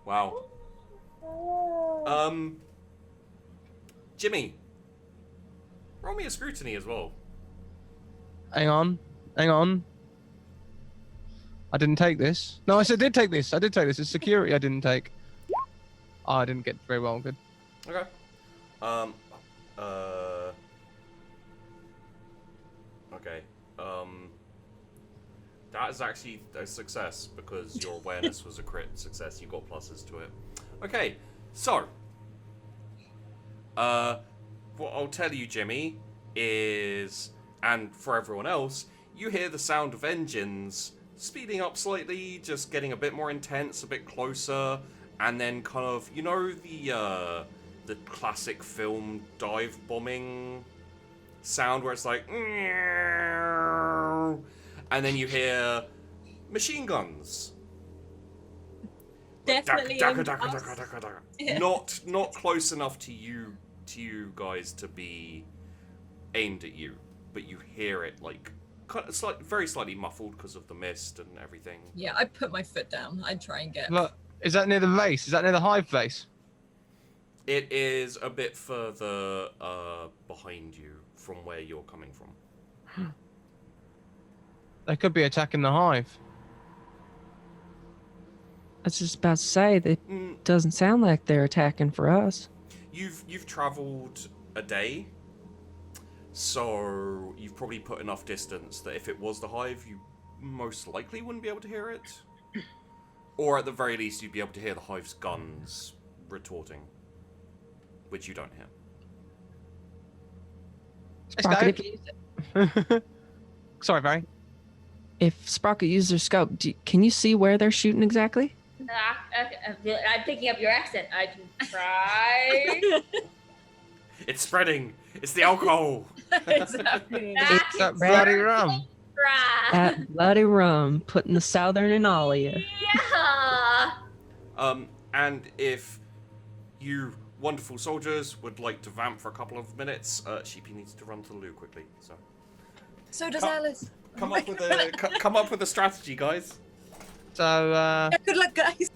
Wow. Jimmy, roll me a scrutiny as well. Hang on. I didn't take this. No, I did take this. It's security I didn't take. Oh, I didn't get very well. Good. Okay. Okay. That is actually a success because your awareness was a crit success. You got pluses to it. Okay, so what I'll tell you, Jimmy, is, and for everyone else, you hear the sound of engines speeding up slightly, just getting a bit more intense, a bit closer, and then kind of, you know, the classic film dive bombing sound where it's like, and then you hear machine guns. Definitely. Not close enough to you guys to be aimed at you, but you hear it like kind of very slightly muffled because of the mist and everything. Yeah, I put my foot down. I'd try and get. Look, is that near the base? Is that near the hive base? It is a bit further behind you from where you're coming from. They could be attacking the hive. I was just about to say that doesn't sound like they're attacking for us. You've traveled a day, so you've probably put enough distance that if it was the hive, you most likely wouldn't be able to hear it. Or at the very least, you'd be able to hear the hive's guns retorting, which you don't hear. Sprocket, if you use Sorry, Barry. if Sprocket uses their scope, can you see where they're shooting exactly? I'm picking up your accent. I can try. It's spreading. It's the alcohol. It's happening. It's That bloody rum. Try. That bloody rum, putting the southern in all of you. Yeah. And if you wonderful soldiers would like to vamp for a couple of minutes, Sheepy needs to run to the loo quickly. So does Alice. Come up with a strategy, guys. So, Good luck, guys.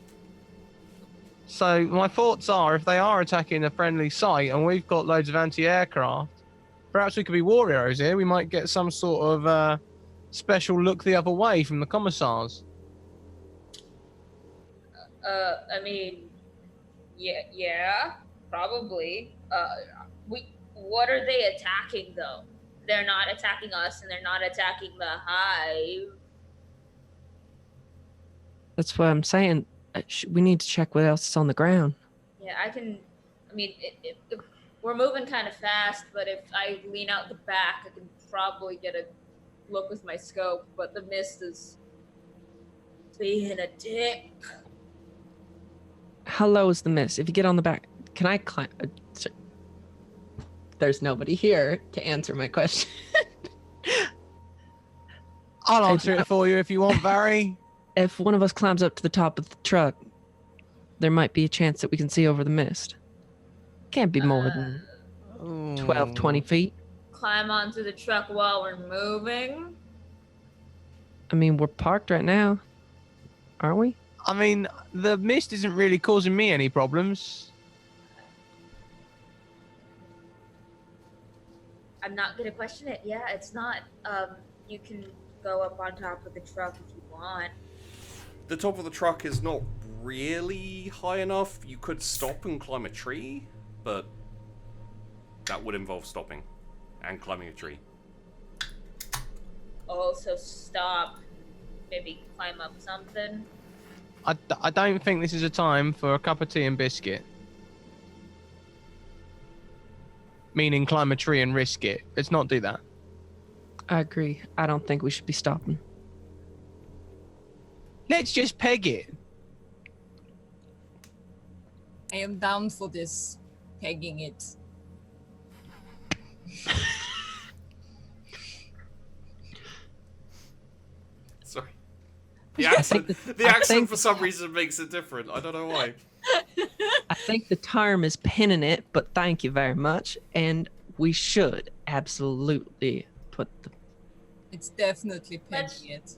so my thoughts are, if they are attacking a friendly site and we've got loads of anti-aircraft, perhaps we could be war heroes here. We might get some sort of special look the other way from the commissars. I mean, yeah, probably. What are they attacking though? They're not attacking us, and they're not attacking the hive. That's what I'm saying. We need to check what else is on the ground. Yeah, I can. I mean, we're moving kind of fast, but if I lean out the back, I can probably get a look with my scope. But the mist is being a dick. How low is the mist? If you get on the back, can I climb? There's nobody here to answer my question. I'll answer it for you if you want, Barry. If one of us climbs up to the top of the truck, there might be a chance that we can see over the mist. Can't be more than 12, 20 feet. Climb onto the truck while we're moving. I mean, we're parked right now, aren't we? I mean, the mist isn't really causing me any problems. I'm not gonna question it. Yeah, it's not. You can go up on top of the truck if you want. The top of the truck is not really high enough. You could stop and climb a tree, but that would involve stopping and climbing a tree. Also stop. Maybe climb up something. I don't think this is a time for a cup of tea and biscuit. Meaning climb a tree and risk it. Let's not do that. I agree. I don't think we should be stopping. Let's just peg it. I am down for this. Pegging it. Sorry. The accent, the I accent think- for some reason makes it different. I don't know why. I think the term is pinning it, but thank you very much. And we should absolutely put the... It's definitely pegging it.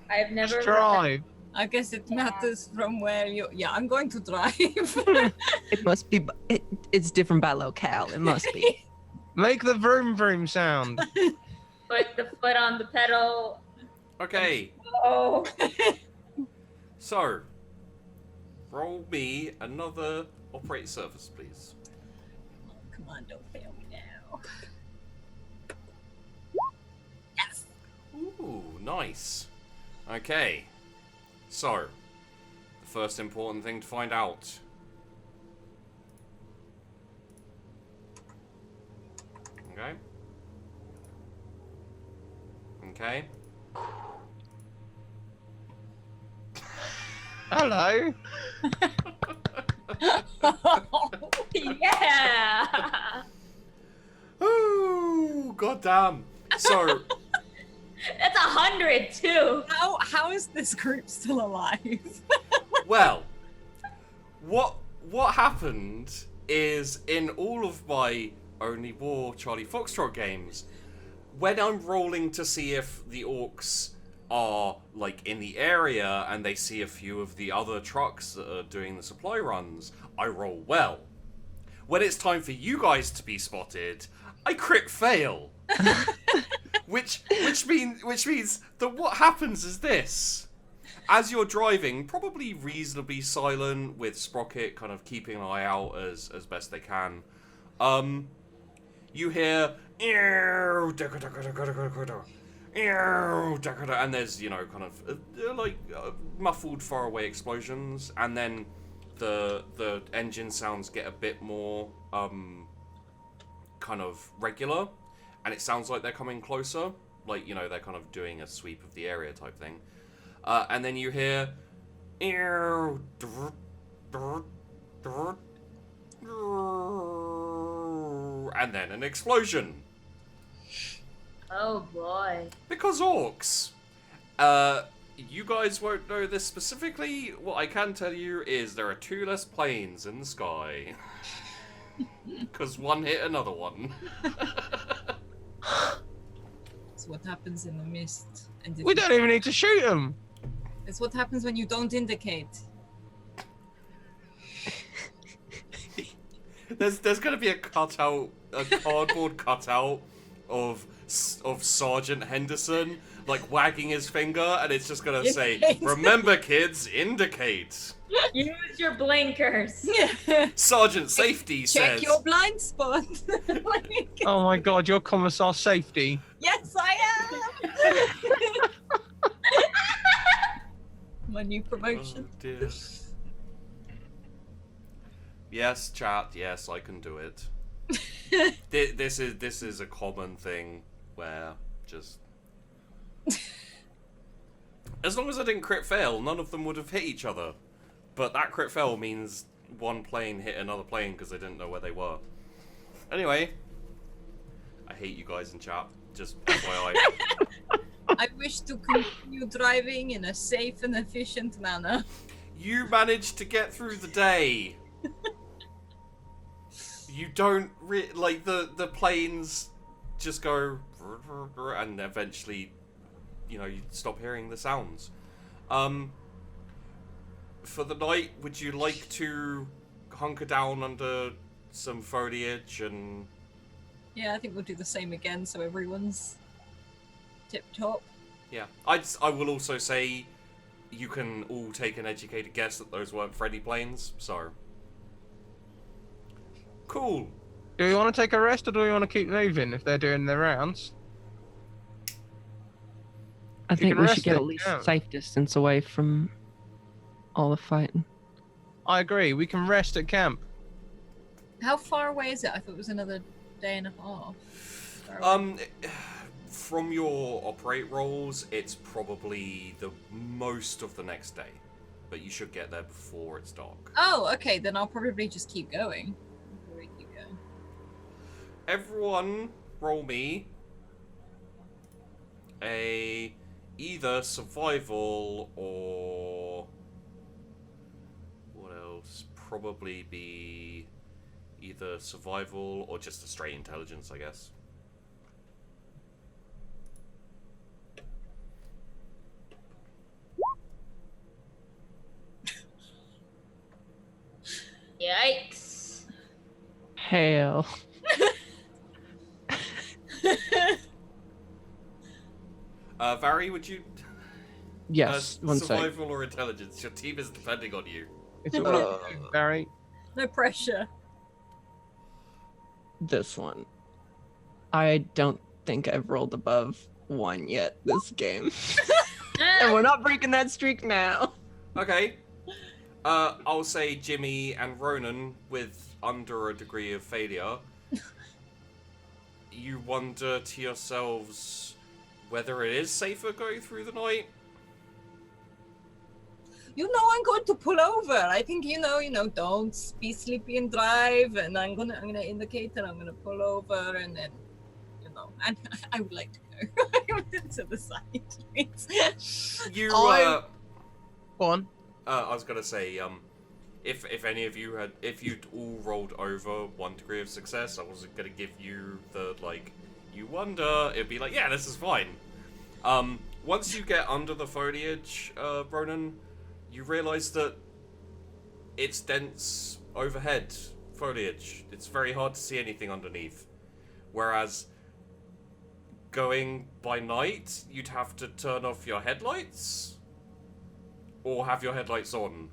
I've never. Just drive. I guess it matters from where you. Yeah, I'm going to drive. It must be... It's different by locale. It must be. Make the vroom vroom sound. Put the foot on the pedal. Okay, Oh. so roll me another operate surface, please. Come on, don't fail me now. Yes. Ooh, nice. Okay, so the first important thing to find out. Okay. Okay. Hello. Yeah. Ooh, goddamn. So, That's 100 too. How is this group still alive? well, what happened is in all of my Only War Charlie Foxtrot games, when I'm rolling to see if the orcs are like in the area and they see a few of the other trucks that are doing the supply runs, I roll well. When it's time for you guys to be spotted, I crit fail. which means that what happens is this. As you're driving, probably reasonably silent, with Sprockett kind of keeping an eye out as best they can, you hear and there's, you know, kind of muffled faraway explosions, and then the engine sounds get a bit more kind of regular, and it sounds like they're coming closer, like, you know, they're kind of doing a sweep of the area type thing. And then you hear, and then an explosion. Oh boy. Because orcs. You guys won't know this specifically. What I can tell you is there are 2 less planes in the sky. Because one hit another one. It's what happens in the mist. And We don't even need to shoot them. It's what happens when you don't indicate. There's gonna be a cardboard cutout of Sergeant Henderson, like wagging his finger, and it's just gonna say, "Remember, kids, indicate." Use your blinkers. Sergeant Safety Check says. your blind spot. Oh my god, you're Commissar Safety. Yes, I am. My new promotion. Oh, dear. Yes, chat. Yes, I can do it. This is a common thing where just as long as I didn't crit fail, none of them would have hit each other. But that crit fail means one plane hit another plane because they didn't know where they were. Anyway, I hate you guys in chat. Just FYI. I wish to continue driving in a safe and efficient manner. You managed to get through the day. You don't like the planes just go and eventually, you know, you stop hearing the sounds. For the night, would you like to hunker down under some foliage and? Yeah, I think we'll do the same again, so everyone's tip-top. Yeah, I will also say you can all take an educated guess that those weren't Freddy planes, so. Cool. Do we want to take a rest or do we want to keep moving if they're doing their rounds? I think can we rest should get it, at least yeah. a safe distance away from all the fighting. I agree, we can rest at camp. How far away is it? I thought it was another day and a half. From your operate rolls, it's probably the most of the next day, but you should get there before it's dark. Oh, okay, then I'll probably just keep going. Everyone, roll me a either survival or what else? Probably be either survival or just a straight intelligence, I guess. Yikes. Hail. Vari, would you? Yes, one sec. Survival or intelligence? Your team is depending on you. It's all up to you, Barry. No pressure. This one. I don't think I've rolled above 1 yet this game. And we're not breaking that streak now. Okay. I'll say Jimmy and Ronan with under a degree of failure. You wonder to yourselves whether it is safer going through the night. You know I'm going to pull over. I think you know, don't be sleepy and drive, and I'm gonna indicate and I'm gonna pull over, and then, and I would like to go to the side. You Go on. I was gonna say, if any of you if you'd all rolled over 1 degree of success, I wasn't gonna give you the you wonder. It'd be like, yeah, this is fine. Once you get under the foliage, Ronan, you realise that it's dense overhead foliage. It's very hard to see anything underneath. Whereas going by night, you'd have to turn off your headlights or have your headlights on.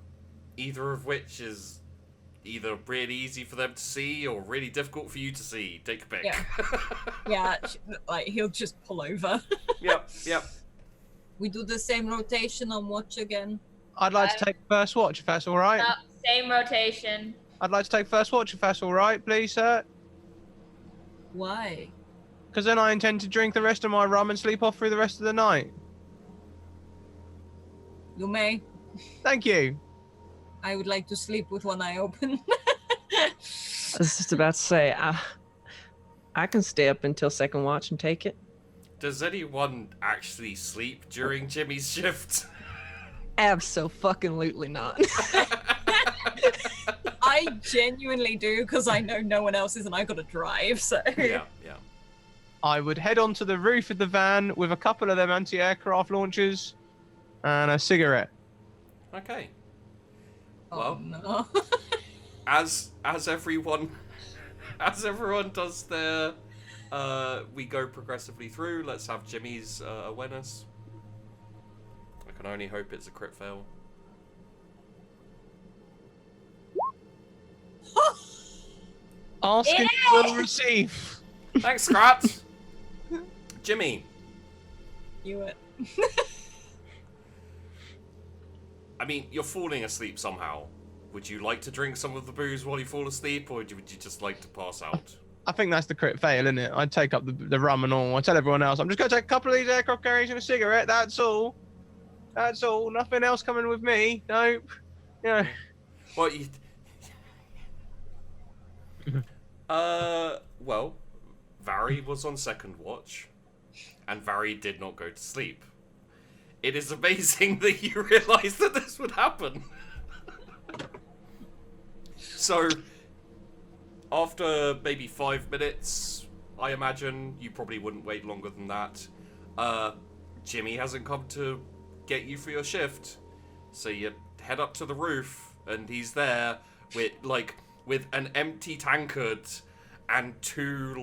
Either of which is either really easy for them to see or really difficult for you to see. Take a pick. Yeah, he'll just pull over. Yep. We do the same rotation on watch again. I'd like to take first watch if that's alright. Same rotation. I'd like to take first watch if that's all right, please, sir. Why? Because then I intend to drink the rest of my rum and sleep off through the rest of the night. You may. Thank you. I would like to sleep with one eye open. I was just about to say, I can stay up until second watch and take it. Does anyone actually sleep during Jimmy's shift? Abso-fucking-lutely not. I genuinely do, because I know no one else is and I gotta drive, so... Yeah. I would head onto the roof of the van with a couple of them anti-aircraft launchers and a cigarette. Okay. Oh, Well, no. as everyone does their, we go progressively through. Let's have Jimmy's awareness. I can only hope it's a crit fail. Ask and you will receive. Thanks, Scratt. Jimmy. You it. I mean, you're falling asleep somehow. Would you like to drink some of the booze while you fall asleep, or would you just like to pass out? I think that's the crit fail, isn't it? I'd take up the rum and all. I tell everyone else, I'm just going to take a couple of these aircraft carriers and a cigarette. That's all. That's all. Nothing else coming with me. Nope. Yeah. Well, you... well, Vari was on second watch, and Vari did not go to sleep. It is amazing that you realised that this would happen. So, after maybe 5 minutes, I imagine, you probably wouldn't wait longer than that, Jimmy hasn't come to get you for your shift, so you head up to the roof, and he's there with an empty tankard and 2,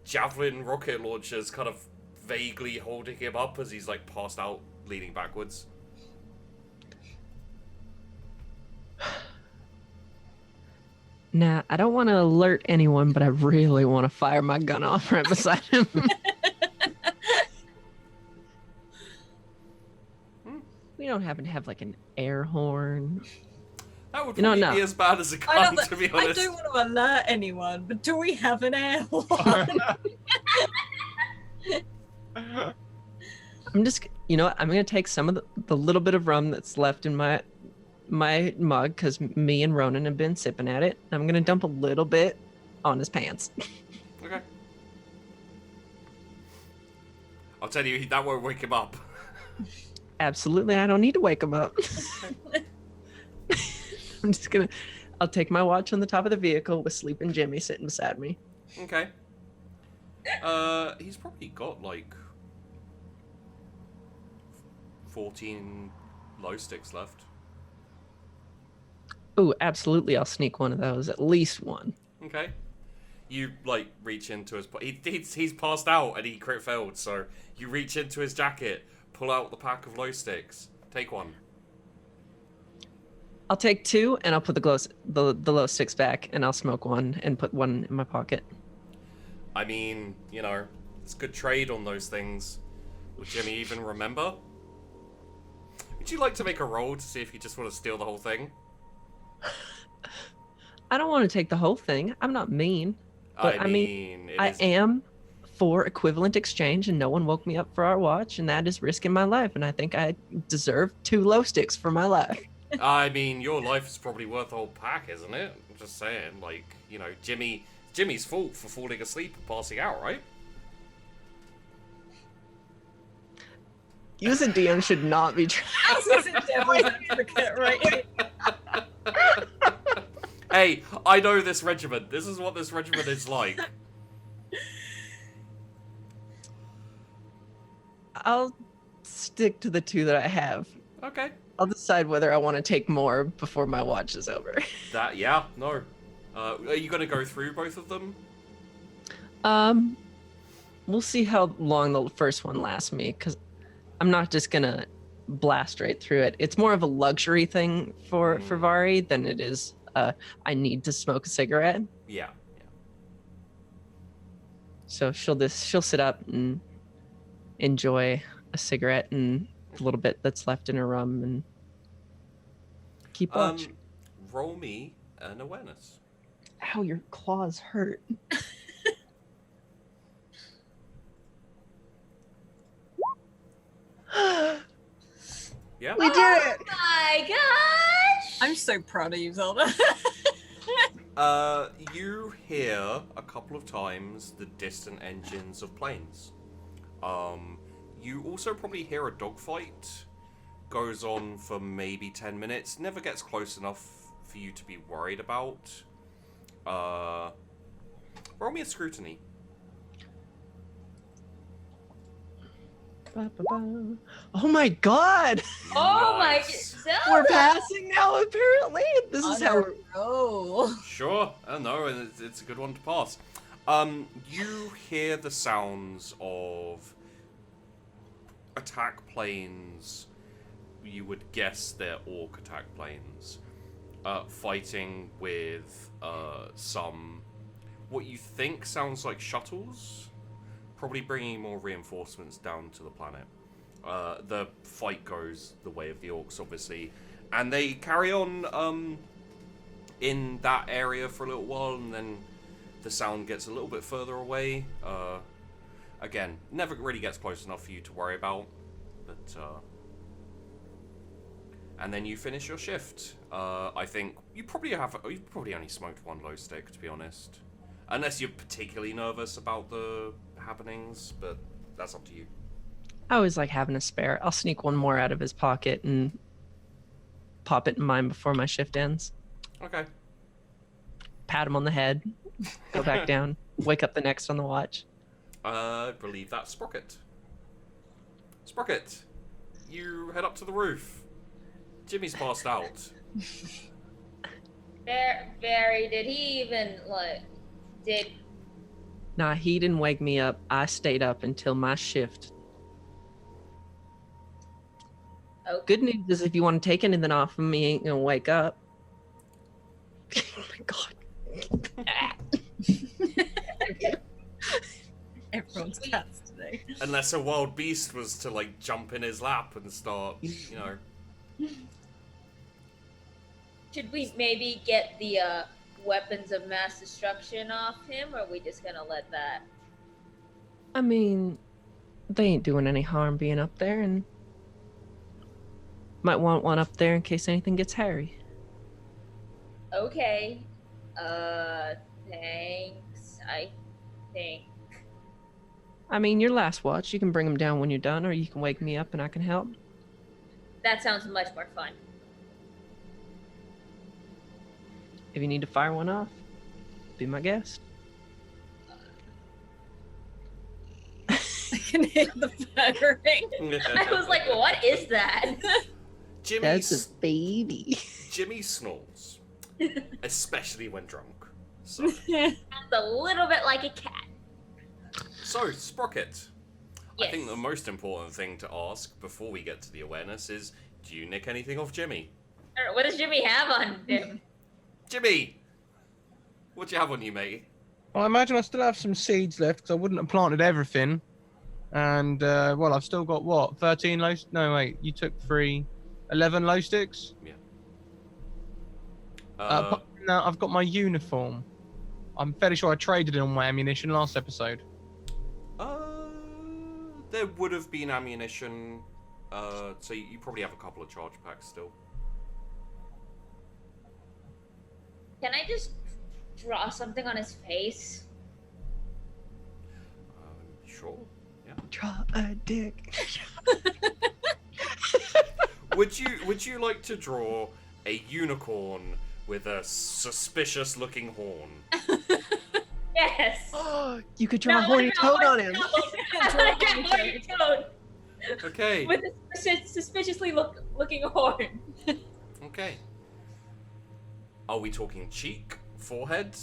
javelin rocket launchers kind of vaguely holding him up as he's, passed out, leaning backwards. Nah, I don't want to alert anyone, but I really want to fire my gun off right beside him. We don't happen to have, an air horn. That would probably no. be as bad as a gun, to be I honest. don't want to alert anyone, but do we have an air horn? I'm just, I'm going to take some of the little bit of rum that's left in my mug, because me and Ronan have been sipping at it. I'm going to dump a little bit on his pants. Okay. I'll tell you, that won't wake him up. Absolutely, I don't need to wake him up. I'm just going to, I'll take my watch on the top of the vehicle with sleeping Jimmy sitting beside me. Okay. He's probably got, 14 glow sticks left. Ooh, absolutely, I'll sneak one of those, at least one. Okay. You, reach into his... He's passed out and he crit failed, so you reach into his jacket, pull out the pack of glow sticks. Take one. I'll take 2, and I'll put the glow sticks back, and I'll smoke one and put one in my pocket. I mean, it's good trade on those things. Would Jimmy even remember? Would you like to make a roll to see if you just want to steal the whole thing? I don't want to take the whole thing. I'm not mean. But I am for equivalent exchange, and no one woke me up for our watch, and that is risking my life, and I think I deserve 2 glow sticks for my life. I mean, your life is probably worth a whole pack, isn't it? I'm just saying, Jimmy's fault for falling asleep and passing out, right? You as a DM should not be trying. This is devil's advocate, right? Hey, I know this regiment. This is what this regiment is like. I'll stick to the 2 that I have. Okay. I'll decide whether I want to take more before my watch is over. No. Are you going to go through both of them? We'll see how long the first one lasts me, because I'm not just going to blast right through it. It's more of a luxury thing for Vari than it is I need to smoke a cigarette. Yeah. So she'll sit up and enjoy a cigarette and a little bit that's left in her rum and keep watch. roll me an awareness. Ow, your claws hurt. Yeah. We did it! My gosh! I'm so proud of you, Zelda. You hear a couple of times the distant engines of planes. You also probably hear a dogfight. Goes on for maybe 10 minutes. Never gets close enough for you to be worried about. Roll me a scrutiny. Oh my god! Oh Nice. my Zelda! We're passing now, apparently. This is how we're... Oh. Sure, I don't know, and it's a good one to pass. You hear the sounds of attack planes. You would guess they're orc attack planes. Fighting with some, what you think sounds like shuttles. Probably bringing more reinforcements down to the planet. The fight goes the way of the orcs, obviously. And they carry on in that area for a little while, and then the sound gets a little bit further away. Again, never really gets close enough for you to worry about. But, and then you finish your shift. I think you probably only smoked one low stick, to be honest. Unless you're particularly nervous about the happenings, but that's up to you. I always like having a spare. I'll sneak one more out of his pocket and pop it in mine before my shift ends. Okay. Pat him on the head, go back down, wake up the next on the watch. I believe that's Sprockett. Sprockett, you head up to the roof. Jimmy's passed out. Vari, did he even, did... Nah, he didn't wake me up. I stayed up until my shift. Oh. Good news is if you want to take anything off of me, he ain't gonna wake up. Oh my god. Everyone's cats today. Unless a wild beast was to, jump in his lap and start, Should we maybe get the, weapons of mass destruction off him, or are we just gonna let that? I mean, they ain't doing any harm being up there, and might want one up there in case anything gets hairy. Okay. Thanks, I think. I mean, your last watch, you can bring them down when you're done, or you can wake me up and I can help. That sounds much more fun. If you need to fire one off, be my guest. I can hear the firing. I was like, what is that? baby. Jimmy snores. Especially when drunk. So, Sounds a little bit like a cat. so Sprockett. Yes. I think the most important thing to ask before we get to the awareness is, do you nick anything off Jimmy? Or what does Jimmy have on him? Jimmy! What do you have on you, mate? Well, I imagine I still have some seeds left because I wouldn't have planted everything. And, well, I've still got, what, 13 low... No, wait, you took 11 low sticks? Yeah. Apart from that, I've got my uniform. I'm fairly sure I traded in on my ammunition last episode. There would have been ammunition, so you probably have a couple of charge packs still. Can I just draw something on his face? Sure, yeah. Draw a dick. Would you like to draw a unicorn with a suspicious-looking horn? Yes. You could draw a horny toad on him. Horny toad. Okay. With a suspiciously looking horn. Okay. Are we talking cheek, forehead?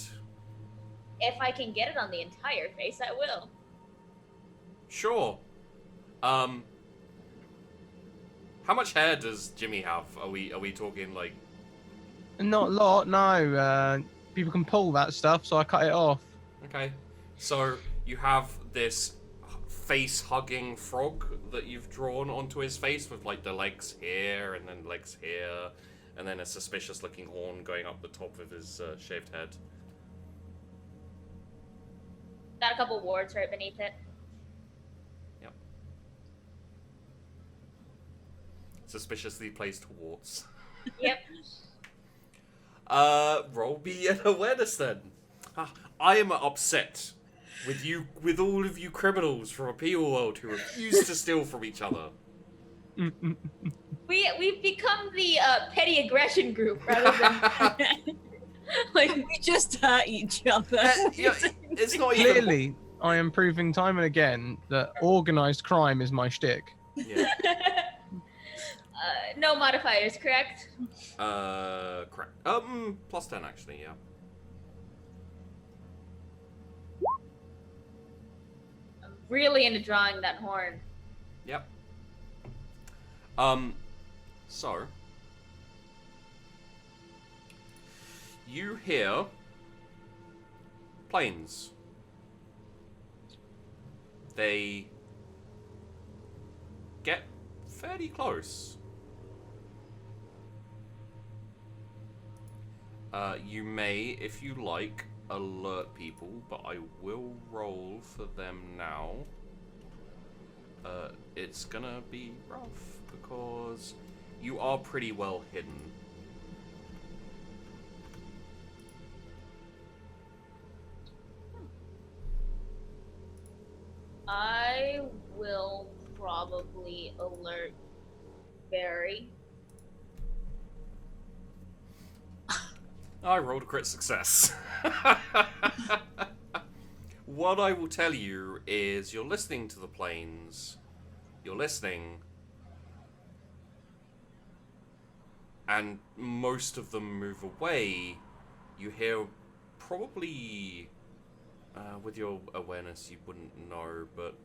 If I can get it on the entire face, I will. Sure. How much hair does Jimmy have? Are we talking like? Not a lot, no. People can pull that stuff, so I cut it off. Okay. So you have this face-hugging frog that you've drawn onto his face with the legs here and then legs here, and then a suspicious-looking horn going up the top of his shaved head. Got a couple wards right beneath it. Yep. Suspiciously placed warts. Yep. Roll me an awareness then. I am upset with you, with all of you criminals from Imperial World who refuse to steal from each other. We've become the petty aggression group rather than like We just hurt each other. Yeah, it's not even. Clearly, I am proving time and again that organized crime is my shtick. Yeah. no modifiers, correct? Correct. Plus 10 actually, yeah. I'm really into drawing that horn. Yep. So you hear planes. They get fairly close. You may, if you like, alert people, but I will roll for them now. It's gonna be rough because you are pretty well hidden. I will probably alert Vari. I rolled a crit success. What I will tell you is you're listening to the planes, you're listening, and most of them move away. You hear probably, with your awareness you wouldn't know, but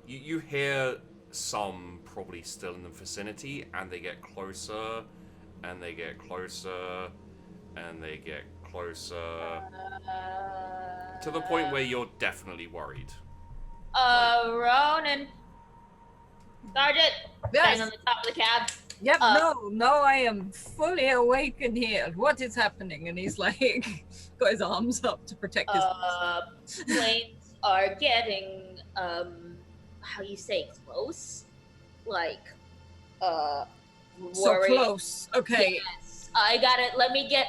you hear some probably still in the vicinity, and they get closer, and they get closer, and they get closer, to the point where you're definitely worried. Ronan. Sergeant. Yes. Standing on the top of the cab. Yep, no, I am fully awake in here. What is happening? And he's like, got his arms up to protect his Planes are getting, how you say, close? Like, So worried. close. Okay. Yes. I gotta, let me get,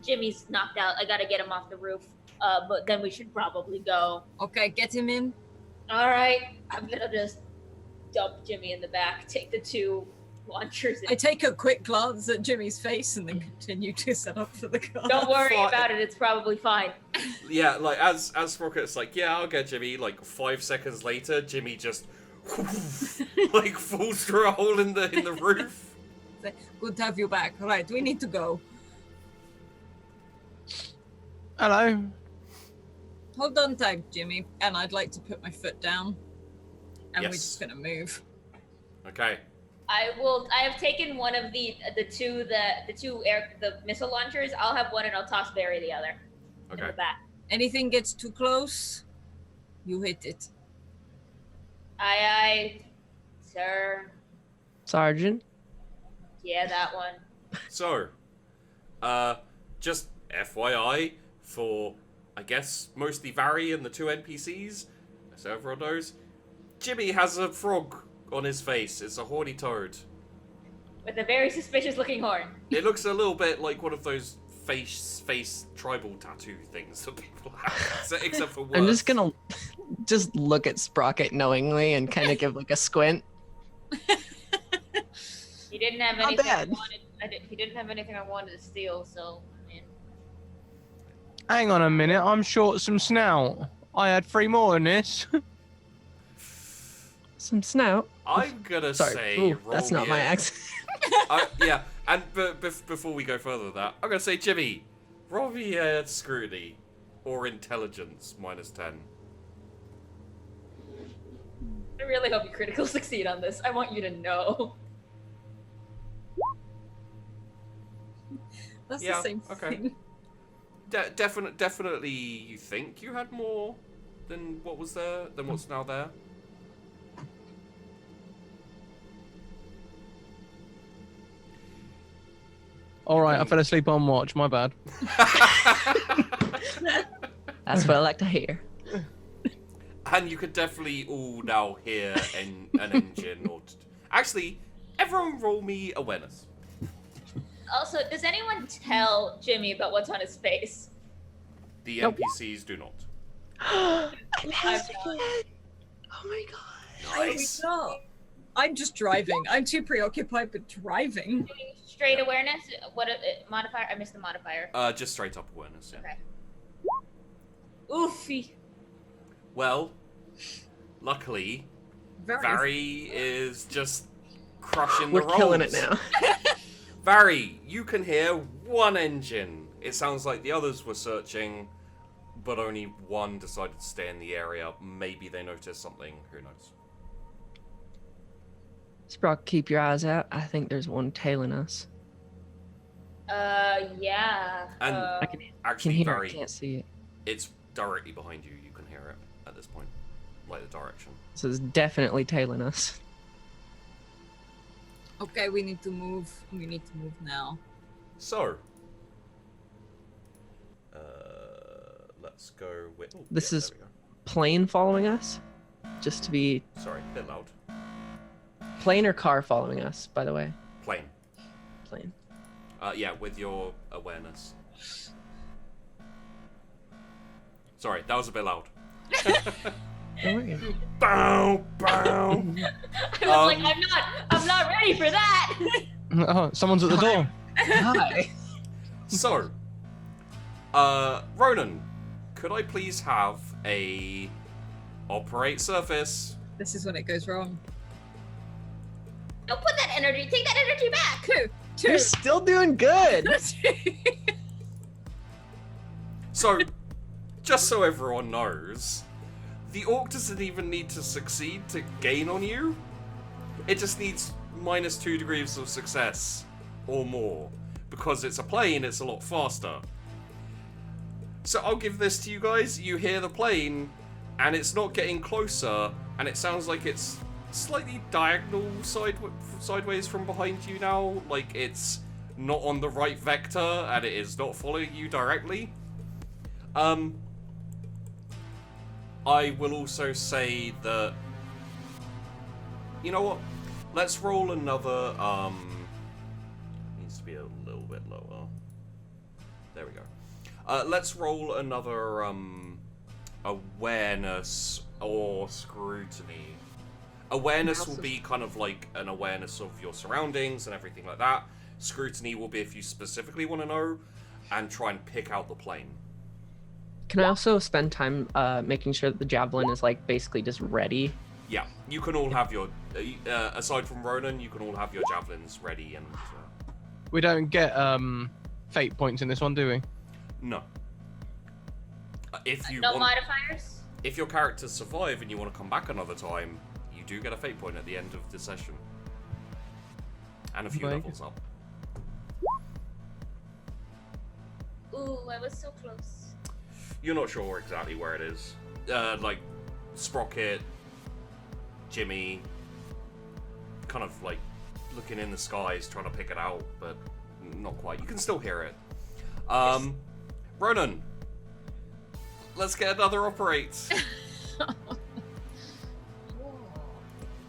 Jimmy's knocked out. I gotta get him off the roof. But then we should probably go. Okay, get him in. All right. I'm gonna just dump Jimmy in the back, take the two launchers. I take a quick glance at Jimmy's face and then continue to set up for the car. Don't worry Fine. about it. It's probably fine. Yeah, like as Sprocket's like, yeah, I'll get Jimmy. Like 5 seconds later, Jimmy just like falls through a hole in the roof. Good to have you back. Right, we need to go. Hello. Hold on tight, Jimmy. And I'd like to put my foot down. And we're Yes. just gonna move. Okay. I have taken one of the missile launchers. I'll have one and I'll toss Barry the other. In Okay. the back. Anything gets too close, you hit it. Aye, sir. Sergeant. Yeah, that one. So, just FYI for, I guess, mostly Vari and the 2 NPCs, so everyone knows, Jimmy has a frog on his face. It's a horny toad. With a very suspicious looking horn. It looks a little bit like one of those face tribal tattoo things that people have, except for worse. I'm just gonna just look at Sprockett knowingly and kind of give like a squint. He didn't have Not anything I bad. wanted. He didn't have anything I wanted to steal, so I mean. Hang on a minute, I'm short some snout. I had 3 more in this. Some snout. I'm gonna Sorry, say ooh, roll that's me not my a- accent. Yeah, and before we go further with that, I'm gonna say, Jimmy, roll me a scrutiny or intelligence -10. I really hope you critical succeed on this. I want you to know. That's Yeah, the same okay. thing. Definitely, you think you had more than what was there, than what's now there. All right, I fell asleep on watch. My bad. That's what I like to hear. And you could definitely all now hear an engine. Actually, everyone roll me awareness. Also, does anyone tell Jimmy about what's on his face? The Nope. NPCs do not. Oh my god. Nice. I'm just driving. I'm too preoccupied with driving. Straight awareness? What modifier? I missed the modifier. Just straight up awareness, yeah. Okay. Oofy. Well, luckily, Very. Vari is just crushing We're the rolls. killing it now. Vari, you can hear one engine. It sounds like the others were searching, but only one decided to stay in the area. Maybe they noticed something. Who knows? Sprock, keep your eyes out. I think there's one tailing us. Yeah. And I can actually, hear it, I Vari, can't see it. it's directly behind you. You can hear it at this point, like the direction. So it's definitely tailing us. Okay, we need to move. We need to move now. So, let's go with. Oh, This yeah, is- there we go. Plane following us? Just to be Sorry, a bit loud. plane or car following us, by the way? Plane. Plane. Yeah, with your awareness. Sorry, that was a bit loud. Don't worry. Bow, bow. I was like, I'm not ready for that. Oh, someone's at the door. Hi. So, Ronan, could I please have a operate surface? This is when it goes wrong. Don't put that energy. Take that energy back. You're still doing good. So, just so everyone knows, the orc doesn't even need to succeed to gain on you. It just needs -2 degrees of success or more. Because it's a plane, it's a lot faster. So I'll give this to you guys. You hear the plane, and it's not getting closer, and it sounds like it's slightly diagonal sideways from behind you now. Like it's not on the right vector, and it is not following you directly. I will also say that, you know what? Let's roll another, needs to be a little bit lower. There we go. Let's roll another, awareness or scrutiny. Awareness will be kind of like an awareness of your surroundings and everything like that. Scrutiny will be if you specifically want to know and try and pick out the plane. Can I also spend time making sure that the javelin is like basically just ready? Yeah, you can all have your, aside from Ronan, you can all have your javelins ready and... We don't get fate points in this one, do we? No. If you No want, modifiers. if your characters survive and you want to come back another time, you do get a fate point at the end of the session. And a few Right. levels up. Ooh, I was so close. You're not sure exactly where it is. Like, Sprockett, Jimmy, kind of like looking in the skies trying to pick it out, but not quite. You can still hear it. Ronan, let's get another operate.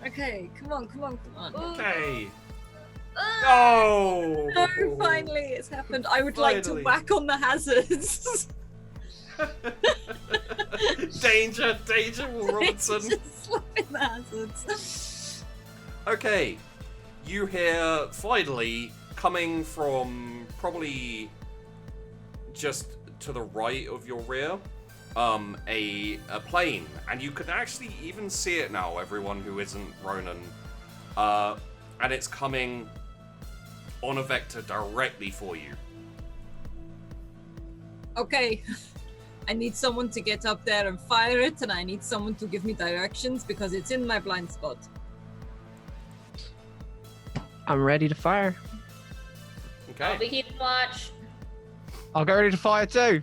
Okay, come on. Okay. Oh! No, finally, it's happened. I would like to Finally. whack on the hazards. Danger, Will Robinson. Just slap in the hazards. Okay, you hear finally coming from probably just to the right of your rear, a plane, and you can actually even see it now. Everyone who isn't Ronan, and it's coming on a vector directly for you. Okay, I need someone to get up there and fire it, and I need someone to give me directions because it's in my blind spot. I'm ready to fire. I'll Okay. be keeping watch. I'll get ready to fire too.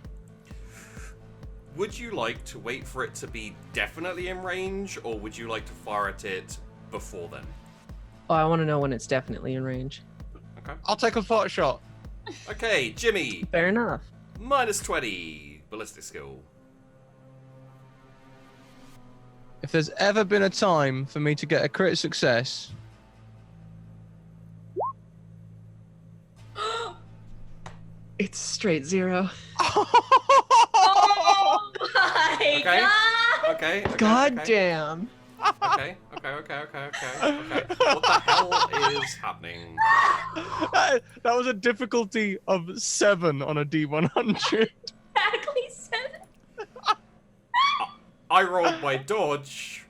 Would you like to wait for it to be definitely in range, or would you like to fire at it before then? Oh, I want to know when it's definitely in range. Okay. I'll take a pot shot. Okay, Jimmy. Fair enough. Minus 20 ballistic skill. If there's ever been a time for me to get a crit success, It's straight 0. Oh my Okay. god! Okay. God okay. damn. Okay. What the hell is happening? that was a difficulty of 7 on a D100. Exactly 7. I rolled my dodge,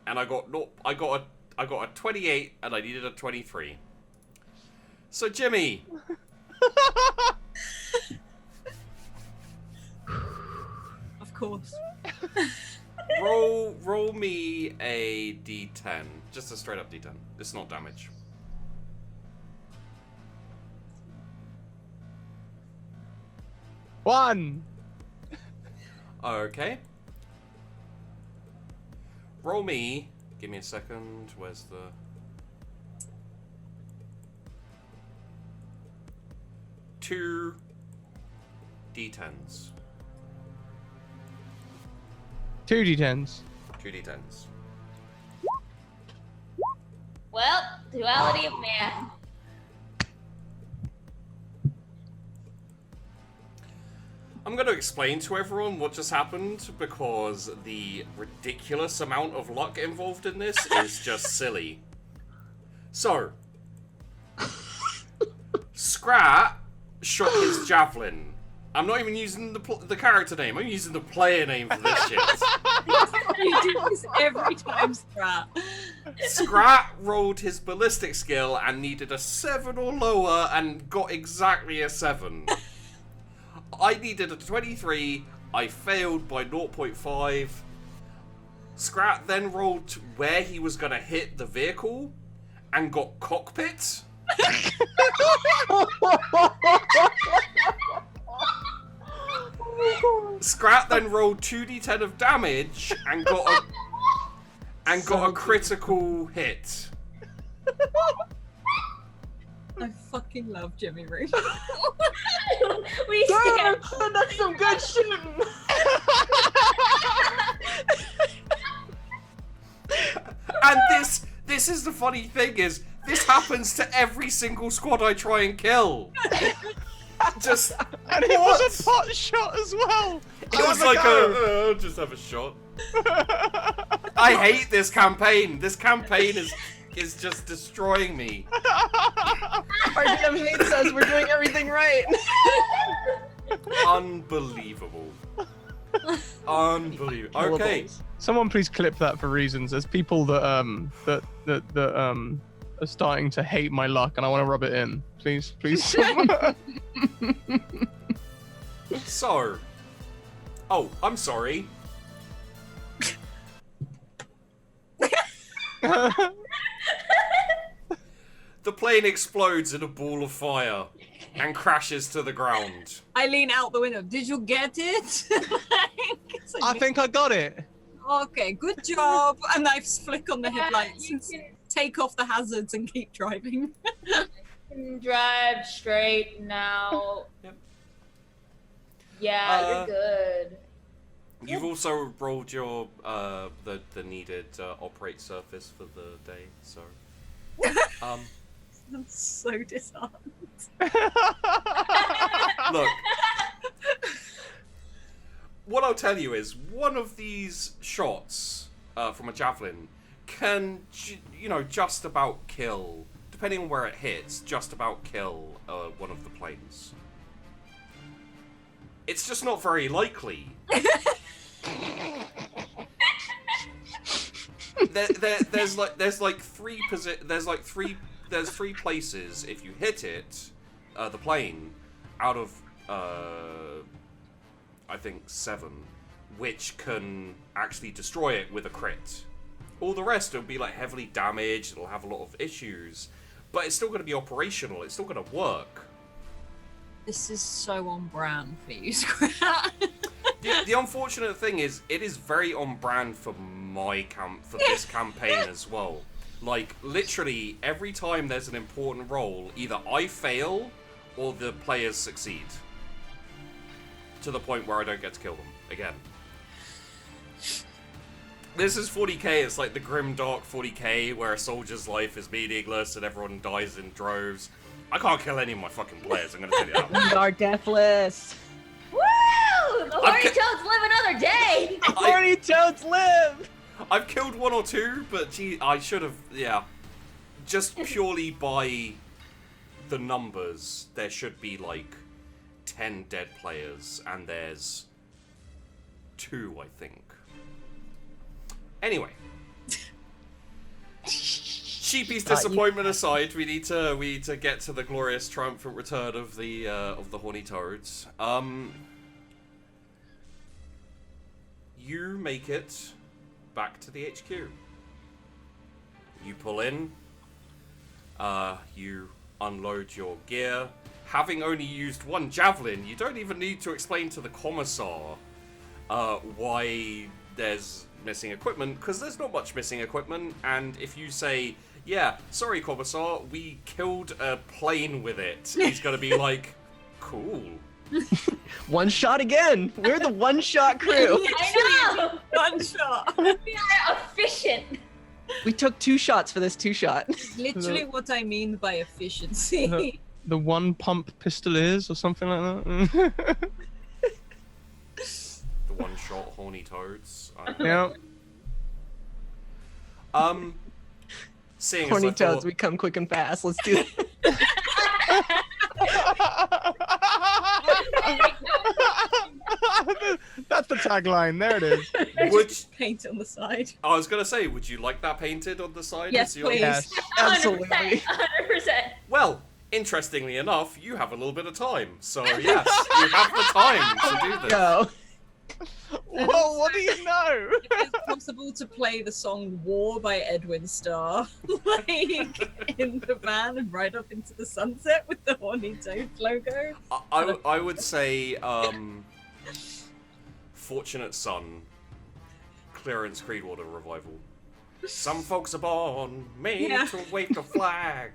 and I got a 28, and I needed a 23. So Jimmy. Of course. Roll me a D10. Just a straight up D10. It's not damage. One. Okay. Roll me. Give me a second. Where's the... Two D10s. 2 D10s. 2 D10s. Well, duality of man. I'm going to explain to everyone what just happened because the ridiculous amount of luck involved in this is just silly. So, Scratt shot his javelin. I'm not even using the character name, I'm using the player name for this shit. You do this every time, Scrat. Scratt rolled his ballistic skill and needed a 7 or lower and got exactly a 7. I needed a 23, I failed by 0.5. Scratt then rolled where he was going to hit the vehicle and got cockpit. Scratt then rolled 2d10 of damage and got a critical hit. I fucking love Jimmy Root. We stand. That's some good shooting. And this is the funny thing is this happens to every single squad I try and kill. Just And it was a pot shot as well. it was like just have a shot. I hate this campaign. This campaign is just destroying me. Our DM hates us. We're doing everything right. Unbelievable. Unbelievable. Okay. Someone please clip that for reasons. There's people that are starting to hate my luck, and I want to rub it in. Please. So. Oh, I'm sorry. The plane explodes in a ball of fire and crashes to the ground. I lean out the window. Did you get it? It's like, I think I got it. okay, good job. And I flick on the Yeah, headlights you and can- take off the hazards and keep driving. Drive straight now. Yep. Yeah, you're good. You've also rolled your the needed operate surface for the day, so I'm so disheartened. look. What I'll tell you is one of these shots from a javelin can just about kill, depending on where it hits, just about kill one of the planes. It's just not very likely. There's three places if you hit it, the plane, out of I think 7, which can actually destroy it with a crit. All the rest will be like heavily damaged. It'll have a lot of issues, but it's still going to be operational. It's still going to work. This is so on brand for you, Scrat. The unfortunate thing is, it is very on brand for this campaign as well. Like, literally, every time there's an important roll, either I fail, or the players succeed. To the point where I don't get to kill them again. This is 40k, it's like the grim dark 40k where a soldier's life is meaningless and everyone dies in droves. I can't kill any of my fucking players, I'm gonna tell you that. We are deathless. Woo! The horny toads live another day! Horny toads live! I've killed one or two, but gee, I should have, yeah. Just purely by the numbers, there should be like 10 dead players, and there's 2, I think. Anyway. Sheepy's disappointment aside, we need to get to the glorious triumphant return of the horny toads. You make it back to the HQ. You pull in. You unload your gear. Having only used 1 javelin, you don't even need to explain to the Commissar why there's missing equipment, because there's not much missing equipment, and if you say, yeah, sorry Commissar, we killed a plane with it, he's gonna be like, cool. One shot again! We're the one-shot crew! I know! One shot. We are efficient! We took 2 shots for this 2-shot. Literally what I mean by efficiency. The one pump pistoliers or something like that. The one-shot horny toads. Yeah. Seeing Horny as I toads, thought, we come quick and fast. Let's do it. That's the tagline. There it is. would Paint on the side. I was gonna say, would you like that painted on the side? Yes, as your- please. Yes. Absolutely. 100%. 100%. Well, interestingly enough, you have a little bit of time, so yes, you have the time to do this. Go. Whoa, what do you know? If it's possible to play the song War by Edwin Starr, like in the van and ride off into the sunset with the Horny Toad logo. I would say, Fortunate Son, Clearance Creedwater revival. Some folks are born made Yeah. to wave the flag.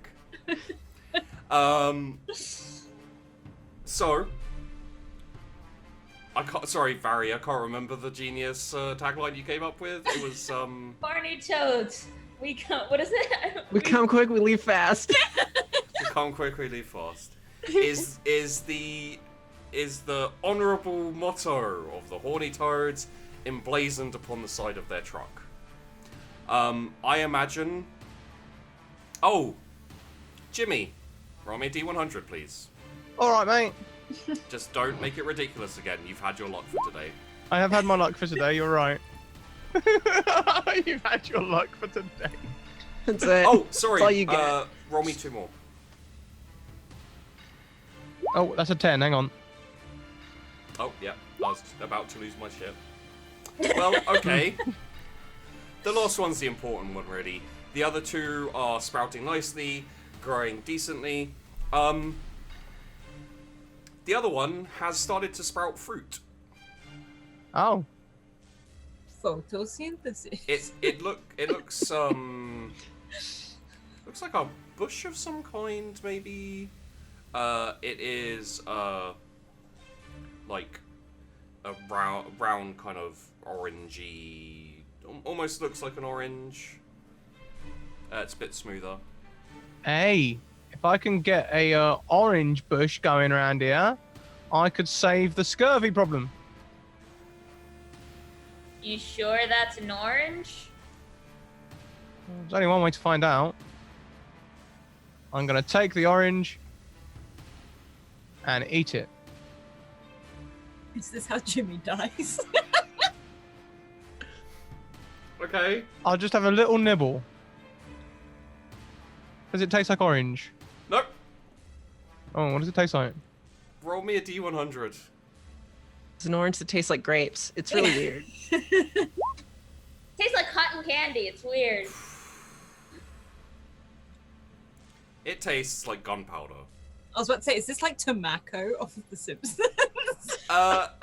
So, sorry, Vari, I can't remember the genius tagline you came up with. It was, Barney toads. We come. What is it? We come quick, we leave fast. to come quickly, leave fast. Is the honourable motto of the Horny Toads emblazoned upon the side of their truck. I imagine... Oh! Jimmy, roll me a D100, please. All right, mate. Just don't make it ridiculous again. You've had your luck for today. I have had my luck for today. You're right. You've had your luck for today. That's it. Oh, sorry. That's all you get. Roll me 2 more. Oh, that's a 10. Hang on. Oh, yeah. I was about to lose my shit. Well, okay. The last one's the important one, really. The other 2 are sprouting nicely, growing decently. The other one has started to sprout fruit. Oh. Photosynthesis. It looks looks like a bush of some kind, maybe. It is like a brown kind of orangey, almost looks like an orange. It's a bit smoother. Hey, if I can get a orange bush going around here, I could save the scurvy problem. You sure that's an orange? There's only one way to find out. I'm gonna take the orange and eat it. Is this how Jimmy dies? Okay. I'll just have a little nibble. Does it taste like orange? Nope. Oh, what does it taste like? Roll me a D100. It's an orange that tastes like grapes. It's really weird. Tastes like cotton candy. It's weird. It tastes like gunpowder. I was about to say, is this like Tomako off of The Simpsons? At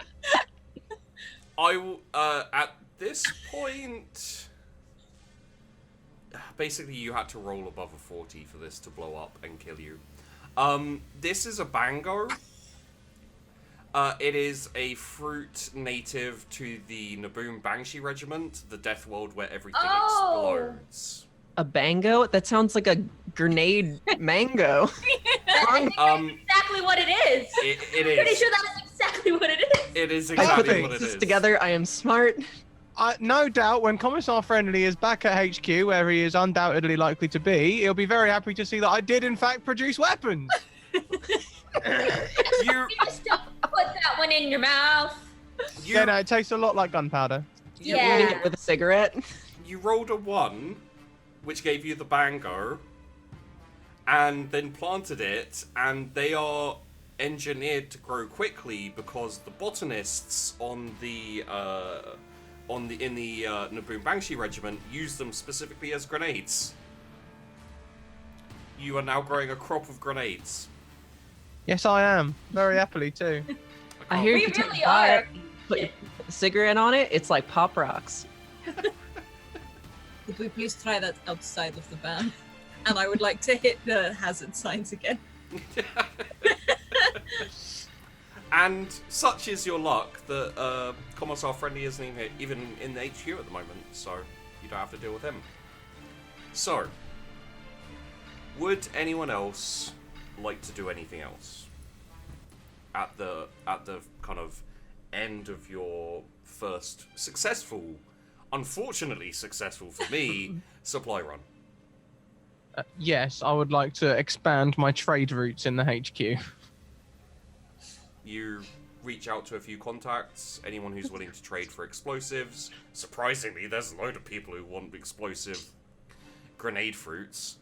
this point, basically you had to roll above a 40 for this to blow up and kill you. This is a bango. It is a fruit native to the Naboom Banshee Regiment, the Death World where everything explodes. A bango? That sounds like a grenade mango. Exactly what it is. It I'm pretty is. sure that's exactly what it is. It is I put exactly the what it pieces is. together. I am smart. No doubt when Commissar Friendly is back at HQ, where he is undoubtedly likely to be, he'll be very happy to see that I did in fact produce weapons. You, Just don't put that one in your mouth. Yeah, no, it tastes a lot like gunpowder. Yeah. Eating it with a cigarette. you rolled a 1, which gave you the bango, and then planted it, and they are engineered to grow quickly because the botanists in the Naboom Banshee Regiment use them specifically as grenades. You are now growing a crop of grenades. Yes, I am. Very happily, too. I hear We if you really take that, are. put a cigarette on it, it's like Pop Rocks. Could we please try that outside of the van? And I would like to hit the hazard signs again. And such is your luck that Commissar Friendly isn't even in the HQ at the moment, so you don't have to deal with him. So, would anyone else like to do anything else at the kind of end of your first successful, unfortunately successful for me, supply run? Yes, I would like to expand my trade routes in the HQ. You reach out to a few contacts, anyone who's willing to trade for explosives. Surprisingly, there's a load of people who want explosive grenade fruits.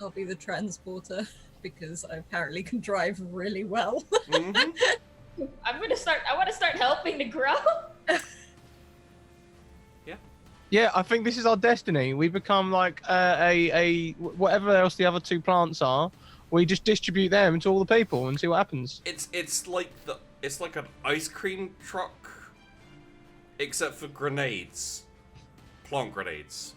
I'll be the transporter because I apparently can drive really well. Mm-hmm. I want to start helping to grow. Yeah, I think this is our destiny. We become like whatever else the other two plants are. We just distribute them to all the people and see what happens. It's like an ice cream truck, except for grenades, plant grenades.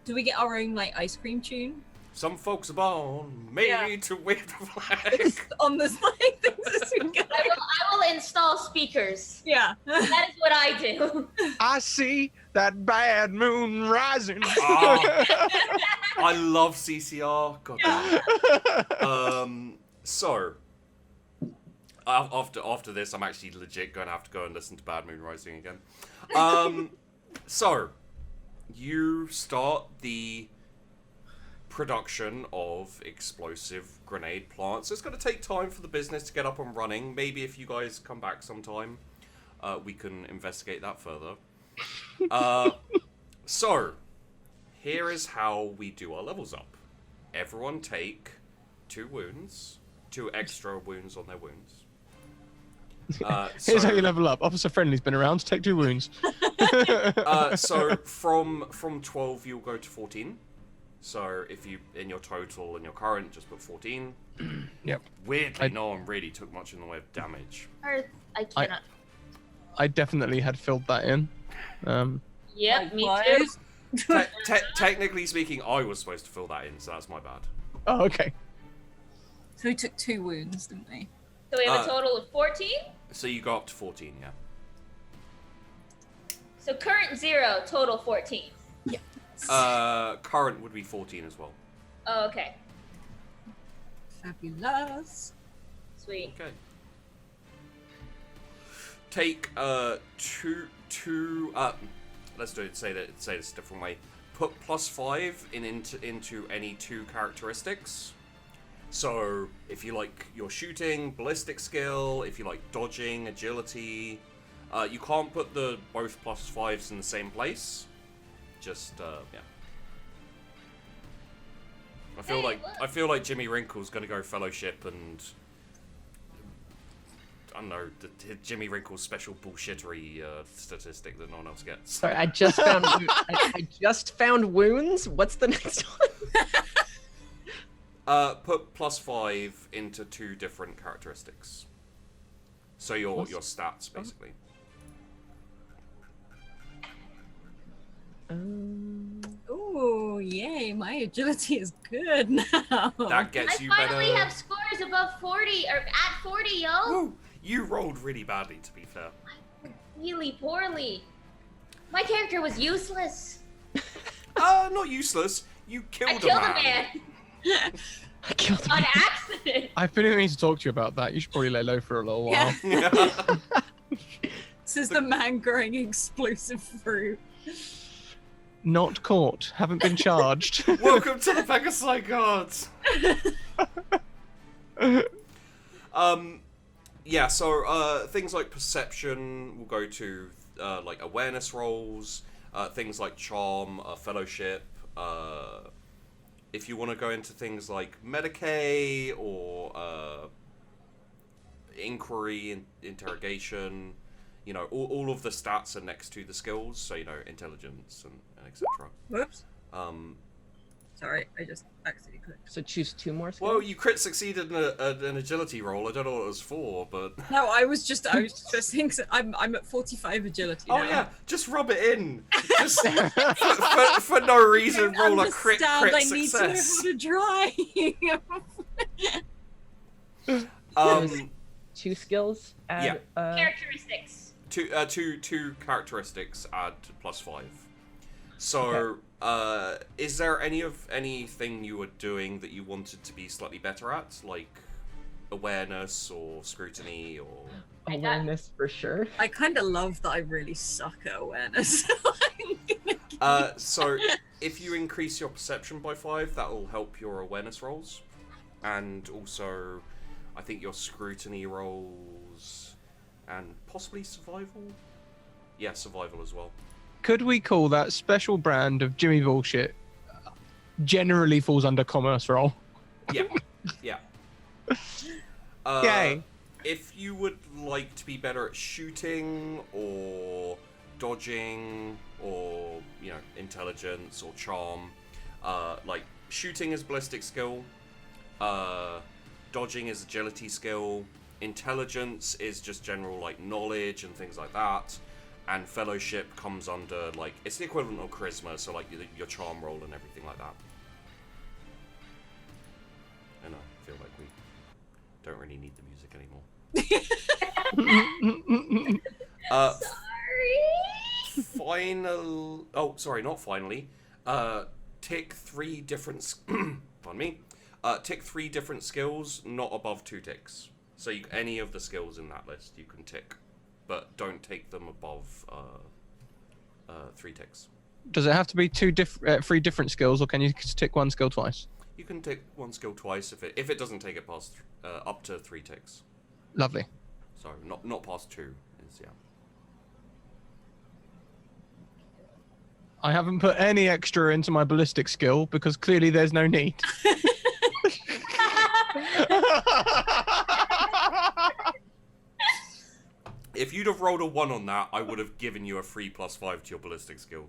Do we get our own like ice cream tune? Some folks are born made Yeah. to wave the flag. On the slide things as we go. I will install speakers. Yeah. That is what I do. I see that bad moon rising. Oh, I love CCR. God damn. So after this, I'm actually legit going to have to go and listen to Bad Moon Rising again. So you start the production of explosive grenade plants. It's going to take time for the business to get up and running. Maybe if you guys come back sometime, we can investigate that further. So, here is how we do our levels up. Everyone take 2 extra wounds on their wounds. Here's how you level up. Officer Friendly's been around to take 2 wounds. So from 12 you'll go to 14. So if you in your total and your current just put 14. Yep. Weirdly, no one really took much in the way of damage. I cannot. I definitely had filled that in. Yep, me Likewise. too. Technically speaking, I was supposed to fill that in, so that's my bad. Oh, okay. So we took 2 wounds, didn't we? So we have a total of 14. So you go up to 14, yeah. So current 0, total 14. Current would be 14 as well. Oh, okay. Fabulous. Sweet. Okay. Take two. Let's do it. Say this a different way. Put +5 into any 2 characteristics. So if you like your shooting, ballistic skill, if you like dodging, agility, you can't put both +5s in the same place. Just yeah. I feel like Jimmy Wrinkle's gonna go Fellowship and I don't know Jimmy Wrinkle's special bullshittery statistic that no one else gets. Sorry, I just found I just found wounds. What's the next one? Put +5 into 2 different characteristics. So your stats basically. Ooh. Oh, yay, my agility is good now. That gets I you finally better. have scores above 40 or at 40, yo. Woo! You rolled really badly, to be fair. Really poorly. My character was useless. Not useless. You I killed killed a a man. man I killed him. on accident. I've been meaning to talk to you about that. You should probably lay low for a little while. Yeah. This is the man growing explosive fruit. Not caught. Haven't been charged. Welcome to the Pegasi Guards. Yeah. So things like perception will go to like awareness rolls. Things like charm, fellowship. If you want to go into things like Medicaid or inquiry, interrogation, you know, all of the stats are next to the skills. So, you know, intelligence and etc. Whoops. Sorry, I just accidentally clicked. So choose 2 more skills? Well, you crit succeeded in an agility roll. I don't know what it was for, but... No, I was just thinking, I'm at 45 agility now. Oh yeah, just rub it in. Just for no reason, roll a crit I success. need to know how to drive. 2 skills. Add, Characteristics. Two characteristics add +5. So, is there anything you were doing that you wanted to be slightly better at, like awareness or scrutiny or? Awareness for sure. I kind of love that I really suck at awareness. So, if you increase your perception by 5, that will help your awareness rolls, and also, I think your scrutiny rolls, and possibly survival. Yeah, survival as well. Could we call that special brand of Jimmy bullshit generally falls under commerce roll? Yeah, yeah. Yay. If you would like to be better at shooting or dodging or, you know, intelligence or charm, like shooting is ballistic skill, dodging is agility skill, intelligence is just general like knowledge and things like that, and fellowship comes under like it's the equivalent of charisma, so like your charm roll and everything like that. And I feel like we don't really need the music anymore. Not finally. Tick 3 different. Pardon me. Tick 3 different skills, not above 2 ticks. So any of the skills in that list you can tick, but don't take them above 3 ticks. Does it have to be 3 different skills, or can you tick 1 skill twice? You can tick 1 skill twice if it doesn't take it past up to 3 ticks. Lovely. So not past 2 is yeah. I haven't put any extra into my ballistic skill because clearly there's no need. If you'd have rolled a 1 on that, I would have given you a 3 + 5 to your ballistic skill.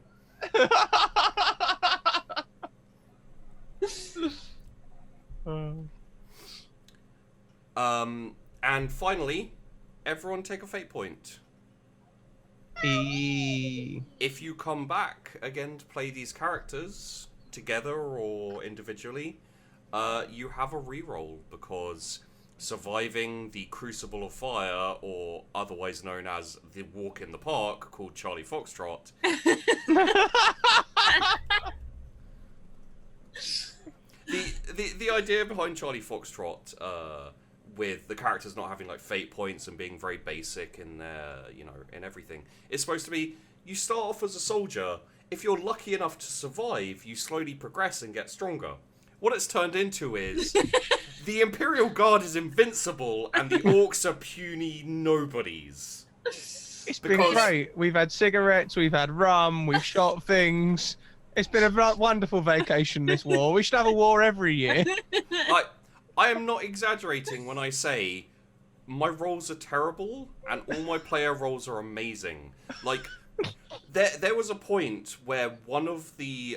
And finally, everyone take a fate point. If you come back again to play these characters together or individually, you have a reroll because surviving the Crucible of Fire, or otherwise known as the Walk in the Park, called Charlie Foxtrot. The idea behind Charlie Foxtrot, with the characters not having like fate points and being very basic in their, you know, in everything, is supposed to be you start off as a soldier. If you're lucky enough to survive, you slowly progress and get stronger. What it's turned into is the Imperial Guard is invincible and the orcs are puny nobodies. It's been great. We've had cigarettes, we've had rum, we've shot things. It's been a wonderful vacation, this war. We should have a war every year. I am not exaggerating when I say my rolls are terrible and all my player rolls are amazing. Like, there was a point where one of the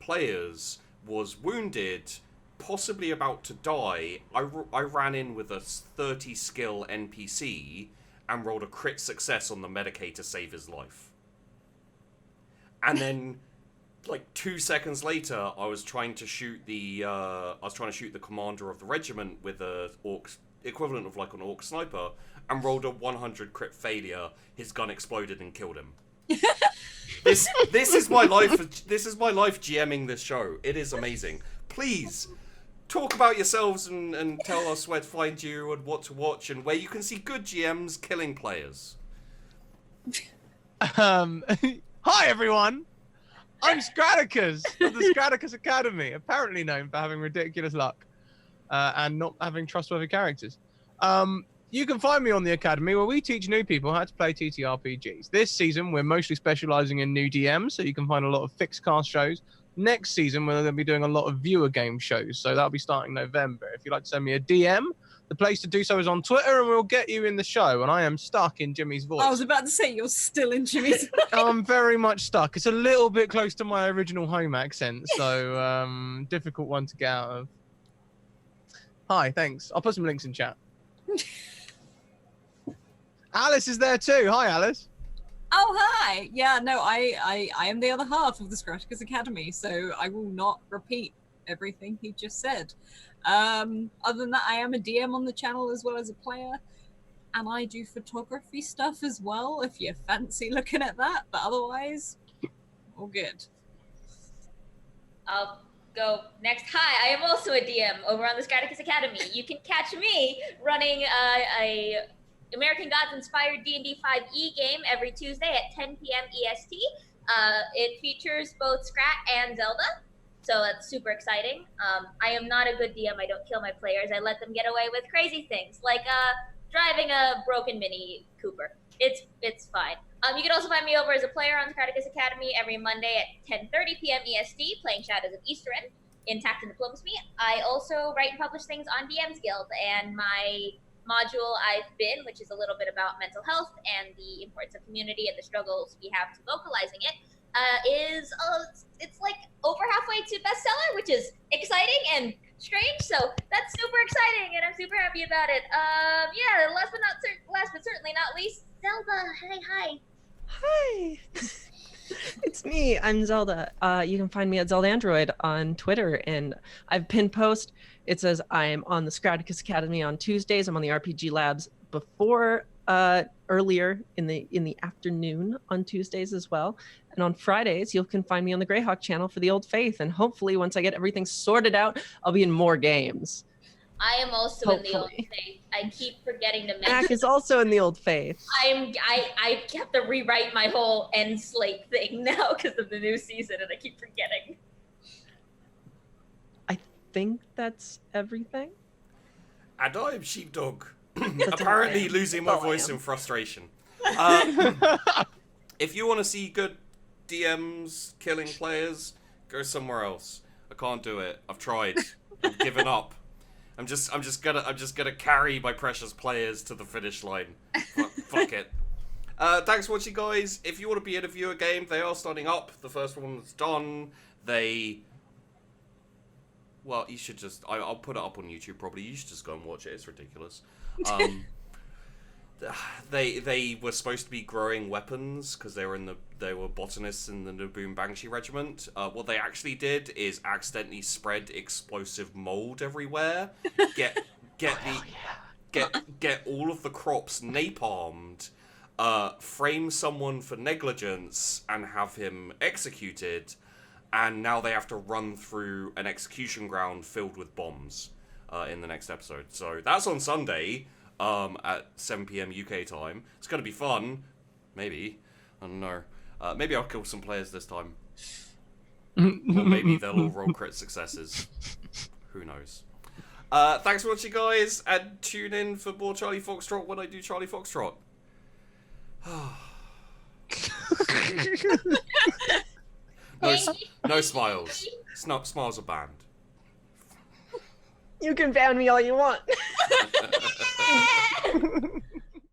players was wounded, possibly about to die. I ran in with a 30 skill NPC and rolled a crit success on the Medicaid to save his life. And then like 2 seconds later, I was trying to shoot the commander of the regiment with a orc equivalent of like an orc sniper, and rolled a 100 crit failure. His gun exploded and killed him. This is my life. This is my life GMing this show. It is amazing. Please talk about yourselves and tell us where to find you and what to watch and where you can see good GMs killing players. Hi everyone. I'm Scratticus of the Scratticus Academy, apparently known for having ridiculous luck and not having trustworthy characters. You can find me on the Academy where we teach new people how to play TTRPGs. This season, we're mostly specializing in new DMs, so you can find a lot of fixed cast shows. Next season, we're going to be doing a lot of viewer game shows, so that'll be starting November. If you'd like to send me a DM, the place to do so is on Twitter, and we'll get you in the show. And I am stuck in Jimmy's voice. I was about to say you're still in Jimmy's voice. I'm very much stuck. It's a little bit close to my original home accent, so difficult one to get out of. Hi, thanks. I'll put some links in chat. Alice is there too. Hi, Alice. Oh, hi. Yeah, no, I am the other half of the Scratticus Academy, so I will not repeat everything he just said. Other than that, I am a DM on the channel as well as a player, and I do photography stuff as well, if you fancy looking at that, but otherwise, all good. I'll go next. Hi, I am also a DM over on the Scratticus Academy. You can catch me running a American Gods-inspired D&D 5e game every Tuesday at 10 p.m. EST. It features both Scratt and Zelda, so that's super exciting. I am not a good DM. I don't kill my players. I let them get away with crazy things, like driving a broken Mini Cooper. It's fine. You can also find me over as a player on the Scratticus Academy every Monday at 10:30 p.m. EST, playing Shadows of Easterend in Tact and Diplomacy. I also write and publish things on DM's Guild, and my module I've been, which is a little bit about mental health and the importance of community and the struggles we have to vocalizing it, it's like over halfway to bestseller, which is exciting and strange. So that's super exciting, and I'm super happy about it. Yeah. Last but certainly not least, Zelda. Hi. Hi. It's me. I'm Zelda. You can find me at Zelda Android on Twitter, and I've pinned post. It says I'm on the Scratticus Academy on Tuesdays. I'm on the RPG Labs before earlier in the afternoon on Tuesdays as well. And on Fridays, you can find me on the Greyhawk channel for the Old Faith. And hopefully, once I get everything sorted out, I'll be in more games. I am also in the Old Faith. I keep forgetting to mention. Mac is also in the Old Faith. I have to rewrite my whole end slate thing now because of the new season, and I keep forgetting. I think that's everything. And I'm Sheepdog. Apparently losing my voice in frustration. If you want to see good DMs killing players, go somewhere else. I can't do it. I've tried. I've given up. I'm just gonna carry my precious players to the finish line. Fuck it. Thanks for watching, guys. If you want to be in a viewer game, they are starting up. The first one's done. Well, you should just... I'll put it up on YouTube, probably. You should just go and watch it. It's ridiculous. They were supposed to be growing weapons, because they were botanists in the Naboom Banshee Regiment. What they actually did is accidentally spread explosive mold everywhere. Get all of the crops napalmed, frame someone for negligence, and have him executed. And now they have to run through an execution ground filled with bombs in the next episode. So that's on Sunday at 7 p.m. UK time. It's going to be fun. Maybe. I don't know. Maybe I'll kill some players this time. Or maybe they'll all roll crit successes. Who knows. Thanks for watching, guys. And tune in for more Charlie Foxtrot when I do Charlie Foxtrot. No smiles. Smiles are banned. You can ban me all you want.